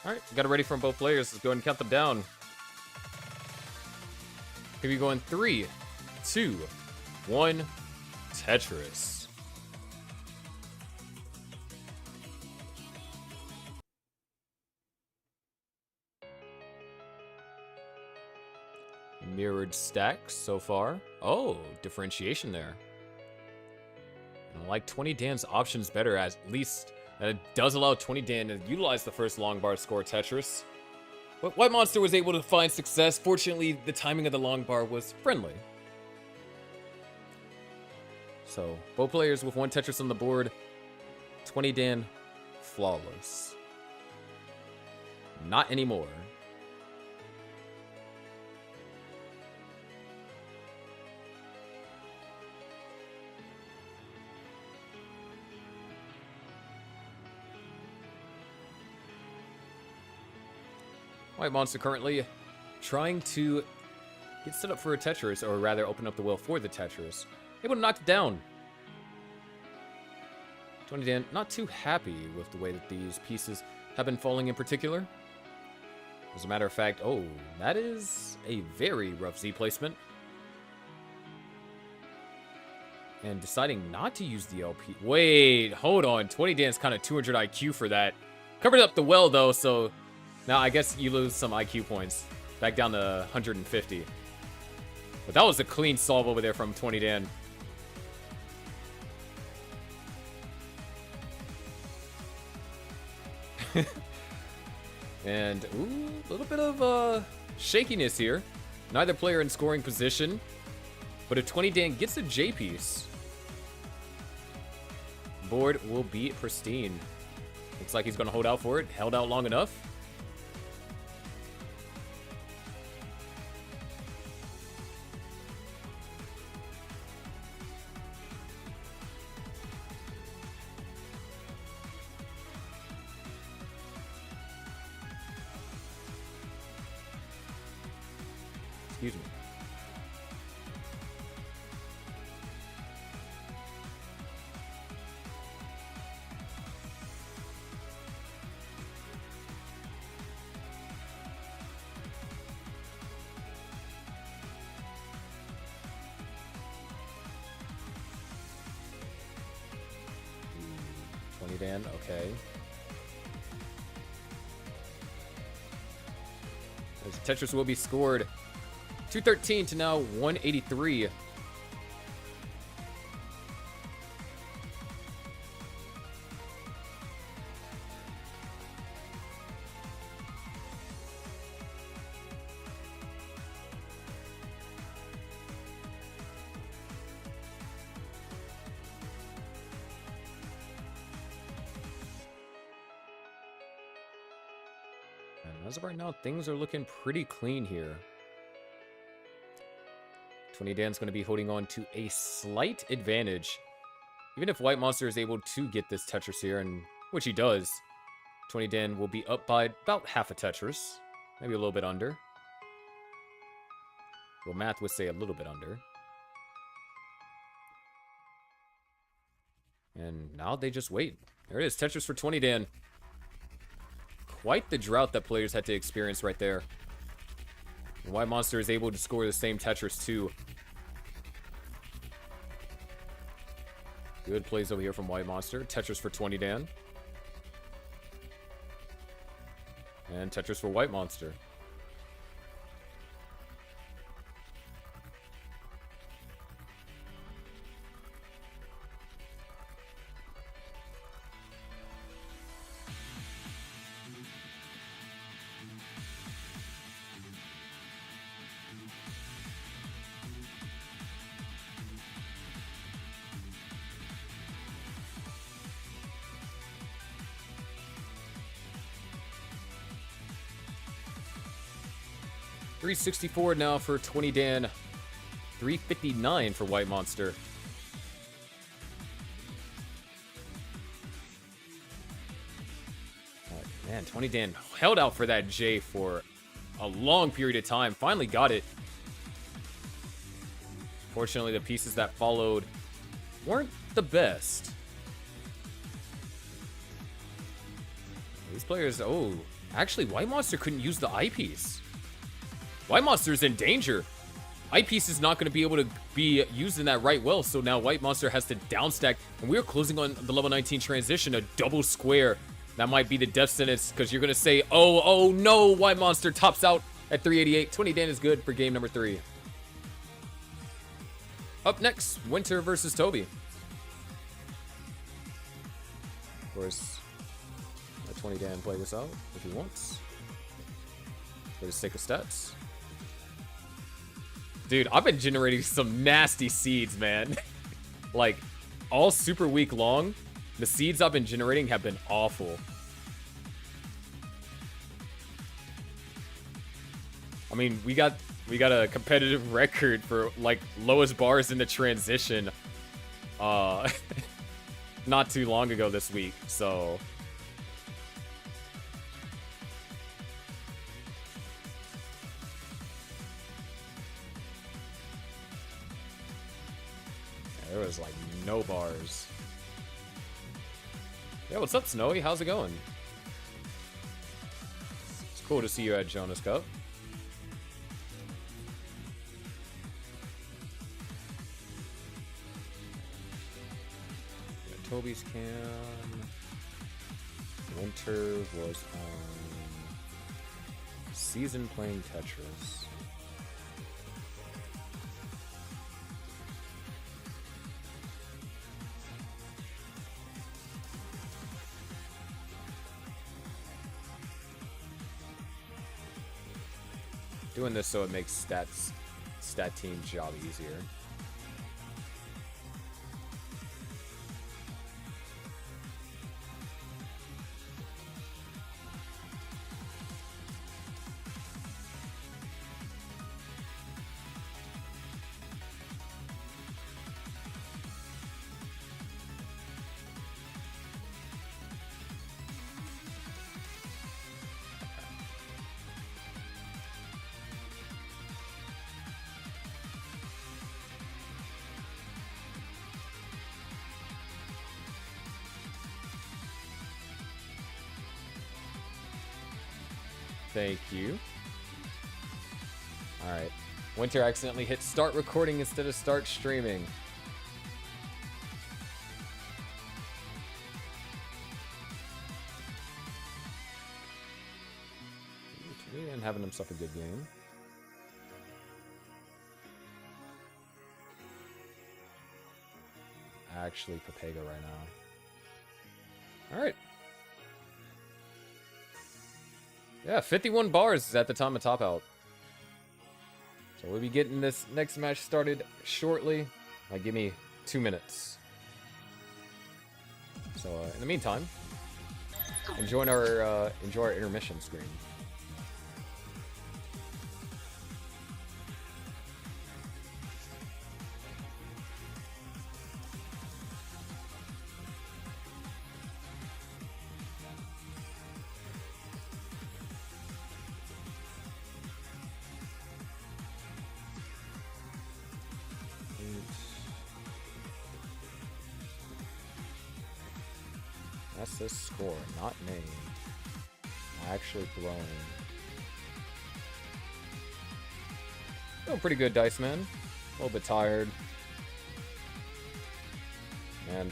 Alright, got it ready from both players. Let's go ahead and count them down. Here we go in 3, 2, 1, Tetris. Mirrored stacks so far. Oh, differentiation there. I like 20 Dan's options better, at least it does allow 20 Dan to utilize the first long bar to score Tetris. But White Monster was able to find success. Fortunately, the timing of the long bar was friendly. So, both players with 1 Tetris on the board. 20 Dan, flawless. Not anymore. White Monster currently trying to get set up for a Tetris, or rather open up the wheel for the Tetris. Able to knock it down. 20 Dan not too happy with the way that these pieces have been falling in particular. As a matter of fact, oh, that is a very rough Z placement. And deciding not to use the LP. Wait, hold on. 20 Dan's kind of 200 IQ for that. Covered up the well, though, so now I guess you lose some IQ points. Back down to 150. But that was a clean solve over there from 20 Dan. And, ooh, a little bit of shakiness here. Neither player in scoring position. But if 20 Dan gets a J piece, board will be pristine. Looks like he's going to hold out for it. Held out long enough. Excuse me. Dan, okay. As Tetris will be scored. 213 to now 183. And as of right now, things are looking pretty clean here. 20 Dan's going to be holding on to a slight advantage. Even if White Monster is able to get this Tetris here, and which he does, 20 Dan will be up by about half a Tetris. Maybe a little bit under. Well, math would say a little bit under. And now they just wait. There it is, Tetris for 20 Dan. Quite the drought that players had to experience right there. And White Monster is able to score the same Tetris too. Good plays over here from White Monster. Tetris for 20 Dan. And Tetris for White Monster. $364 now for 20 Dan. $359 for White Monster. Oh, man, 20 Dan held out for that J for a long period of time. Finally got it. Fortunately, the pieces that followed weren't the best. These players, oh, actually, White Monster couldn't use the eyepiece. White Monster's in danger. Eyepiece is not going to be able to be used in that right well, so now White Monster has to downstack, and we are closing on the level 19 transition, a double square. That might be the death sentence, because you're going to say, oh no, White Monster tops out at 388. 20 Dan is good for game number 3. Up next, Winter versus Toby. Of course, let 20 Dan play this out if he wants. For the sake of stats. Dude, I've been generating some nasty seeds, man. Like, all Super Week long, the seeds I've been generating have been awful. I mean, we got a competitive record for, like, lowest bars in the transition not too long ago this week, so... There was, like, no bars. Yeah, what's up, Snowy? How's it going? It's cool to see you at Jonas Cup. Yeah, Toby's cam. Winter was on season playing Tetris. Doing this so it makes stat team's job easier. Thank you. Alright. Winter accidentally hit start recording instead of start streaming. He didn't having himself a good game. Actually, Papega right now. Alright. Yeah, 51 bars at the time of top out. So we'll be getting this next match started shortly. Give me 2 minutes. So in the meantime, enjoy our intermission screen. That's the score, not me. Actually throwing. Feeling pretty good, Dice Man. A little bit tired. And,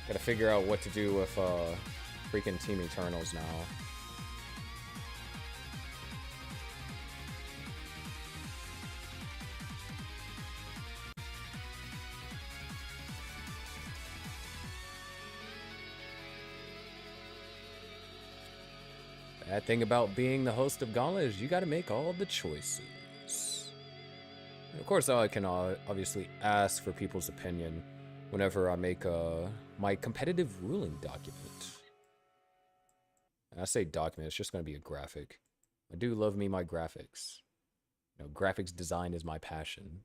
gotta figure out what to do with, freaking Team Eternals now. Bad thing about being the host of Gauntlet is you gotta make all the choices. And of course, I can obviously ask for people's opinion whenever I make my competitive ruling document. And I say document, it's just gonna be a graphic. I do love me my graphics. You know, graphics design is my passion.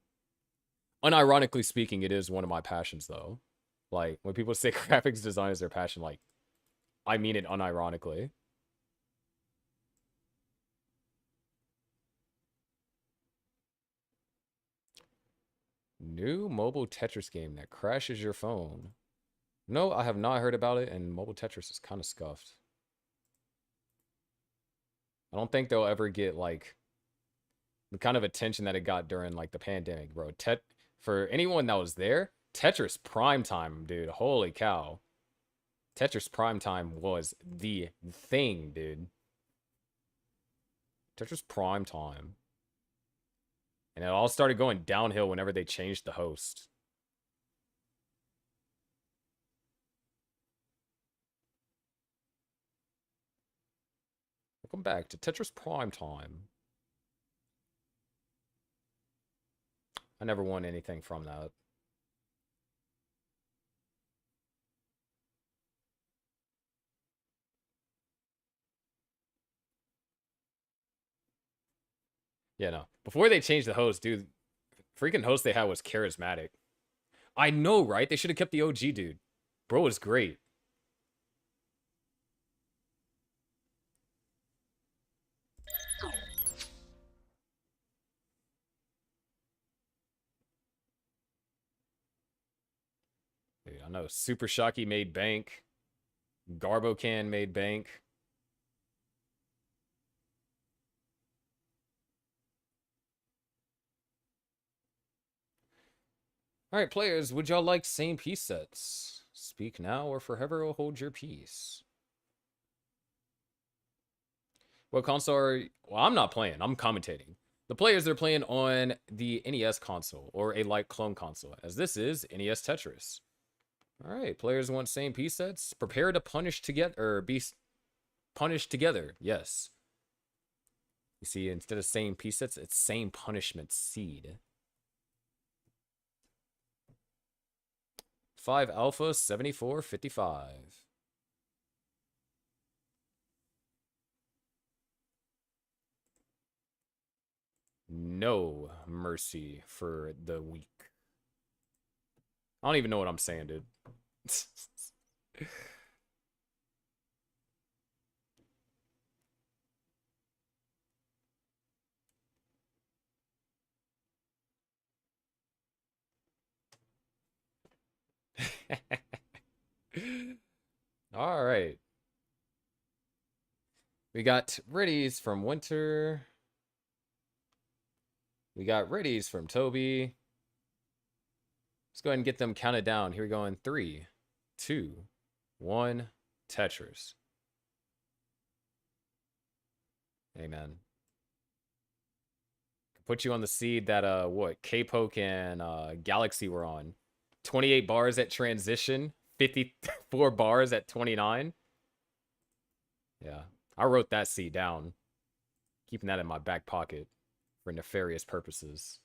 Unironically speaking, it is one of my passions, though. Like, when people say graphics design is their passion, like, I mean it unironically. New mobile Tetris game that crashes your phone. No, I have not heard about it, and mobile Tetris is kind of scuffed. I don't think they'll ever get, like, the kind of attention that it got during, like, the pandemic, bro. For anyone that was there, Tetris Prime Time, dude. Holy cow. Tetris Prime Time was the thing, dude. Tetris Prime Time. And it all started going downhill whenever they changed the host. Welcome back to Tetris Prime Time. I never won anything from that. Yeah, no. Before they changed the host, dude, freaking host they had was charismatic. I know, right? They should have kept the OG dude. Bro was great. Dude, I know Super Shocky made bank. Garbocan made bank. Alright, players, would y'all like same piece sets? Speak now or forever hold your peace. What console are... Well, I'm not playing. I'm commentating. The players are playing on the NES console, or a light clone console, as this is NES Tetris. Alright, players want same piece sets? Prepare to punish together, or be punished together. Yes. You see, instead of same piece sets, it's same punishment seed. 5 Alpha, 7455. No mercy for the weak. I don't even know what I'm saying, dude. All right. We got readies from Winter. We got readies from Toby. Let's go ahead and get them counted down. Here we go in 3, 2, 1. Tetris. Amen. Put you on the seed that what K-Poke and Galaxy were on. 28 bars at transition, 54 bars at 29. Yeah, I wrote that seed down, keeping that in my back pocket for nefarious purposes.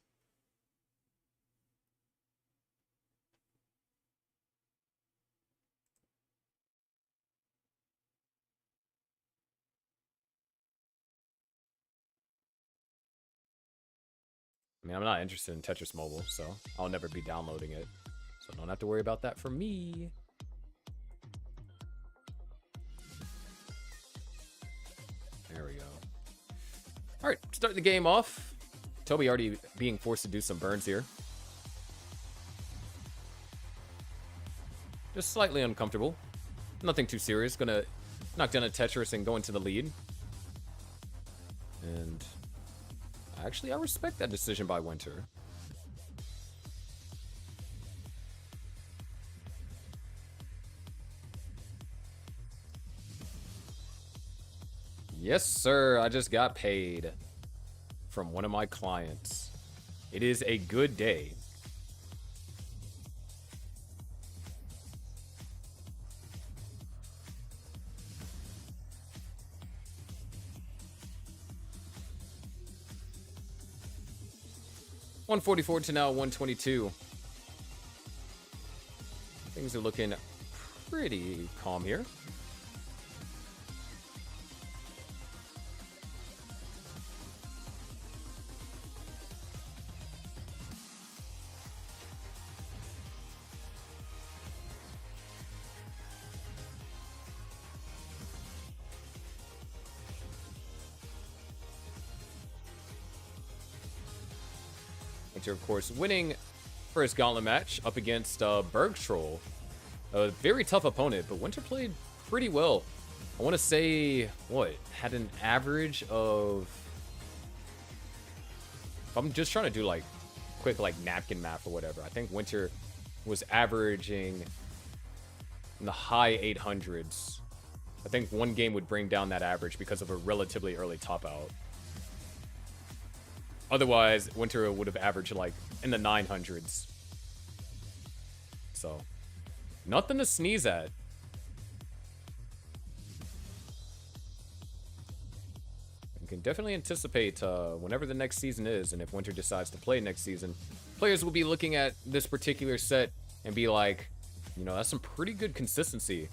I mean, I'm not interested in Tetris Mobile, so I'll never be downloading it. So don't have to worry about that for me. There we go. All right, starting the game off. Toby already being forced to do some burns here. Just slightly uncomfortable. Nothing too serious. Gonna knock down a Tetris and go into the lead. And actually, I respect that decision by Winter. Yes, sir. I just got paid from one of my clients. It is a good day. $144 to now $122. Things are looking pretty calm here. Winter, of course, winning first gauntlet match up against Bergtroll. A very tough opponent, but Winter played pretty well. I want to say, what, had an average of... If I'm just trying to do, like, quick, like, napkin math or whatever, I think Winter was averaging in the high 800s. I think one game would bring down that average because of a relatively early top out. Otherwise, Winter would have averaged, like, in the 900s. So, nothing to sneeze at. You can definitely anticipate whenever the next season is, and if Winter decides to play next season, players will be looking at this particular set and be like, you know, that's some pretty good consistency.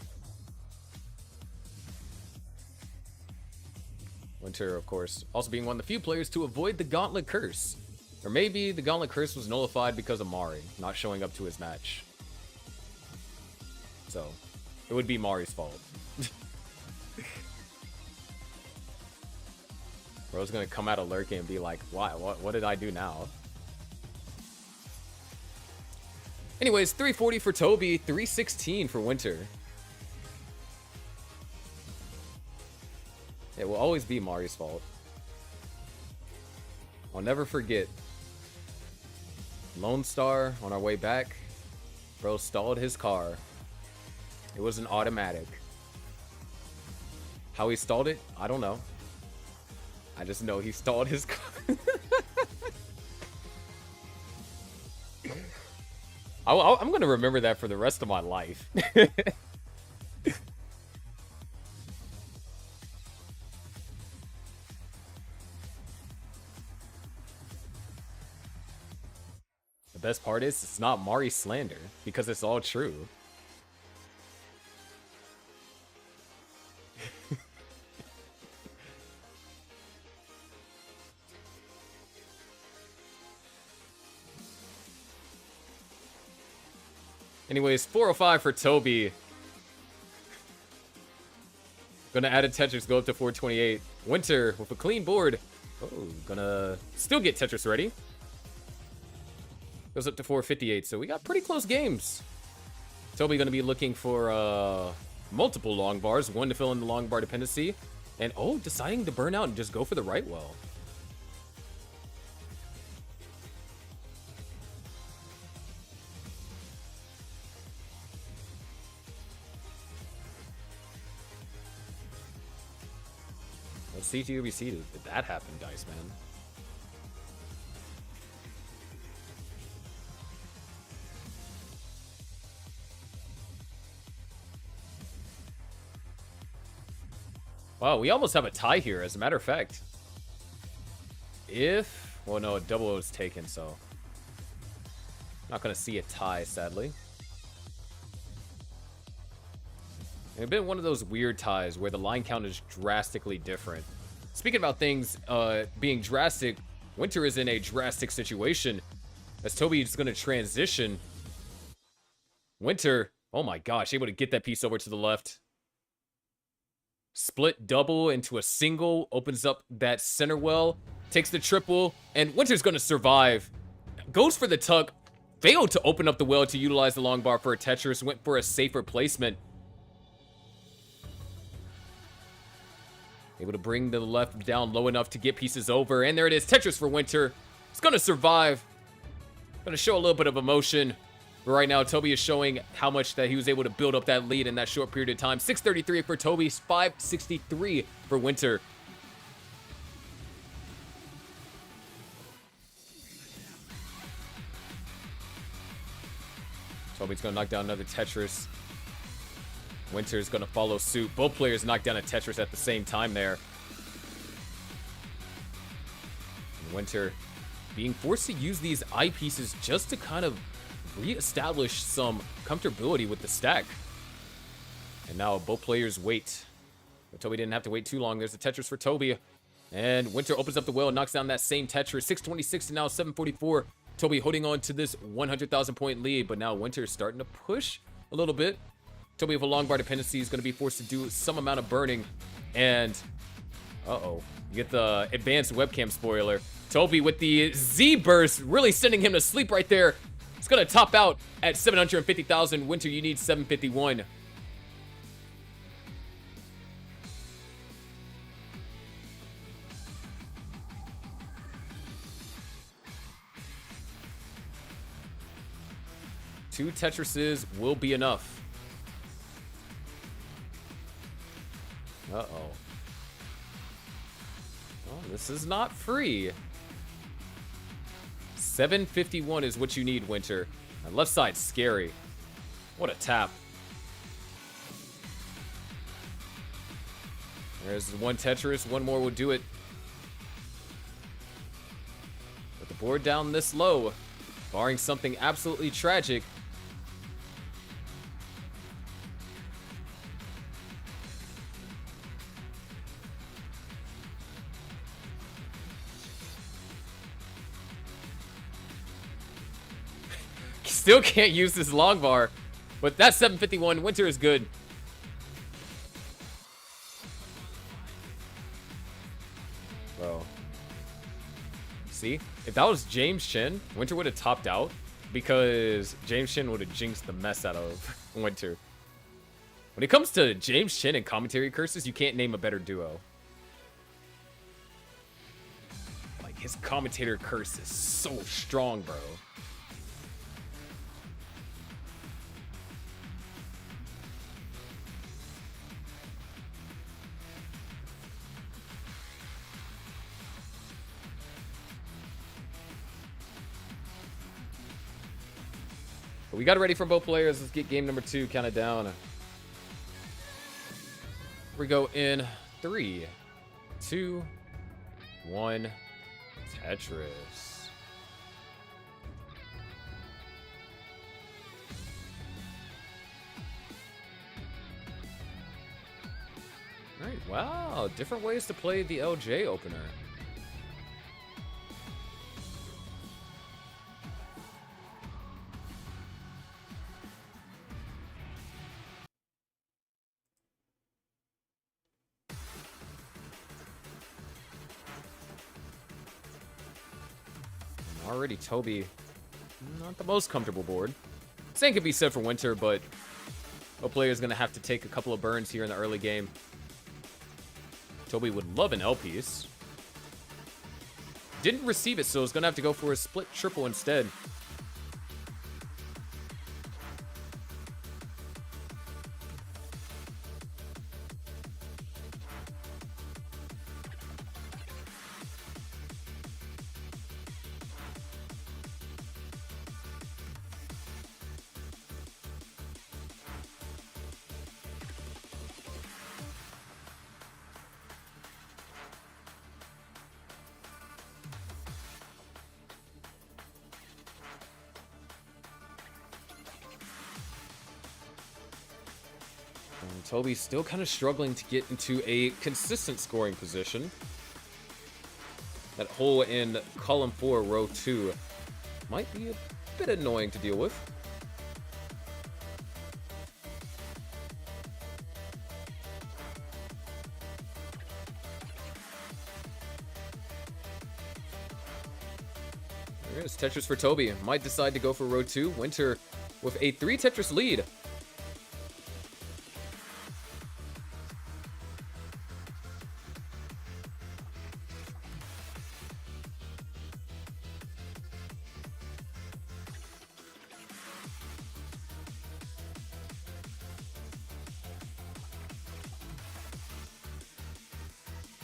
Winter, of course, also being one of the few players to avoid the Gauntlet Curse. Or maybe the Gauntlet Curse was nullified because of Mari not showing up to his match. So, it would be Mari's fault. Bro's gonna come out of lurking and be like, why? What did I do now? Anyways, 340 for Toby, 316 for Winter. It will always be Mari's fault. I'll never forget. Lone Star on our way back. Bro stalled his car. It was an automatic. How he stalled it, I don't know. I just know he stalled his car. I'm gonna remember that for the rest of my life. The best part is, it's not Mari slander, because it's all true. Anyways, 405 for Toby. Gonna add a Tetris, go up to 428. Winter with a clean board. Oh, gonna still get Tetris ready. Goes up to 458, so we got pretty close games. Toby gonna be looking for multiple long bars, one to fill in the long bar dependency, and oh, deciding to burn out and just go for the right well. Let's see to UBC, did that happen, Dice Man? Wow, we almost have a tie here, as a matter of fact. Well, no, a double was taken, so... Not gonna see a tie, sadly. It's been one of those weird ties where the line count is drastically different. Speaking about things being drastic, Winter is in a drastic situation as Toby is gonna transition. Winter, oh my gosh, able to get that piece over to the left. Split double into a single, opens up that center well, takes the triple, and Winter's gonna survive. Goes for the tuck, failed to open up the well to utilize the long bar for a Tetris, went for a safer placement. Able to bring the left down low enough to get pieces over, and there it is, Tetris for Winter. It's gonna survive. Gonna show a little bit of emotion. But right now, Toby is showing how much that he was able to build up that lead in that short period of time. 633 for Toby, 563 for Winter. Toby's gonna knock down another Tetris. Winter's gonna follow suit. Both players knock down a Tetris at the same time there. And Winter being forced to use these eyepieces just to kind of re-establish some comfortability with the stack. And now both players wait. But Toby didn't have to wait too long. There's a Tetris for Toby. And Winter opens up the well, knocks down that same Tetris. 626 to now 744. Toby holding on to this 100,000 point lead. But now Winter's starting to push a little bit. Toby with a long bar dependency is going to be forced to do some amount of burning. And, uh-oh. You get the advanced webcam spoiler. Toby with the Z burst, really sending him to sleep right there. It's gonna top out at 750,000. Winter, you need 751. Two Tetrises will be enough. Uh-oh. Oh, this is not free. 751 is what you need, Winter. My left side's scary. What a tap. There's one Tetris. One more will do it. With the board down this low, barring something absolutely tragic, still can't use this long bar, but that 751. Winter is good. Bro. See? If that was James Chen, Winter would have topped out because James Chen would have jinxed the mess out of Winter. When it comes to James Chen and commentary curses, you can't name a better duo. Like, his commentator curse is so strong, bro. But we got it ready for both players. Let's get game number 2 counted down. We go in 3, 2, 1. Tetris. Alright, wow. Different ways to play the LJ opener. Already Toby, not the most comfortable board. Same could be said for Winter, but a player's gonna have to take a couple of burns here in the early game. Toby would love an L piece. Didn't receive it, so is gonna have to go for a split triple instead. And Toby's still kind of struggling to get into a consistent scoring position. That hole in column 4, row 2 might be a bit annoying to deal with. There's Tetris for Toby. Might decide to go for row 2. Winter with a 3 Tetris lead.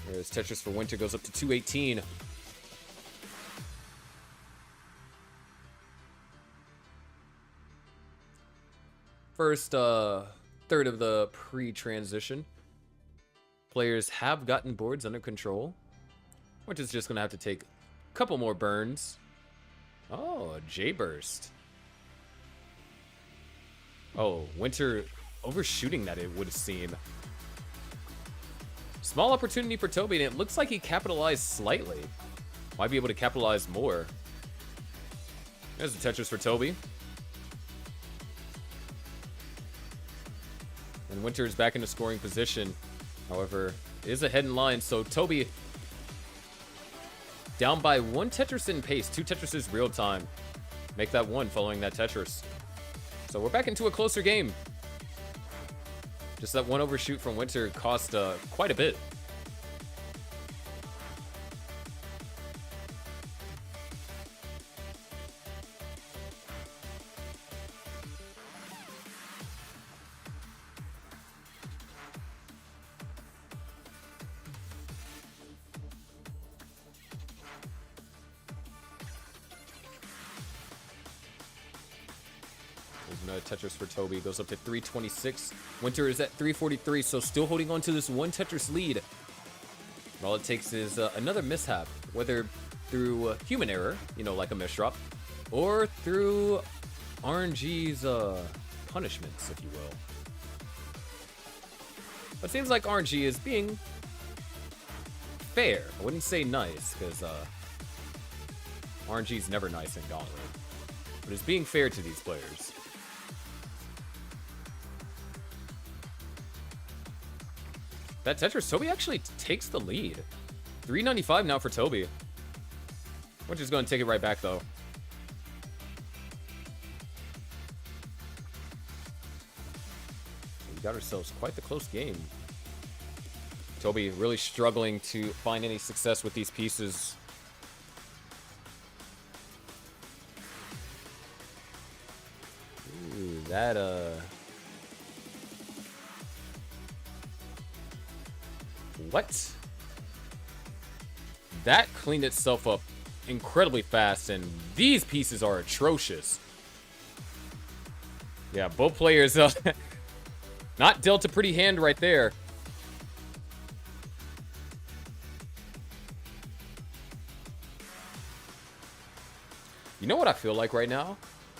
There's Tetris for Winter, goes up to 218. First third of the pre-transition. Players have gotten boards under control. Winter's just going to have to take a couple more burns. Oh, a J-burst. Oh, Winter overshooting that, it would seem. Small opportunity for Toby, and it looks like he capitalized slightly. Might be able to capitalize more. There's the Tetris for Toby. And Winter is back into scoring position. However, is ahead in line, so Toby down by 1 Tetris in pace, 2 Tetrises real time. Make that 1 following that Tetris. So we're back into a closer game. Just that 1 overshoot from Winter cost quite a bit. Another Tetris for Toby. Goes up to 326. Winter is at 343, so still holding on to this 1 Tetris lead. And all it takes is another mishap, whether through human error, you know, like a misdrop, or through RNG's punishments, if you will. But it seems like RNG is being fair. I wouldn't say nice, because RNG is never nice in Gauntlet. But it's being fair to these players. That Tetris, Toby actually takes the lead. 395 now for Toby. Winter's going to take it right back, though. We got ourselves quite the close game. Toby really struggling to find any success with these pieces. Ooh, that, What? That cleaned itself up incredibly fast, and these pieces are atrocious. Yeah, both players not dealt a pretty hand right there. You know what I feel like right now?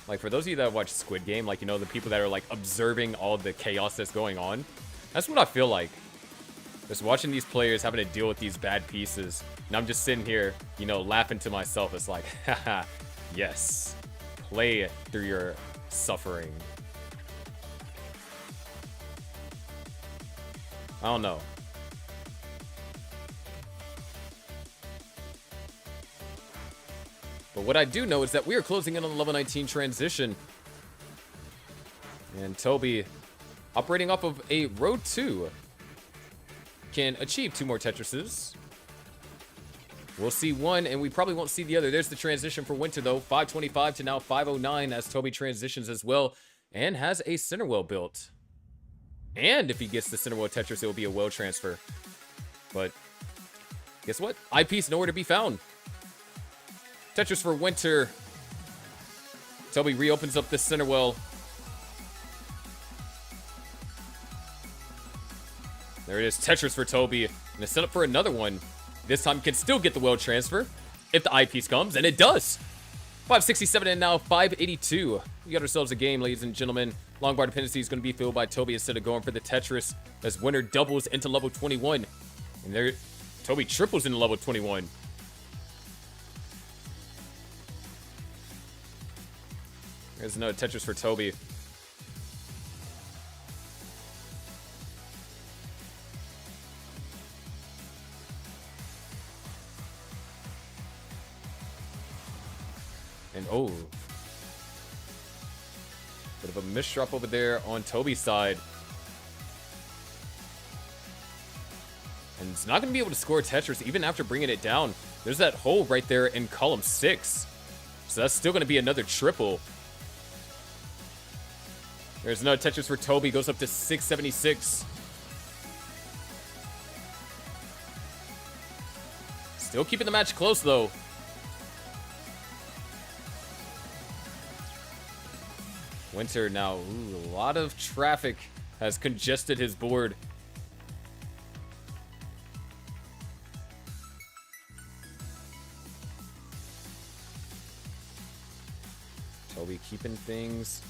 Like, for those of you that watch Squid Game, like, you know, the people that are, like, observing all the chaos that's going on. That's what I feel like. Just watching these players having to deal with these bad pieces. And I'm just sitting here, you know, laughing to myself. It's like, haha, yes. Play through your suffering. I don't know. But what I do know is that we are closing in on the level 19 transition. And Toby, operating off of a road 2, can achieve 2 more Tetrises. We'll see 1, and we probably won't see the other. There's the transition for Winter, though. 525 to now 509 as Toby transitions as well, and has a center well built. And if he gets the center well Tetris, it will be a well transfer. But guess what? Eyepiece nowhere to be found. Tetris for Winter. Toby reopens up the center well. There it is, Tetris for Toby. And a setup for another one. This time can still get the well transfer if the eyepiece comes, and it does. 567 and now 582. We got ourselves a game, ladies and gentlemen. Long bar dependency is going to be filled by Toby instead of going for the Tetris, as Winter doubles into level 21. And there, Toby triples into level 21. There's another Tetris for Toby. And oh, bit of a misdrop over there on Toby's side. And it's not going to be able to score Tetris even after bringing it down. There's that hole right there in column 6. So that's still going to be another triple. There's another Tetris for Toby. Goes up to 676. Still keeping the match close, though. Winter now, ooh, a lot of traffic has congested his board. Toby keeping things.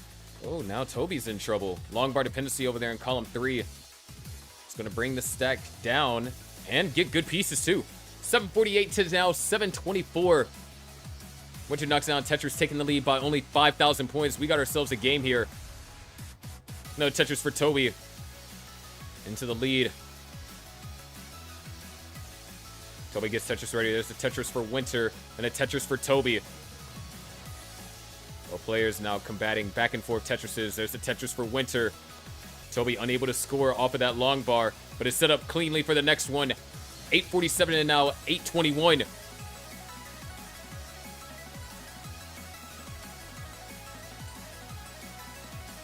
Oh, now Toby's in trouble. Long bar dependency over there in column 3. It's going to bring the stack down and get good pieces too. 748 to now 724. Winter knocks down Tetris, taking the lead by only 5,000 points. We got ourselves a game here. No Tetris for Toby. Into the lead. Toby gets Tetris ready. There's a Tetris for Winter and a Tetris for Toby. Both players now combating back and forth Tetrises. There's a Tetris for Winter. Toby unable to score off of that long bar, but is set up cleanly for the next one. 8:47 and now 8:21.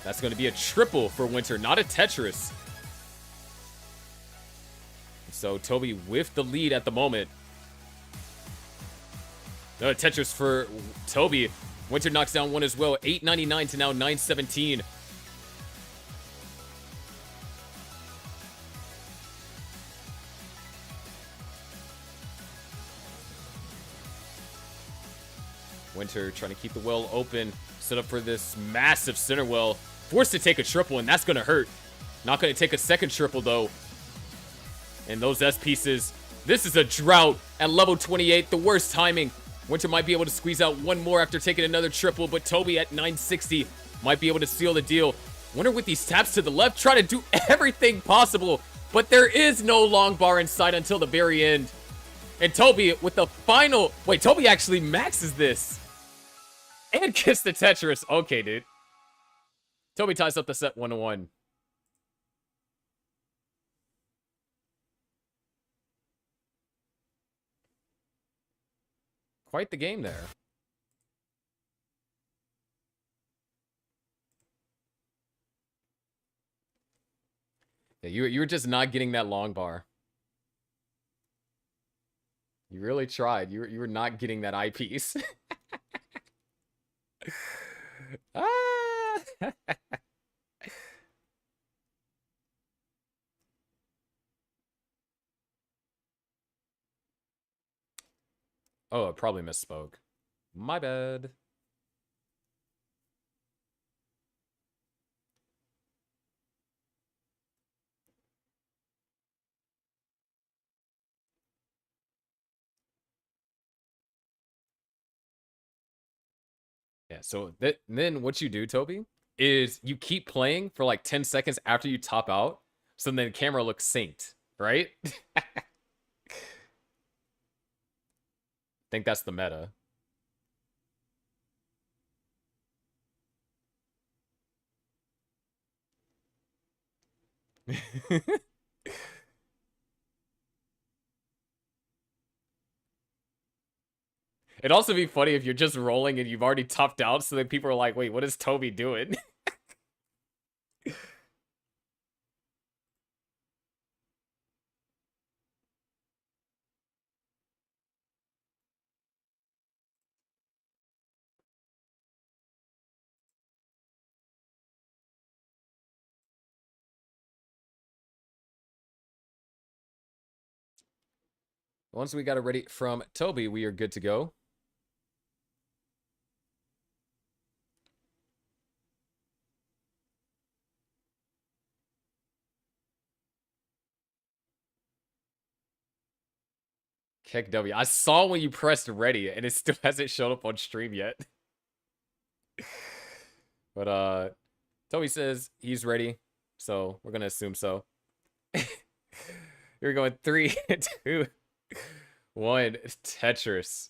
That's going to be a triple for Winter, not a Tetris. So Toby with the lead at the moment. Another Tetris for Toby. Winter knocks down one as well. 8:99 to now 9:17. Winter trying to keep the well open. Set up for this massive center well. Forced to take a triple, and that's going to hurt. Not going to take a second triple, though. And those S pieces. This is a drought at level 28. The worst timing. Winter might be able to squeeze out one more after taking another triple, but Toby at 960 might be able to seal the deal. Winter with these taps to the left, trying to do everything possible, but there is no long bar in sight until the very end. And Toby with the final... Wait, Toby actually maxes this. And gets the Tetris. Okay, dude. Toby ties up the set 1-1. Quite the game there. Yeah, you were just not getting that long bar. You really tried. You were not getting that eyepiece. Ah! Oh, I probably misspoke. My bad. Yeah, so then what you do, Toby, is you keep playing for like 10 seconds after you top out, so then the camera looks synced, right? I think that's the meta. It'd also be funny if you're just rolling and you've already topped out, so then people are like, wait, what is Toby doing? Once we got it ready from Toby, we are good to go. Kick W. I saw when you pressed ready, and it still hasn't shown up on stream yet. But, Toby says he's ready, so we're gonna assume so. You're going 3, 2, 1. Tetris.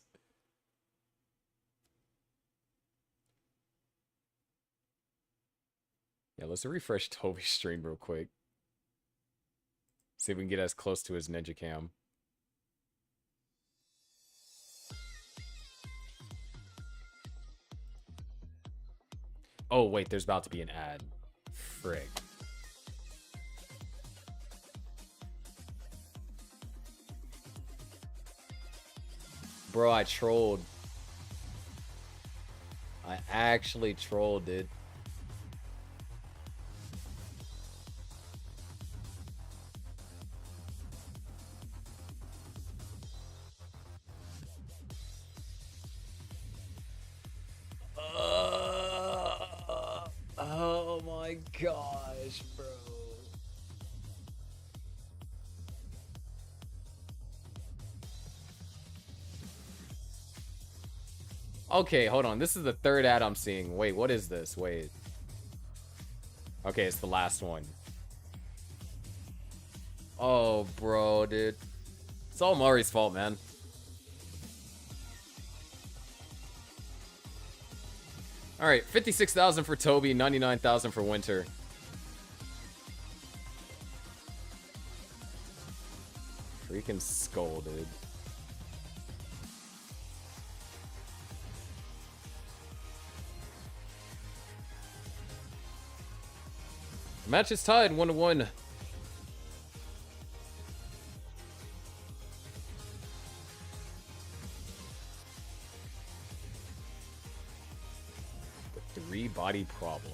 Yeah, let's refresh Toby's stream real quick. See if we can get as close to his ninja cam. Oh, wait, there's about to be an ad. Frick. Bro, I trolled. I actually trolled, dude. Oh my gosh, bro. Okay, hold on. This is the third ad I'm seeing. Wait, what is this? Wait. Okay, it's the last one. Oh, bro, dude. It's all Mari's fault, man. All right, 56,000 for Toby, 99,000 for Winter. Freaking skull, dude. The match is tied 1-1. The three-body problem.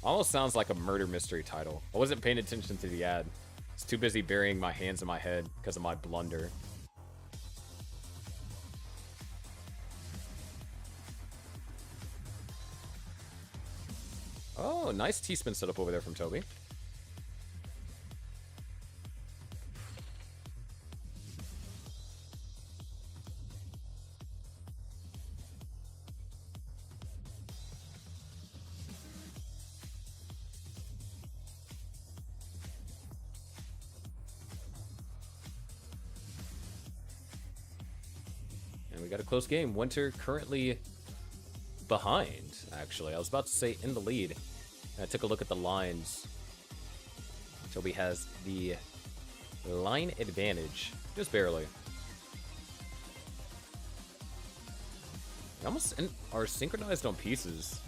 Almost sounds like a murder mystery title. I wasn't paying attention to the ad. I was too busy burying my hands in my head because of my blunder. Oh, nice T-spin setup over there from Toby. We got a close game. Winter currently behind, actually. I was about to say in the lead. And I took a look at the lines. Toby has the line advantage. Just barely. They almost are synchronized on pieces.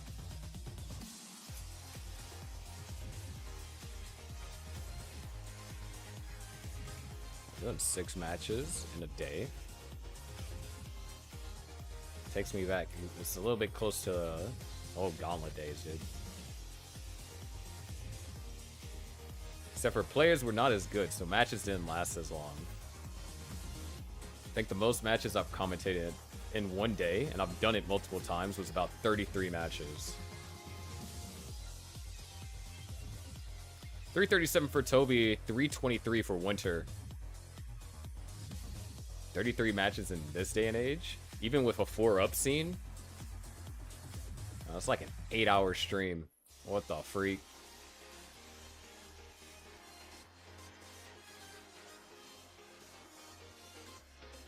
Doing 6 matches in a day. Takes me back. It's a little bit close to old Gauntlet days, dude. Except for players were not as good, so matches didn't last as long. I think the most matches I've commentated in one day, and I've done it multiple times, was about 33 matches. 337 for Toby, 323 for Winter. 33 matches in this day and age? Even with a 4-up scene? It's like an 8-hour stream. What the freak?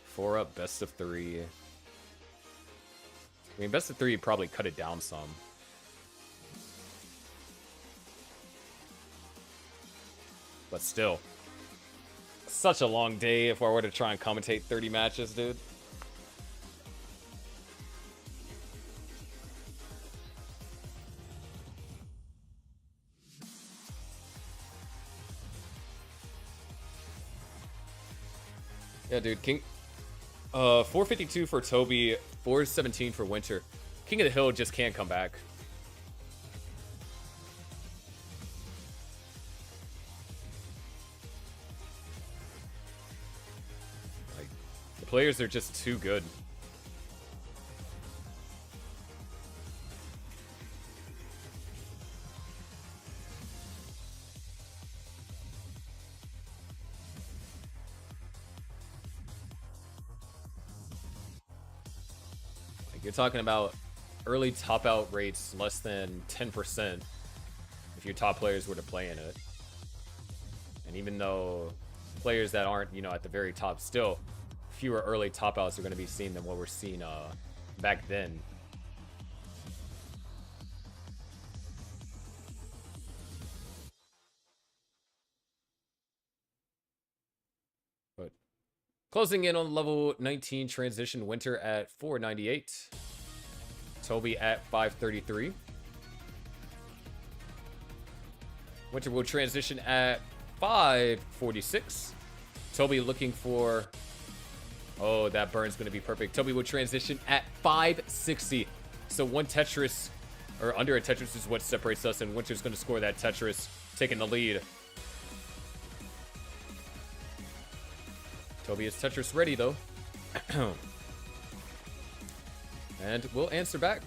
Four up, best of 3. I mean, best of 3 probably cut it down some. But still. Such a long day if I were to try and commentate 30 matches, dude. Yeah, dude, 452 for Toby, 417 for Winter. King of the Hill just can't come back. Like, the players are just too good. You're talking about early top out rates less than 10% if your top players were to play in it. And even though players that aren't, you know, at the very top, still fewer early top outs are going to be seen than what we're seeing back then. But closing in on level 19 transition, Winter at 498. Toby at 533. Winter will transition at 546. Toby looking for... Oh, that burn's going to be perfect. Toby will transition at 560. So one Tetris, or under a Tetris is what separates us, and Winter's going to score that Tetris, taking the lead. Toby is Tetris ready, though. And we'll answer back.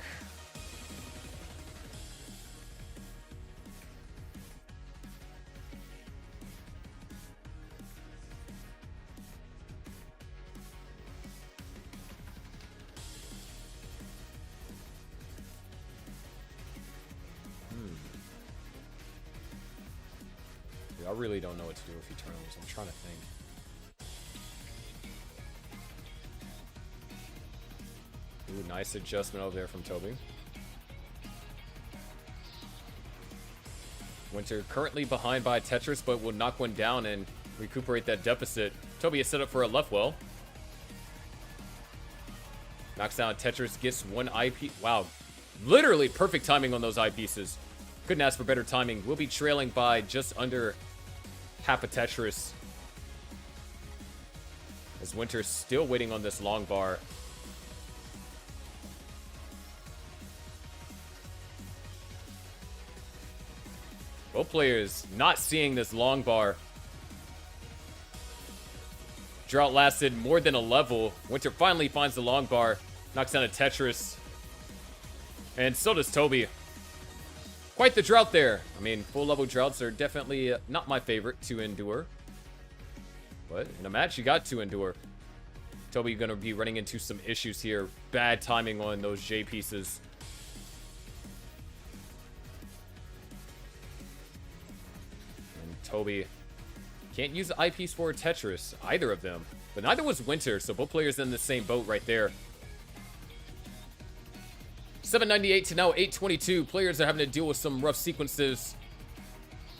I really don't know what to do with Eternals. I'm trying to think. Ooh, nice adjustment over there from Toby. Winter currently behind by Tetris, but will knock one down and recuperate that deficit. Toby is set up for a left well. Knocks down Tetris, gets one eyepiece. Wow. Literally perfect timing on those eyepieces. Couldn't ask for better timing. We'll be trailing by just under half a Tetris. As Winter's still waiting on this long bar. Both players not seeing this long bar. Drought lasted more than a level. Winter finally finds the long bar. Knocks down a Tetris. And so does Toby. Quite the drought there. I mean, full level droughts are definitely not my favorite to endure. But in a match, you got to endure. Toby going to be running into some issues here. Bad timing on those J pieces. Toby can't use the eyepiece for Tetris, either of them. But neither was Winter, so both players in the same boat right there. 798 to now 822. Players are having to deal with some rough sequences.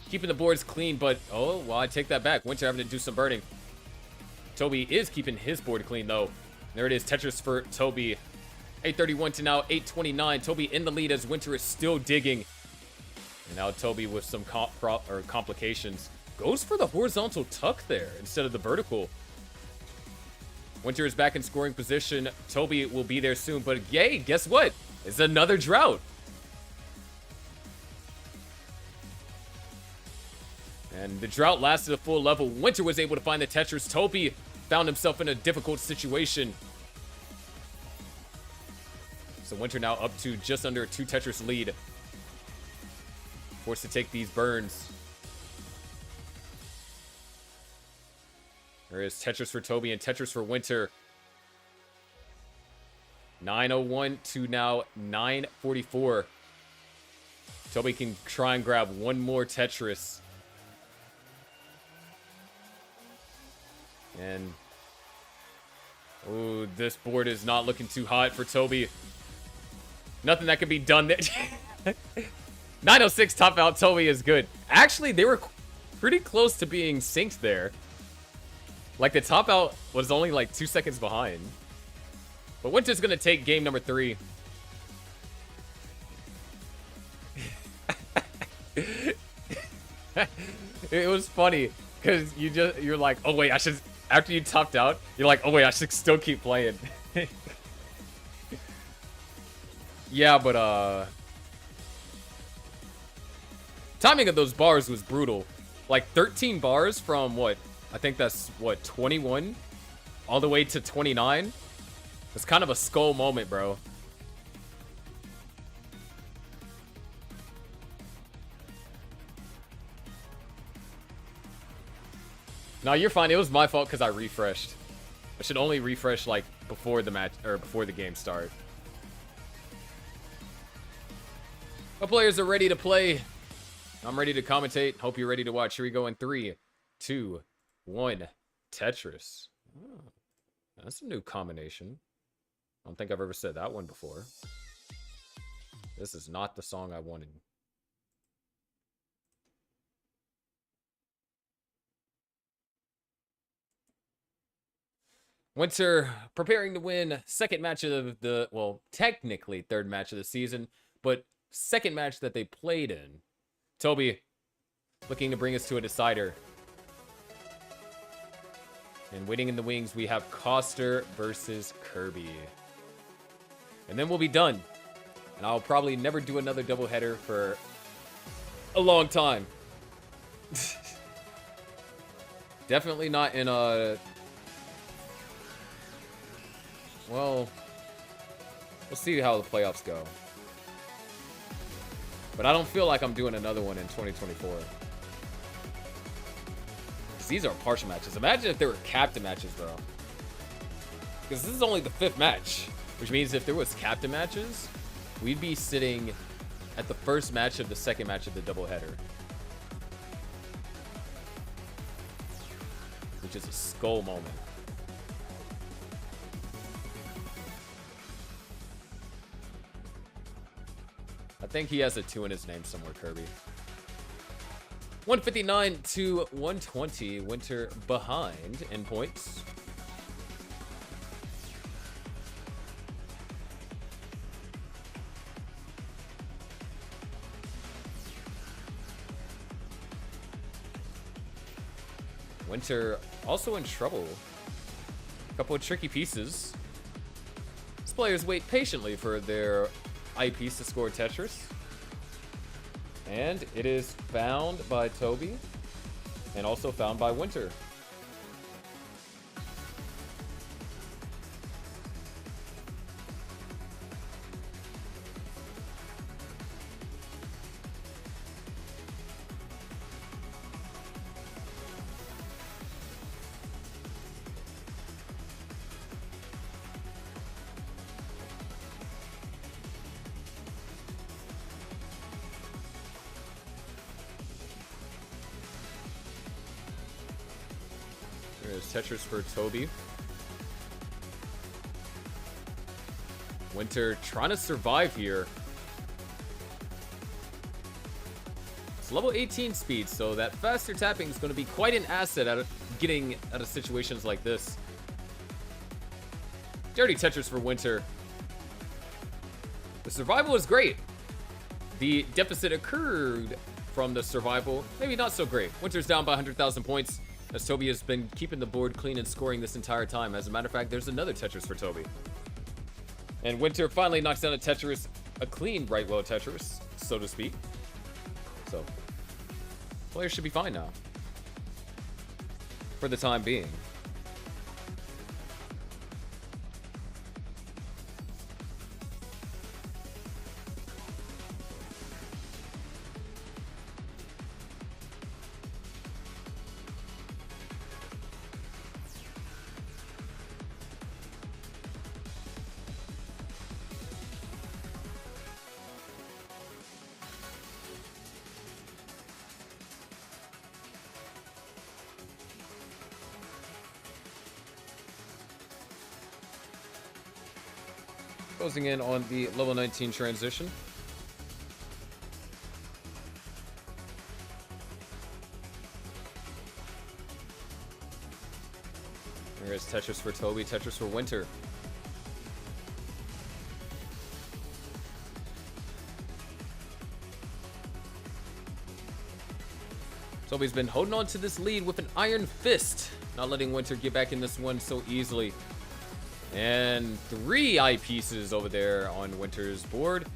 Keeping the boards clean, but... oh, well, I take that back. Winter having to do some burning. Toby is keeping his board clean, though. There it is, Tetris for Toby. 831 to now 829. Toby in the lead as Winter is still digging. And now Toby with some complications. Goes for the horizontal tuck there instead of the vertical. Winter is back in scoring position. Toby will be there soon. But yay, guess what? It's another drought. And the drought lasted a full level. Winter was able to find the Tetris. Toby found himself in a difficult situation. So Winter now up to just under a 2 Tetris lead. Forced to take these burns. There is Tetris for Toby and Tetris for Winter. 901 to now 944. Toby can try and grab one more Tetris. And... ooh, this board is not looking too hot for Toby. Nothing that can be done there. 906 top out. Toby is good. Actually, they were pretty close to being synced there. Like, the top out was only like 2 seconds behind. But Winter's going to take game number 3. It was funny because you're like, oh wait, I should, after you topped out, you're like, oh wait, I should still keep playing. Yeah, but timing of those bars was brutal. Like 13 bars from what? I think that's what, 21 all the way to 29. It's kind of a skull moment, bro. No, you're fine. It was my fault because I refreshed. I should only refresh like before the match or before the game start. Our players are ready to play. I'm ready to commentate. Hope you're ready to watch. Here we go in 3, 2, 1. Tetris. Oh, that's a new combination. I don't think I've ever said that one before. This is not the song I wanted. Winter preparing to win second match of the, well, technically third match of the season, but second match that they played in. Toby looking to bring us to a decider. And waiting in the wings, we have Coster versus Kirby. And then we'll be done. And I'll probably never do another doubleheader for a long time. Definitely not in a... well, we'll see how the playoffs go. But I don't feel like I'm doing another one in 2024. These are partial matches. Imagine if there were captain matches, bro. Because this is only the 5th match. Which means if there was captain matches, we'd be sitting at the first match of the second match of the doubleheader. which is a skull moment. I think he has a 2 in his name somewhere, Kirby. 159 to 120. Winter behind in points. Winter also in trouble. A couple of tricky pieces. These players wait patiently for their eyepiece to score Tetris. And it is found by Toby. And also found by Winter. There's Tetris for Toby. Winter trying to survive here. It's level 18 speed, so that faster tapping is going to be quite an asset at getting out of situations like this. Dirty Tetris for Winter. The survival is great. The deficit occurred from the survival, maybe not so great. Winter's down by 100,000 points. As Toby has been keeping the board clean and scoring this entire time. As a matter of fact, there's another Tetris for Toby. And Winter finally knocks down a Tetris, a clean Brightwell Tetris, so to speak. So, players should be fine now. For the time being. Closing in on the level 19 transition. There is Tetris for Toby, Tetris for Winter. Toby's been holding on to this lead with an iron fist, not letting Winter get back in this one so easily. And 3 eyepieces over there on Winter's board.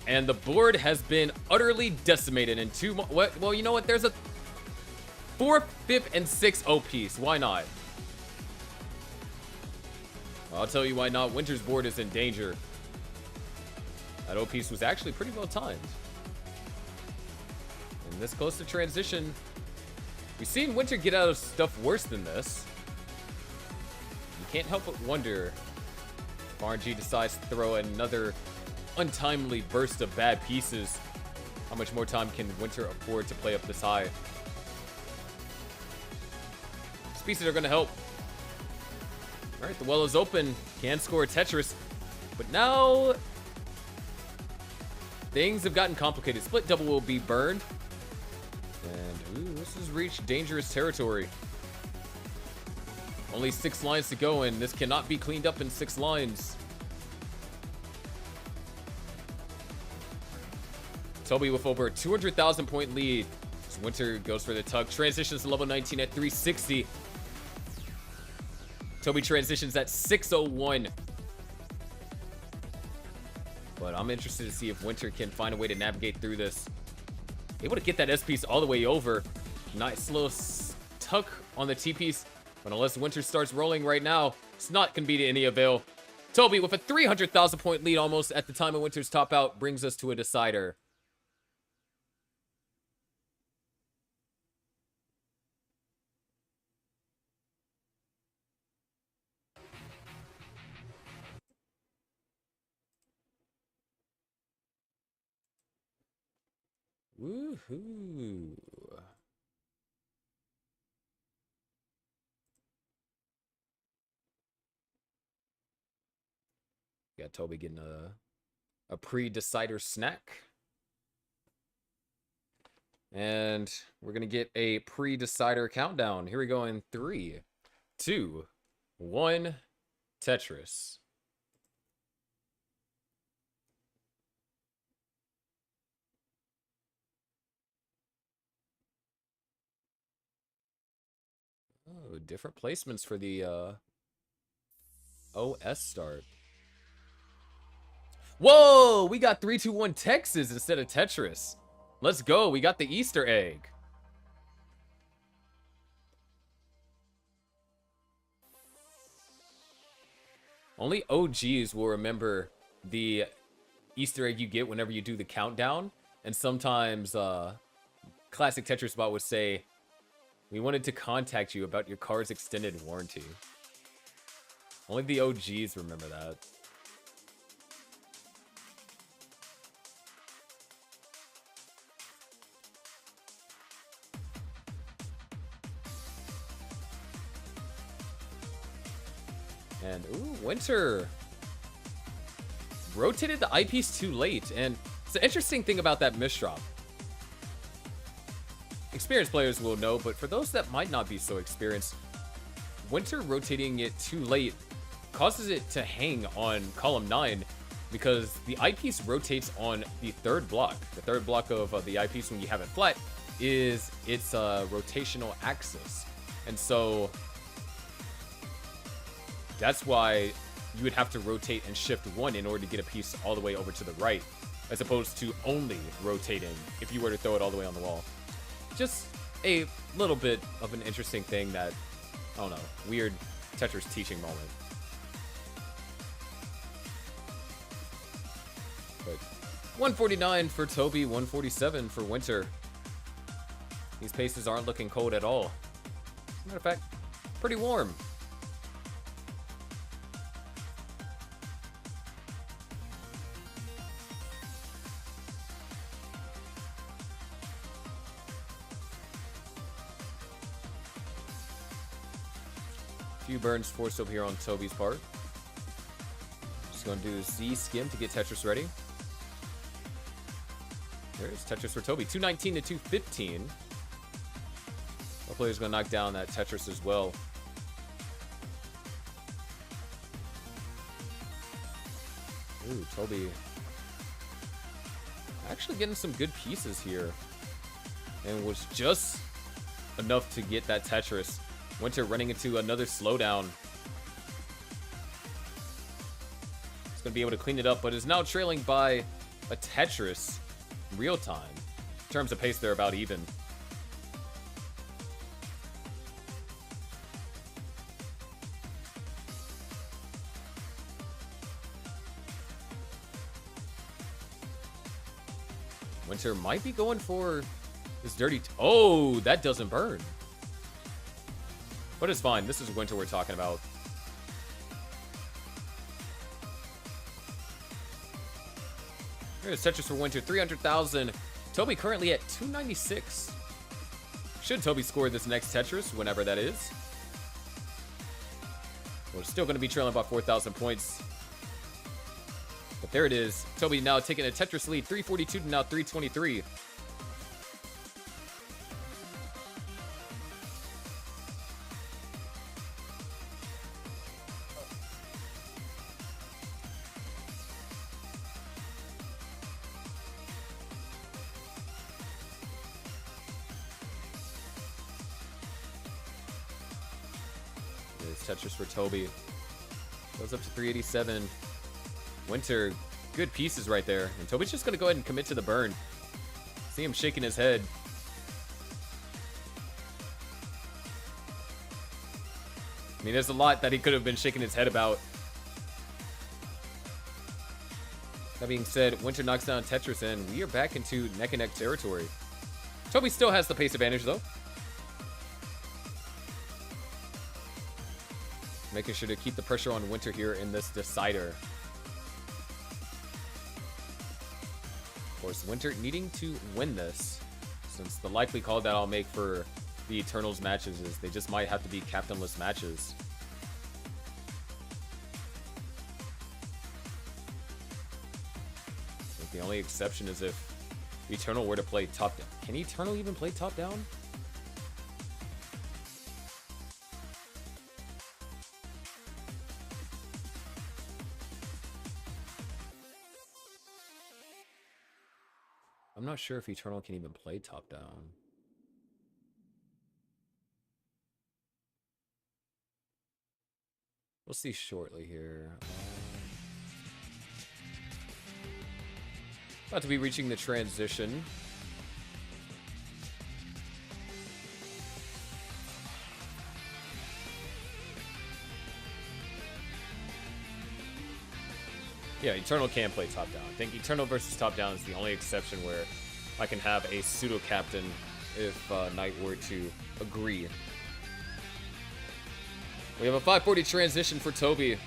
And the board has been utterly decimated in 2 well, you know what? There's a 4th, 5th, and 6th O piece. Why not? Well, I'll tell you why not. Winter's board is in danger. That O piece was actually pretty well timed. And this close to transition, we've seen Winter get out of stuff worse than this. Can't help but wonder if RNG decides to throw another untimely burst of bad pieces. How much more time can Winter afford to play up this high? These pieces are going to help. Alright, the well is open. Can score a Tetris. But now things have gotten complicated. Split double will be burned. And ooh, this has reached dangerous territory. Only 6 lines to go, and this cannot be cleaned up in 6 lines. Toby with over a 200,000 point lead. As Winter goes for the tug. Transitions to level 19 at 360. Toby transitions at 601. But I'm interested to see if Winter can find a way to navigate through this. Able to get that S piece all the way over. Nice little tuck on the T piece. But unless Winter starts rolling right now, it's not going to be to any avail. Toby with a 300,000 point lead almost at the time of Winter's top out brings us to a decider. Woohoo. got Toby getting a pre-decider snack. And we're going to get a pre-decider countdown. Here we go in 3, 2, 1, Tetris. Oh, different placements for the OS start. Whoa, we got 3, 2, 1 Texas instead of Tetris. Let's go. We got the Easter egg. Only OGs will remember the Easter egg you get whenever you do the countdown. And sometimes Classic Tetris Bot would say, we wanted to contact you about your car's extended warranty. Only the OGs remember that. And, ooh, Winter rotated the eyepiece too late. And it's an interesting thing about that misdrop. Experienced players will know, but for those that might not be so experienced, Winter rotating it too late causes it to hang on column 9 because the eyepiece rotates on the third block. The third block of the eyepiece when you have it flat is its rotational axis. And so that's why you would have to rotate and shift 1 in order to get a piece all the way over to the right, as opposed to only rotating if you were to throw it all the way on the wall. Just a little bit of an interesting thing that, I don't know, weird Tetris teaching moment. But 149 for Toby, 147 for Winter. These paces aren't looking cold at all. As a matter of fact, pretty warm. Few burns forced over here on Toby's part. Just going to do Z skim to get Tetris ready. There's Tetris for Toby. 219 to 215. Our player's going to knock down that Tetris as well. Ooh, Toby actually getting some good pieces here. And was just enough to get that Tetris. Winter running into another slowdown. It's going to be able to clean it up, but is now trailing by a Tetris real time. In terms of pace, they're about even. Winter might be going for this dirty... Oh, that doesn't burn. But it's fine. This is Winter we're talking about. Here's Tetris for Winter, 300,000. Toby currently at 296. Should Toby score this next Tetris, whenever that is. We're still going to be trailing by 4,000 points. But there it is. Toby now taking a Tetris lead, 342 to now 323. Tetris for Toby. Goes up to 387. Winter, good pieces right there. And Toby's just going to go ahead and commit to the burn. See him shaking his head. I mean, there's a lot that he could have been shaking his head about. That being said, Winter knocks down Tetris and we are back into neck and neck territory. Toby still has the pace advantage though. Making sure to keep the pressure on Winter here in this decider. Of course, Winter needing to win this, since the likely call that I'll make for the Eternals matches is they just might have to be captainless matches. The only exception is if Eternal were to play top down. Can Eternal even play top down? I'm not sure if Eternal can even play top down. We'll see shortly here. About to be reaching the transition. Yeah, Eternal can play top down. I think Eternal versus top down is the only exception where I can have a pseudo captain if Knight were to agree. We have a 540 transition for Toby.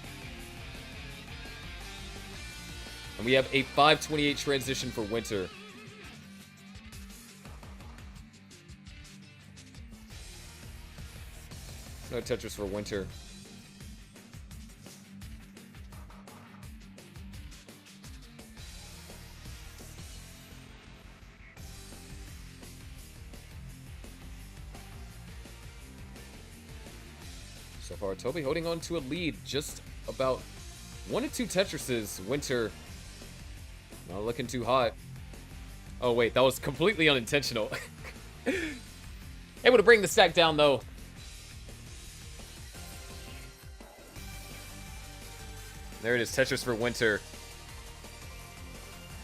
And we have a 528 transition for Winter. No Tetris for Winter. So far, Toby holding on to a lead, just about 1 to 2 Tetrises. Winter not looking too hot. Oh wait, that was completely unintentional. Able to bring the stack down though. There it is, Tetris for Winter.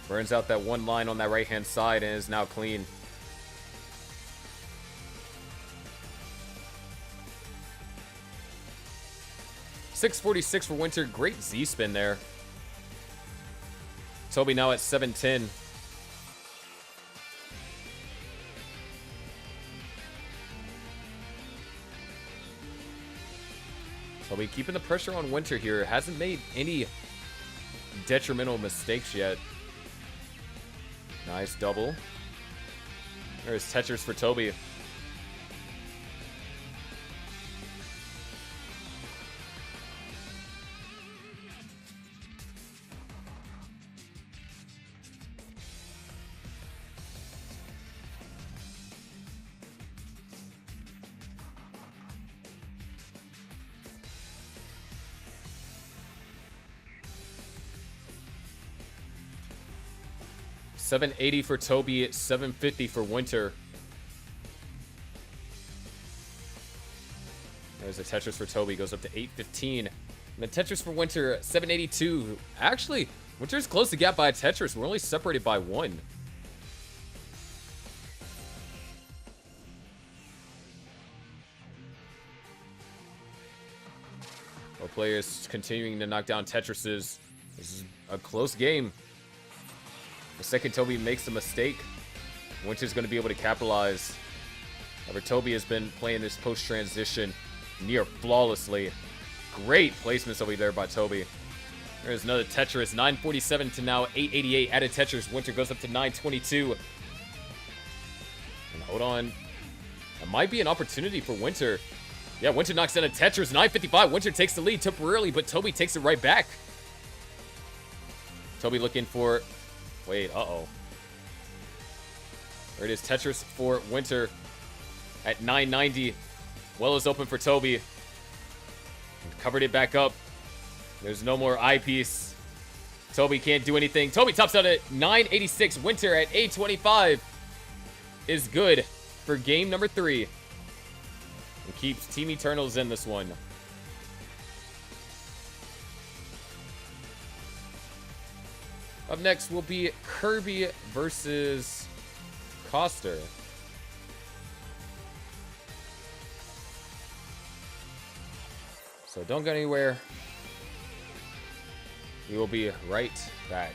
Burns out that one line on that right-hand side and is now clean. $6.46 for Winter. Great Z-spin there. Toby now at 710. Toby keeping the pressure on Winter here. Hasn't made any detrimental mistakes yet. Nice double. There's Tetris for Toby. $780 for Toby, $750 for Winter. There's a Tetris for Toby, goes up to $815. And the Tetris for Winter, $782. Actually, Winter's close to gap by a Tetris. We're only separated by 1. Both players continuing to knock down Tetrises. This is a close game. The second Toby makes a mistake, Winter's going to be able to capitalize. However, Toby has been playing this post-transition near flawlessly. Great placements over there by Toby. There's another Tetris, 947 to now 888. Added Tetris, Winter goes up to 922. And hold on. That might be an opportunity for Winter. Yeah, Winter knocks down a Tetris, 955. Winter takes the lead temporarily, but Toby takes it right back. Toby looking for... Wait, uh-oh. There it is, Tetris for Winter at 990. Well is open for Toby. Covered it back up. There's no more eyepiece. Toby can't do anything. Toby tops out at 986. Winter at 825 is good for game number 3. And keeps Team Eternals in this one. Up next will be Kirby versus Coster. So don't go anywhere. We will be right back.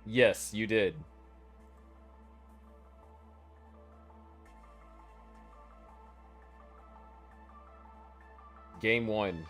Yes, you did. Game 1.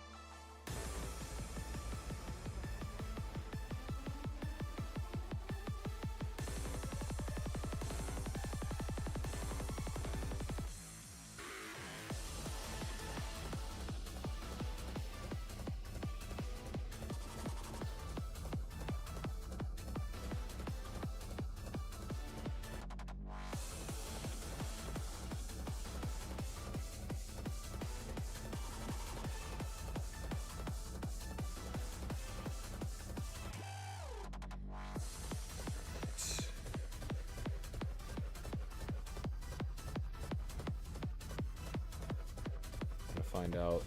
Find out.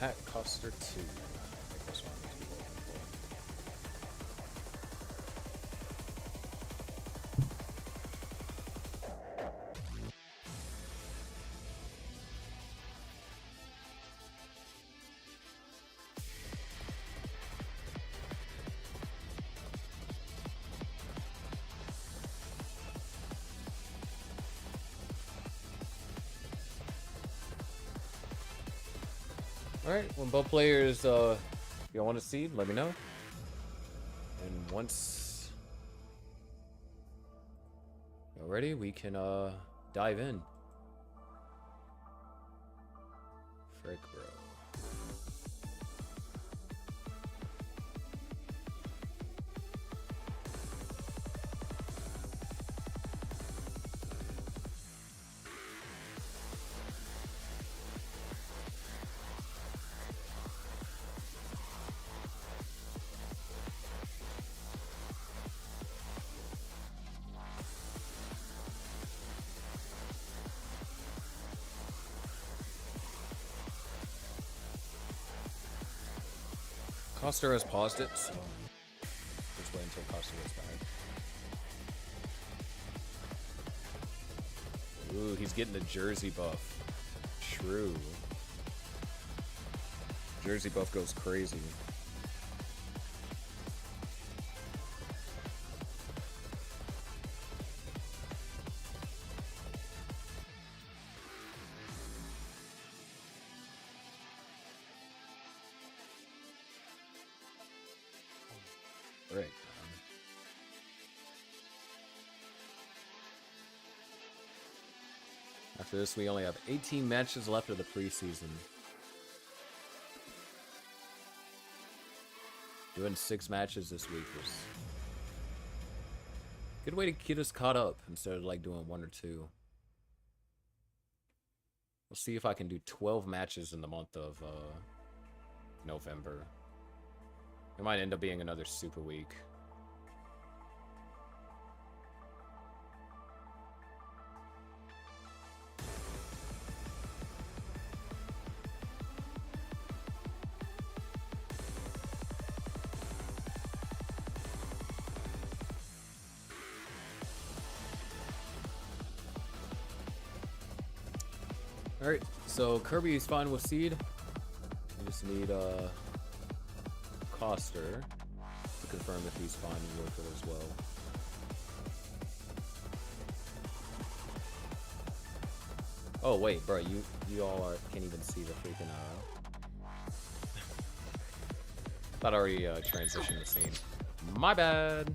Pat Coster 2. I think that's what I'm looking for. Alright, when both players y'all want to see, let me know. And once you're ready, we can dive in. Frick, bro. Coster has paused it, so just wait until Coster gets back. Ooh, he's getting the jersey buff. True. Jersey buff goes crazy. Right. After this, we only have 18 matches left of the preseason. Doing 6 matches this week was a good way to get us caught up instead of like doing 1 or 2. We'll see if I can do 12 matches in the month of November. It might end up being another super week. Alright, so Kirby is fine with seed. We just need Coster to confirm if he's fine with it as well. Oh wait, bro, you all can't even see the freaking thought I already transitioned the scene. My bad.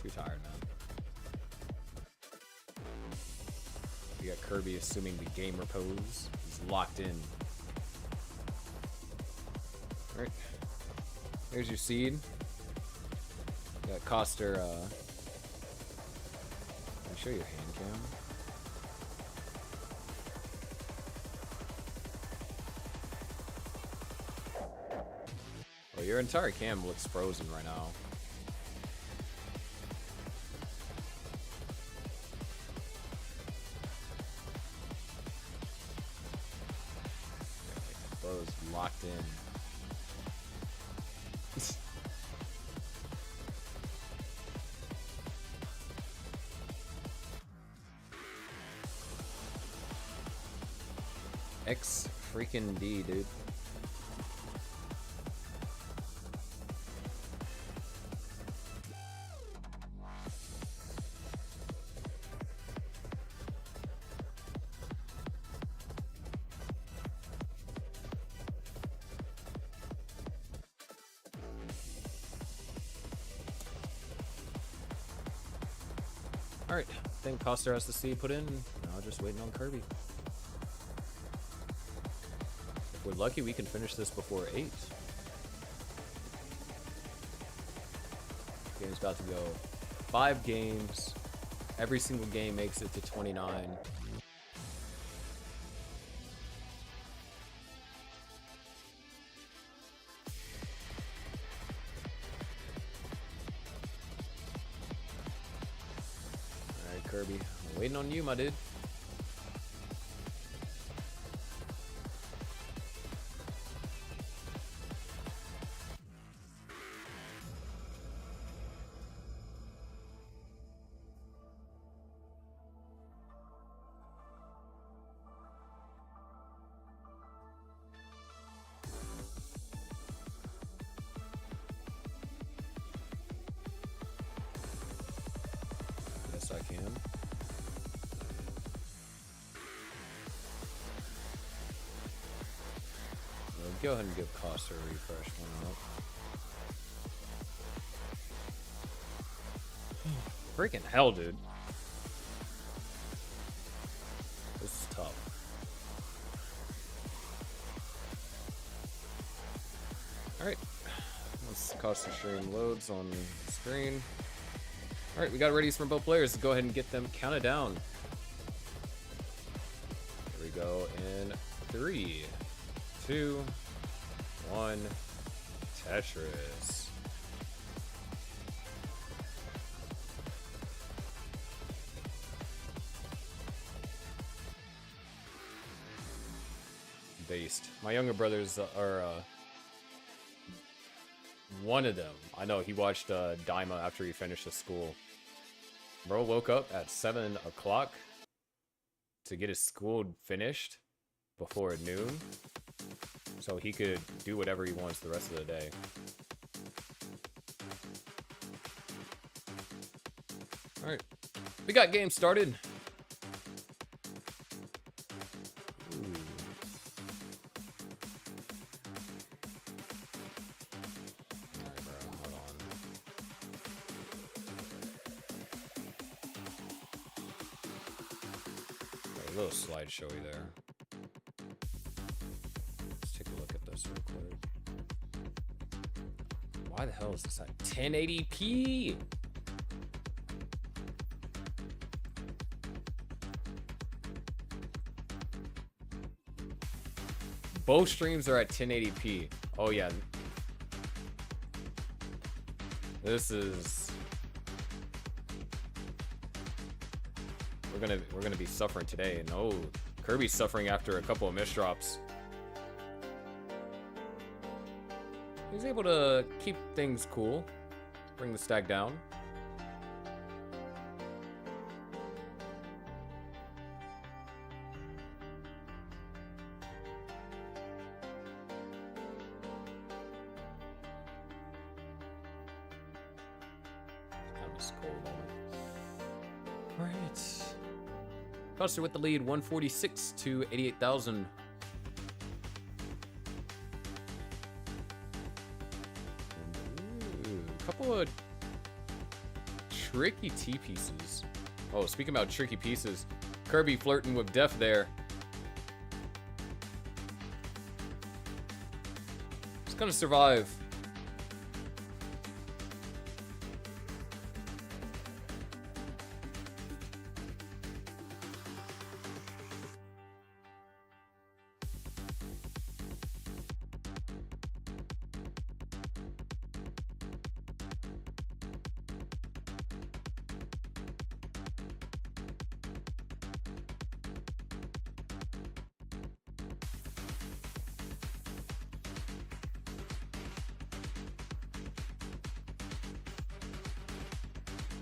Too tired, man. We got Kirby assuming the game repose. He's locked in. Alright. Here's your seed. You got Coster, let me show you your hand cam. Oh, your entire cam looks frozen right now. Bro's locked in. X freaking D, dude. Alright, I think Coster has the seed put in. Now just waiting on Kirby. If we're lucky, we can finish this before 8. Game's about to go 5 games. Every single game makes it to 29. Alright, Kirby. I'm waiting on you, my dude. Yes, I can. Well, go ahead and give Coster a refresh one up. Freaking hell, dude. This is tough. Alright. Once Coster stream loads on the screen. Alright, we got readies from both players. Go ahead and get them counted down. Here we go in 3, 2, 1. Tetris. Based. My younger brothers are one of them. I know he watched Daima after he finished the school. Bro woke up at 7 o'clock to get his school finished before noon, so he could do whatever he wants the rest of the day. Alright, we got game started. A little slideshowy there. Let's take a look at this real quick. Why the hell is this at 1080p? Both streams are at 1080p. Oh yeah. This is... We're gonna be suffering today. No, Kirby's suffering after a couple of misdrops. He's able to keep things cool, bring the stack down. Skull Alright. Coster with the lead, 146 to 88,000. Couple of tricky T pieces. Oh, speaking about tricky pieces, Kirby flirting with death there. He's gonna survive.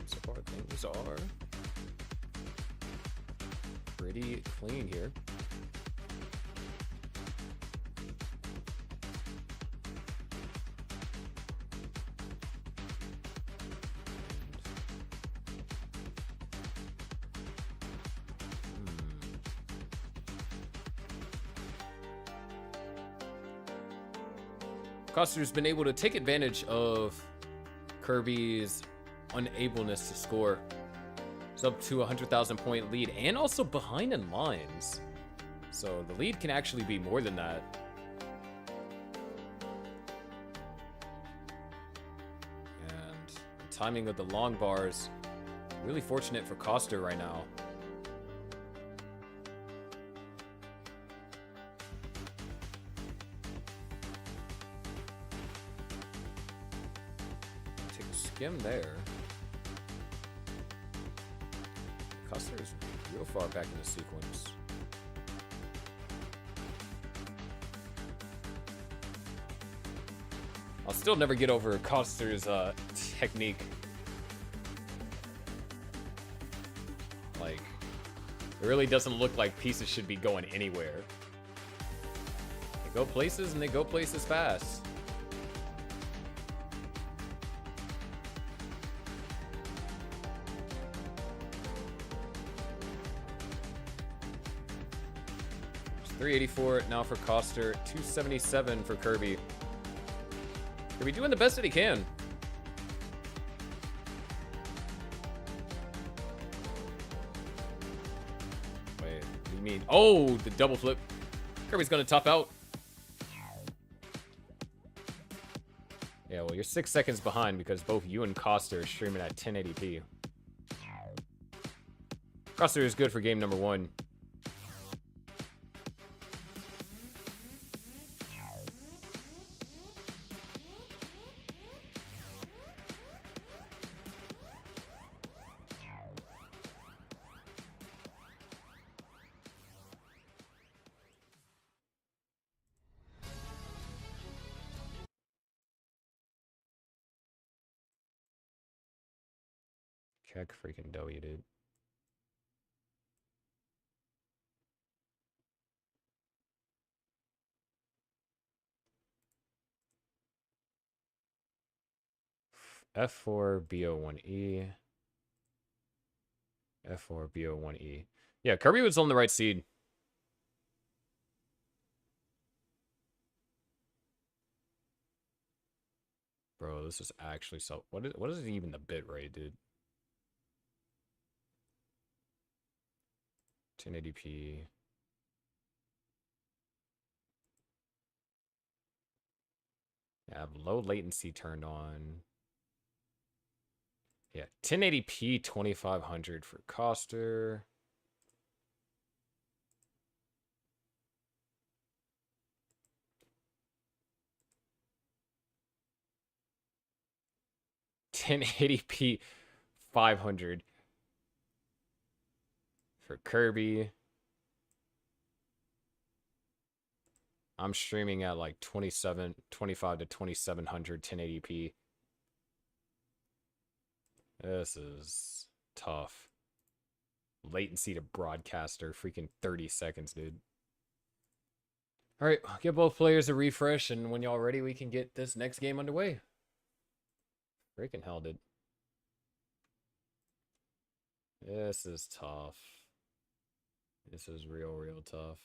So far, things are pretty clean here. Coster's been able to take advantage of Kirby's unableness to score. It's up to a 100,000 point lead and also behind in lines. So the lead can actually be more than that. And the timing of the long bars, really fortunate for Coster right now. Take a skim there. Coster's real far back in the sequence. I'll still never get over Coster's technique. Like, it really doesn't look like pieces should be going anywhere. They go places and they go places fast. It's 384 now for Coster, 277 for Kirby. Kirby doing the best that he can. Wait, what do you mean? Oh, the double flip. Kirby's gonna top out. Yeah, well, you're 6 seconds behind because both you and Coster are streaming at 1080p. Coster is good for game number 1. Check freaking W, dude. F4 BO1E. F4 BO1E. Yeah, Kirby was on the right seed. Bro, this is actually so. What is even the bit rate, dude? 1080p. Yeah, I have low latency turned on. Yeah, 1080p 2500 for Coster. $1080p 500 for Kirby. I'm streaming at like 25 to 2700 1080p. This is tough. Latency to broadcaster, freaking 30 seconds, dude. All right, give both players a refresh, and when y'all ready, we can get this next game underway. Freaking hell, dude. This is tough. This is real tough.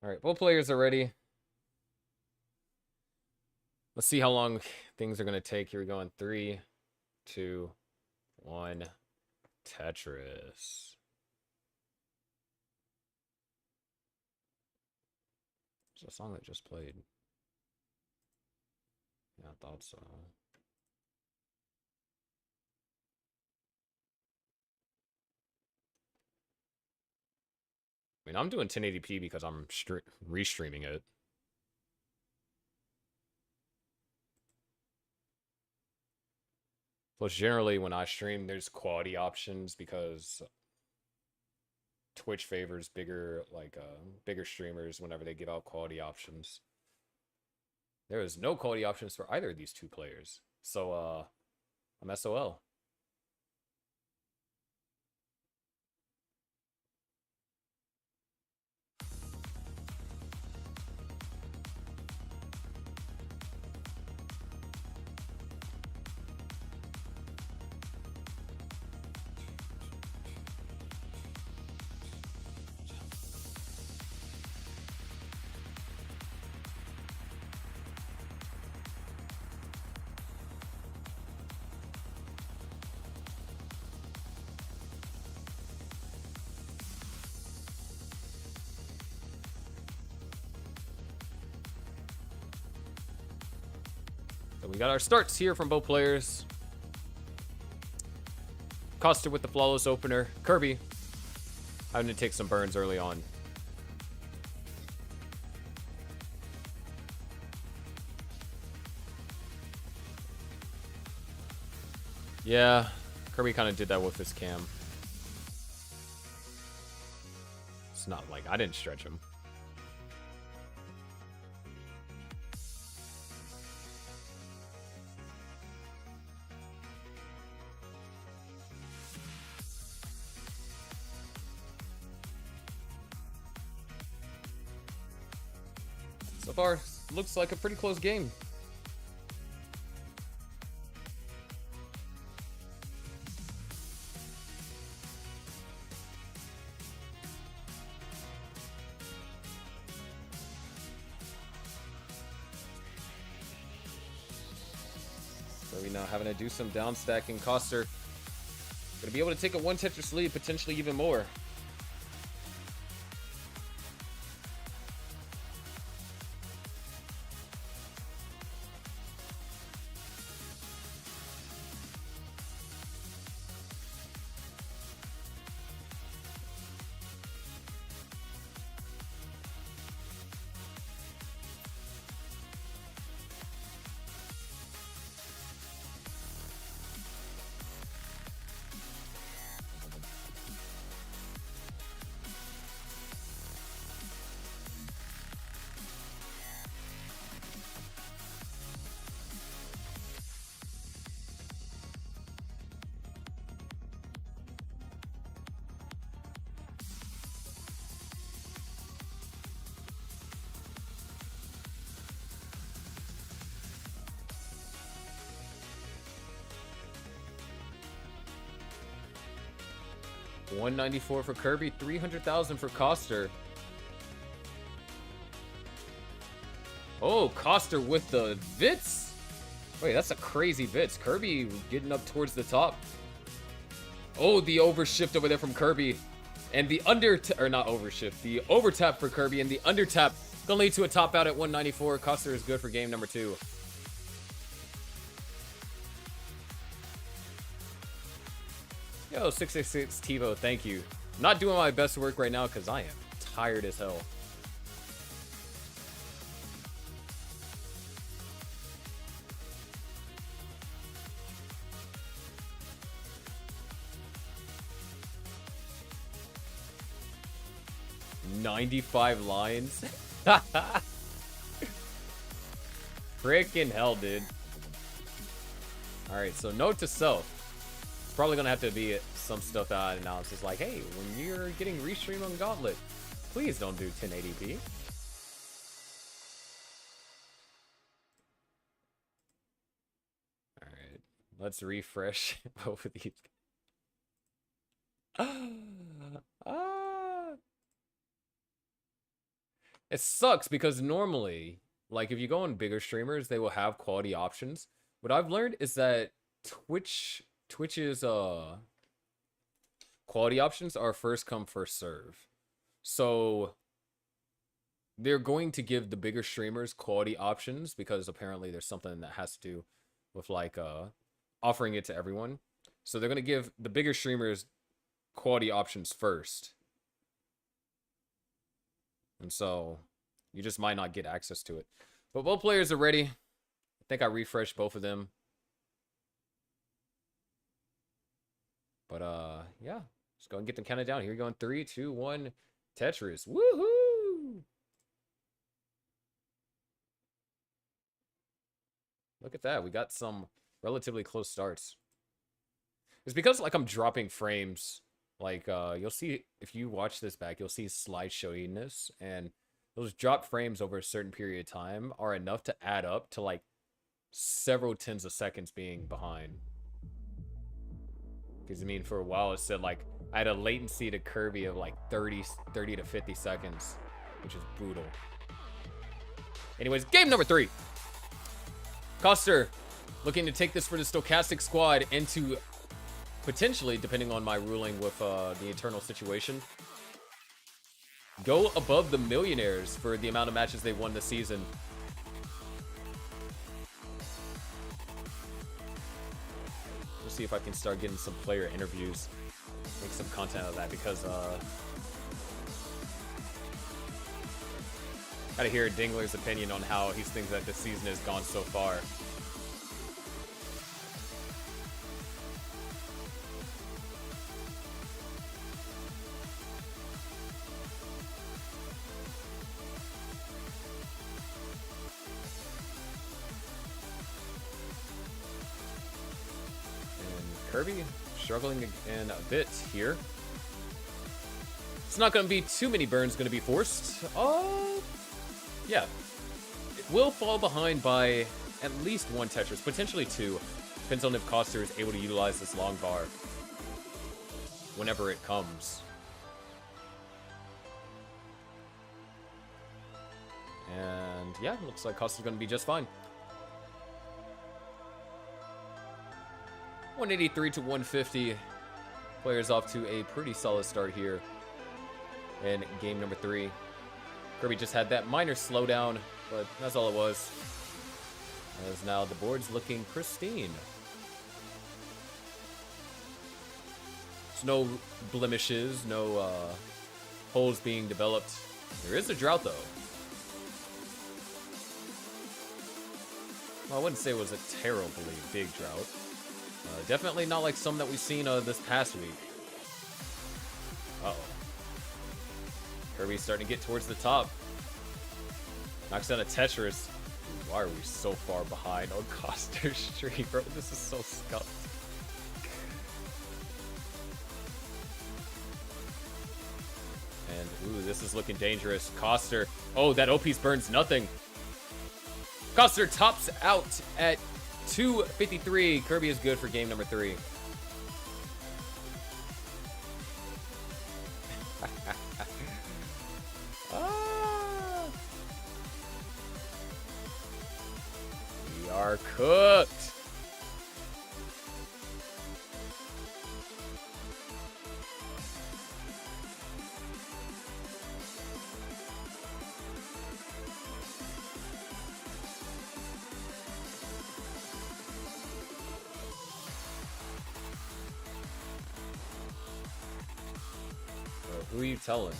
All right, both players are ready. Let's see how long things are going to take. Here we go in 3, 2, 1. Tetris. It's a song that just played. Yeah, I thought so. I mean, I'm doing 1080p because I'm restreaming it. Plus, generally, when I stream, there's quality options because Twitch favors bigger streamers whenever they give out quality options. There is no quality options for either of these two players. So, I'm SOL. So we got our starts here from both players. Costa with the flawless opener. Kirby having to take some burns early on. Yeah, Kirby kind of did that with his cam. It's not like I didn't stretch him. So far, looks like a pretty close game. So we now having to do some down stacking. Coster gonna be able to take a 1 Tetris lead, potentially even more. $194 for Kirby, $300,000 for Coster. Oh, Coster with the Vits? Wait, that's a crazy Vits. Kirby getting up towards the top. Oh, the overshift over there from Kirby. And the not overshift, the overtap for Kirby and the undertap gonna lead to a top out at 194. Coster is good for game number 2. Yo, 666 TiVo, thank you. I'm not doing my best work right now because I am tired as hell. $95 lines. Freaking hell, dude. Alright, so note to self. Probably gonna have to be some stuff that I announce. It's like, hey, when you're getting restreamed on Gauntlet, Please don't do 1080p. Alright, let's refresh both of these. It sucks because normally, like if you go on bigger streamers, they will have quality options. What I've learned is that Twitch's quality options are first come, first serve. So they're going to give the bigger streamers quality options because apparently there's something that has to do with like offering it to everyone. So they're going to give the bigger streamers quality options first. And so you just might not get access to it. But both players are ready. I think I refreshed both of them. But yeah. Let's go and get them counted down. Here we go in 3, 2, 1. Tetris. Woohoo! Look at that. We got some relatively close starts. It's because like I'm dropping frames. Like you'll see if you watch this back, you'll see slide showiness, and those drop frames over a certain period of time are enough to add up to like several tens of seconds being behind. Because I mean, for a while it said like I had a latency to Kirby of like 30 to 50 seconds, which is brutal. Anyways, game number 3. Coster looking to take this for the Stochastic squad into potentially, depending on my ruling with the Eternal situation, go above the Millionaires for the amount of matches they won this season. We'll see if I can start getting some player interviews, make some content out of that, because gotta hear Dingler's opinion on how he thinks that this season has gone so far. Kirby struggling again a bit here. It's not going to be too many burns going to be forced. Yeah. It will fall behind by at least 1 Tetris, potentially 2. Depends on if Coster is able to utilize this long bar whenever it comes. And yeah, looks like Coster's going to be just fine. 183 to 150. Players off to a pretty solid start here in game number 3. Kirby just had that minor slowdown, but that's all it was. As now the board's looking pristine. There's no blemishes, no holes being developed. There is a drought though. Well, I wouldn't say it was a terribly big drought. Definitely not like some that we've seen this past week. Uh-oh. Kirby's starting to get towards the top. Knocks down a Tetris. Dude, why are we so far behind on Coster's streak, bro? This is so scuffed. And, ooh, this is looking dangerous. Coster. Oh, that O-piece burns nothing. Coster tops out at 253. Kirby is good for game number 3. We are cooked. Who are you telling?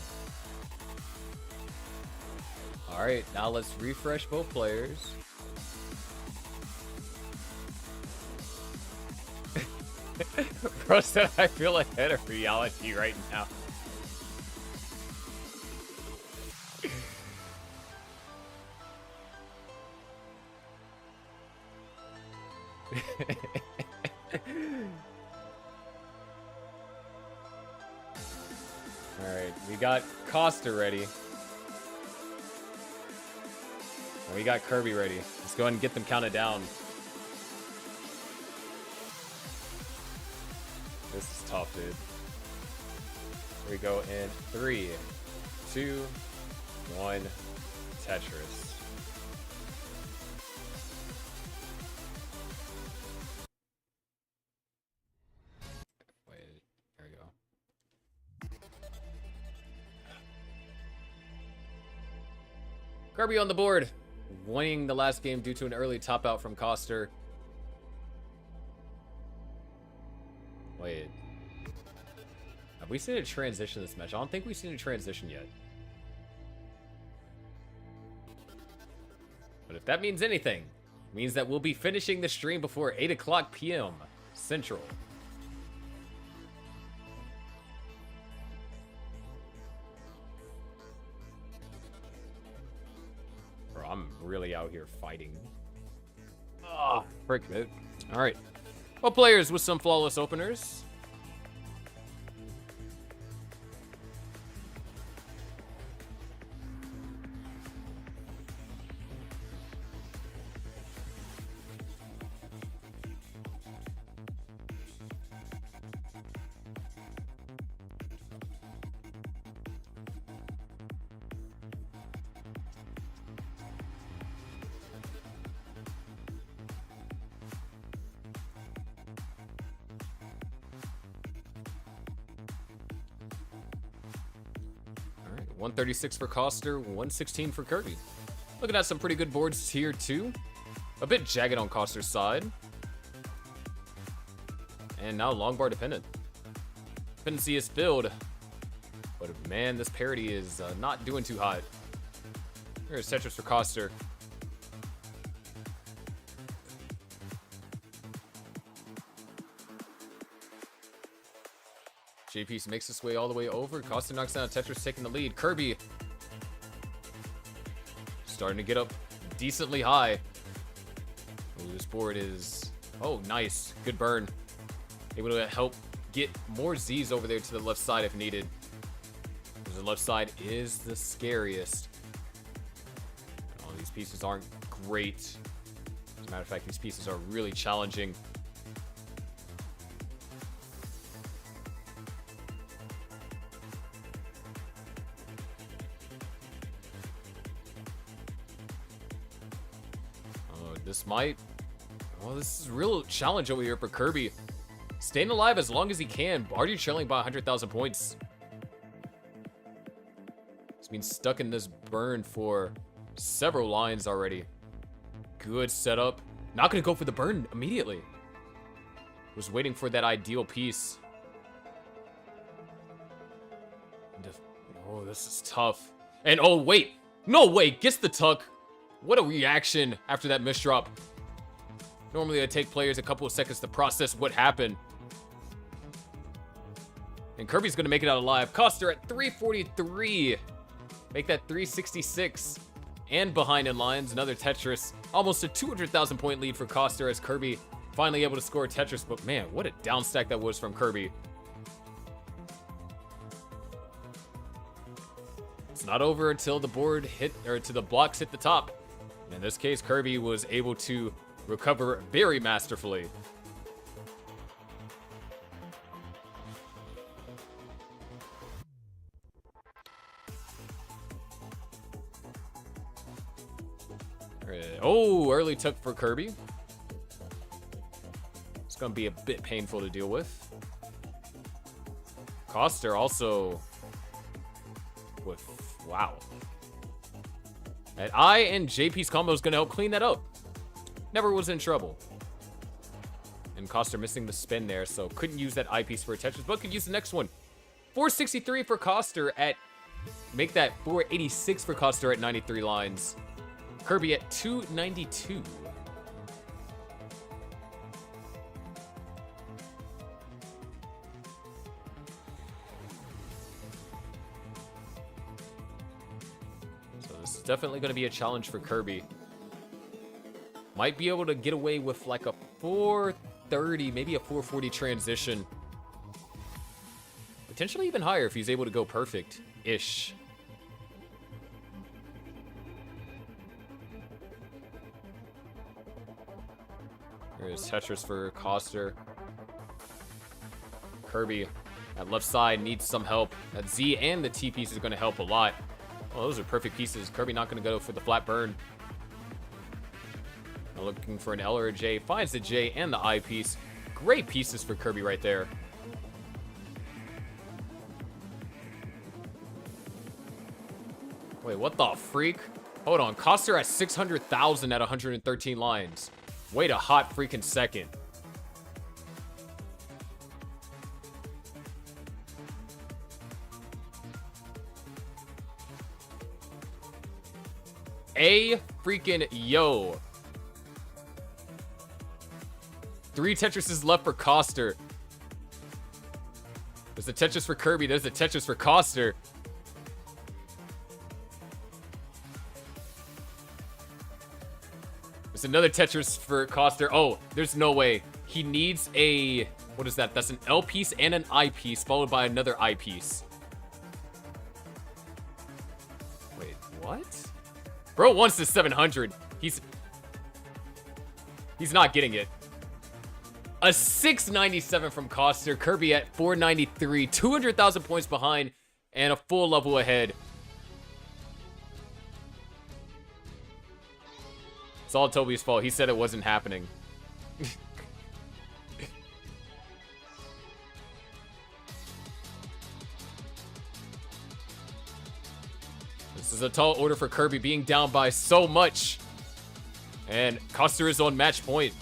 Alright, now let's refresh both players. Bro said I feel ahead of reality right now. Alright, we got Costa ready. And we got Kirby ready. Let's go ahead and get them counted down. This is tough, dude. Here we go in 3, 2, 1, Tetris. Wait, there we go. Kirby on the board, winning the last game due to an early top out from Coster. Wait. Have we seen a transition this match? I don't think we've seen a transition yet. But if that means anything, it means that we'll be finishing the stream before 8 o'clock p.m. Central. Bro, I'm really out here fighting. Ah, frick, dude. All right. Well, players with some flawless openers. All right, 136 for Coster, 116 for Kirby. Looking at some pretty good boards here too. A bit jagged on Coster's side. And now long bar dependent. Dependency is filled. But man, this parity is not doing too hot. Here's Tetris for Coster. JP makes his way all the way over. Coster knocks down Tetris, taking the lead. Kirby starting to get up decently high. Ooh, this board is... Oh, nice. Good burn. Able to help get more Z's over there to the left side if needed. The left side is the scariest. Oh, these pieces aren't great. As a matter of fact, these pieces are really challenging. This might... Well, this is a real challenge over here for Kirby. Staying alive as long as he can. Already trailing by 100,000 points. He's been stuck in this burn for several lines already. Good setup. Not going to go for the burn immediately. Was waiting for that ideal piece. Oh, this is tough. And oh, wait. No way. Gets the tuck. What a reaction after that misdrop. Normally it'd take players a couple of seconds to process what happened. And Kirby's gonna make it out alive. Coster at 343. Make that 366. And behind in lines, another Tetris. Almost a 200,000 point lead for Coster as Kirby finally able to score a Tetris. But man, what a down stack that was from Kirby. It's not over until the board hit, or to the blocks hit the top. In this case, Kirby was able to recover very masterfully. Oh, early tuck for Kirby. It's going to be a bit painful to deal with. Coster also with... Wow. That I and JP's combo is going to help clean that up. Never was in trouble. And Coster missing the spin there, so couldn't use that eyepiece for a Tetris, but could use the next one. 463 for Coster at... Make that 486 for Coster at 93 lines. Kirby at 292. Definitely going to be a challenge for Kirby. Might be able to get away with like a 430, maybe a 440 transition. Potentially even higher if he's able to go perfect-ish. Here's Tetris for Coster. Kirby at left side needs some help. That Z and the T piece is going to help a lot. Oh, those are perfect pieces. Kirby not going to go for the flat burn. Now looking for an L or a J. Finds the J and the I piece. Great pieces for Kirby right there. Wait, what the freak? Hold on. Coster at 600,000 at 113 lines. Wait a hot freaking second. A freaking yo. 3 Tetrises left for Coster. There's a Tetris for Kirby. There's a Tetris for Coster. There's another Tetris for Coster. Oh, there's no way. He needs a... What is that? That's an L piece and an I piece, followed by another I piece. Wait, what? Bro wants the 700. He's not getting it. A 697 from Coster. Kirby at 493. 200,000 points behind and a full level ahead. It's all Toby's fault. He said it wasn't happening. This is a tall order for Kirby, being down by so much. And Coster is on match point.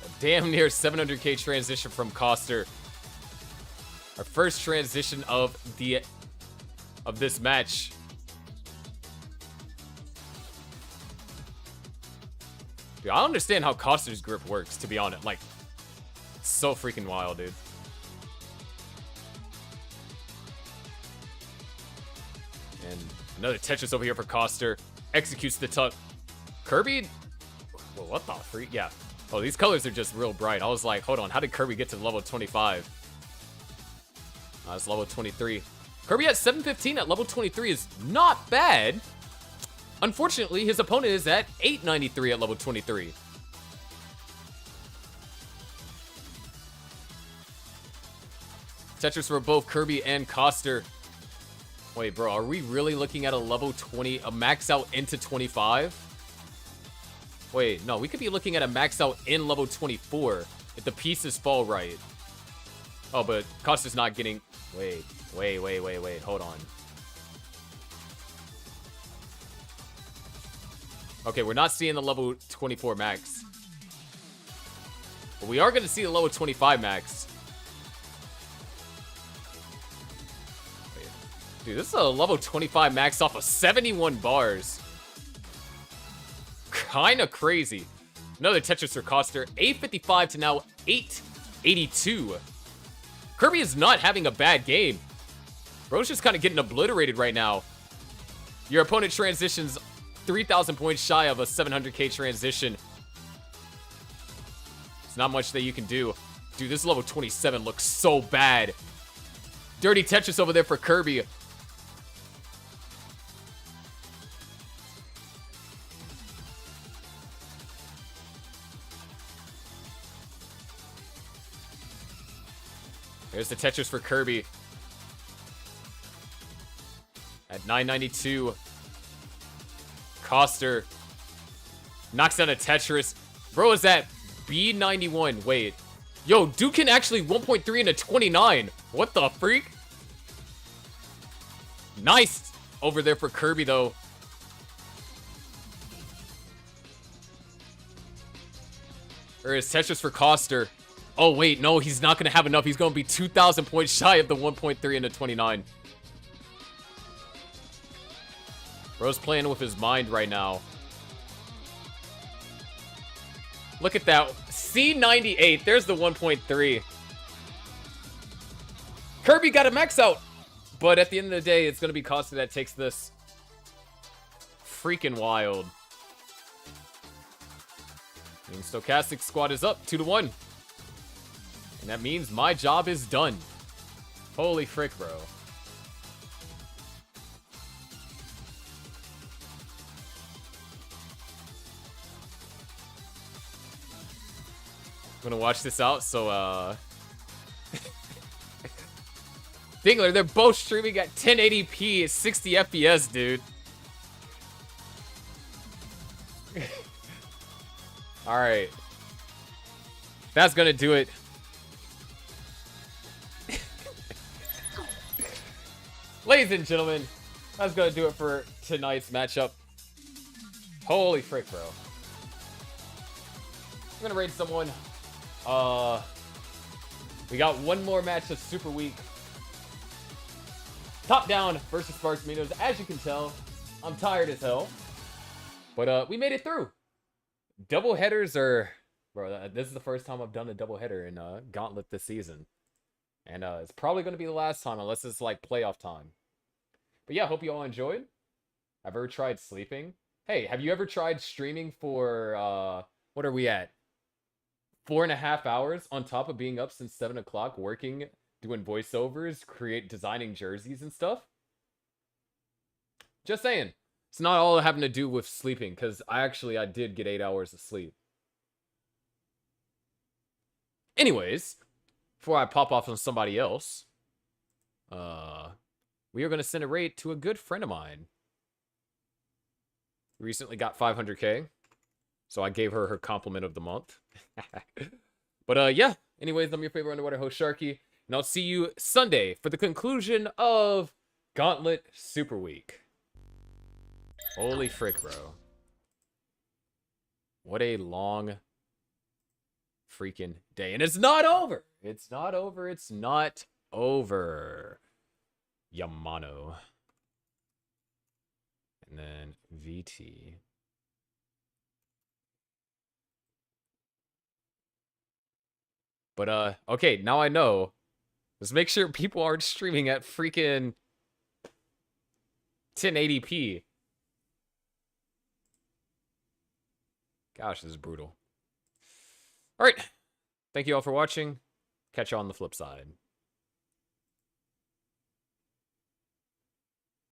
A damn near 700k transition from Coster. Our first transition of this match. Dude, I don't understand how Coster's grip works, to be honest. Like, it's so freaking wild, dude. And another Tetris over here for Coster. Executes the tuck. Kirby? Well, what the freak? Yeah. Oh, these colors are just real bright. I was like, hold on. How did Kirby get to level 25? It's level 23. Kirby at 715 at level 23 is not bad. Unfortunately, his opponent is at 893 at level 23. Tetris for both Kirby and Coster. Wait, bro, are we really looking at a level 20, a max out into 25? Wait, no, we could be looking at a max out in level 24 if the pieces fall right. Oh, but Costa's not getting... Wait. Hold on. Okay, we're not seeing the level 24 max. But we are going to see the level 25 max. Wait. Dude, this is a level 25 max off of 71 bars. Kinda crazy. Another Tetris for Coster. 855 to now 882. Kirby is not having a bad game. Bro's just kind of getting obliterated right now. Your opponent transitions 3,000 points shy of a 700k transition. It's not much that you can do. Dude, this level 27 looks so bad. Dirty Tetris over there for Kirby. There's the Tetris for Kirby. At 992. Coster knocks down a Tetris. Bro is at B91. Wait. Yo, dude can actually 1.3 into 29. What the freak? Nice over there for Kirby, though. There is Tetris for Coster. Oh, wait, no, he's not going to have enough. He's going to be 2,000 points shy of the 1.3 into 29. Bro's playing with his mind right now. Look at that. C98. There's the 1.3. Kirby got a max out. But at the end of the day, it's going to be Costa that takes this. Freaking wild. Means Stochastic squad is up 2-1. And that means my job is done. Holy frick, bro. I'm gonna watch this out, so Dingler, they're both streaming at 1080p at 60 FPS, dude. Alright. That's gonna do it. Ladies and gentlemen, that's gonna do it for tonight's matchup. Holy frick, bro. I'm gonna raid someone. We got one more match of Super Week. Top down versus Sparks Minos. As you can tell, I'm tired as hell. But we made it through. Double headers are... Bro, this is the first time I've done a double header in Gauntlet this season. And it's probably going to be the last time unless it's like playoff time. But yeah, hope you all enjoyed. Have you ever tried sleeping? Hey, have you ever tried streaming for... what are we at? 4.5 hours on top of being up since 7 o'clock working, doing voiceovers, designing jerseys and stuff? Just saying. It's not all having to do with sleeping, because I did get 8 hours of sleep. Anyways, before I pop off on somebody else, we are going to send a raid to a good friend of mine. Recently got 500k, so I gave her compliment of the month. But yeah, anyways, I'm your favorite underwater host, Sharky, and I'll see you Sunday for the conclusion of Gauntlet Super Week. Holy frick, bro. What a long freaking day. And it's not over. It's not over. It's not over. Yamano. And then VT. But, okay, now I know. Let's make sure people aren't streaming at freaking 1080p. Gosh, this is brutal. All right. Thank you all for watching. Catch you on the flip side.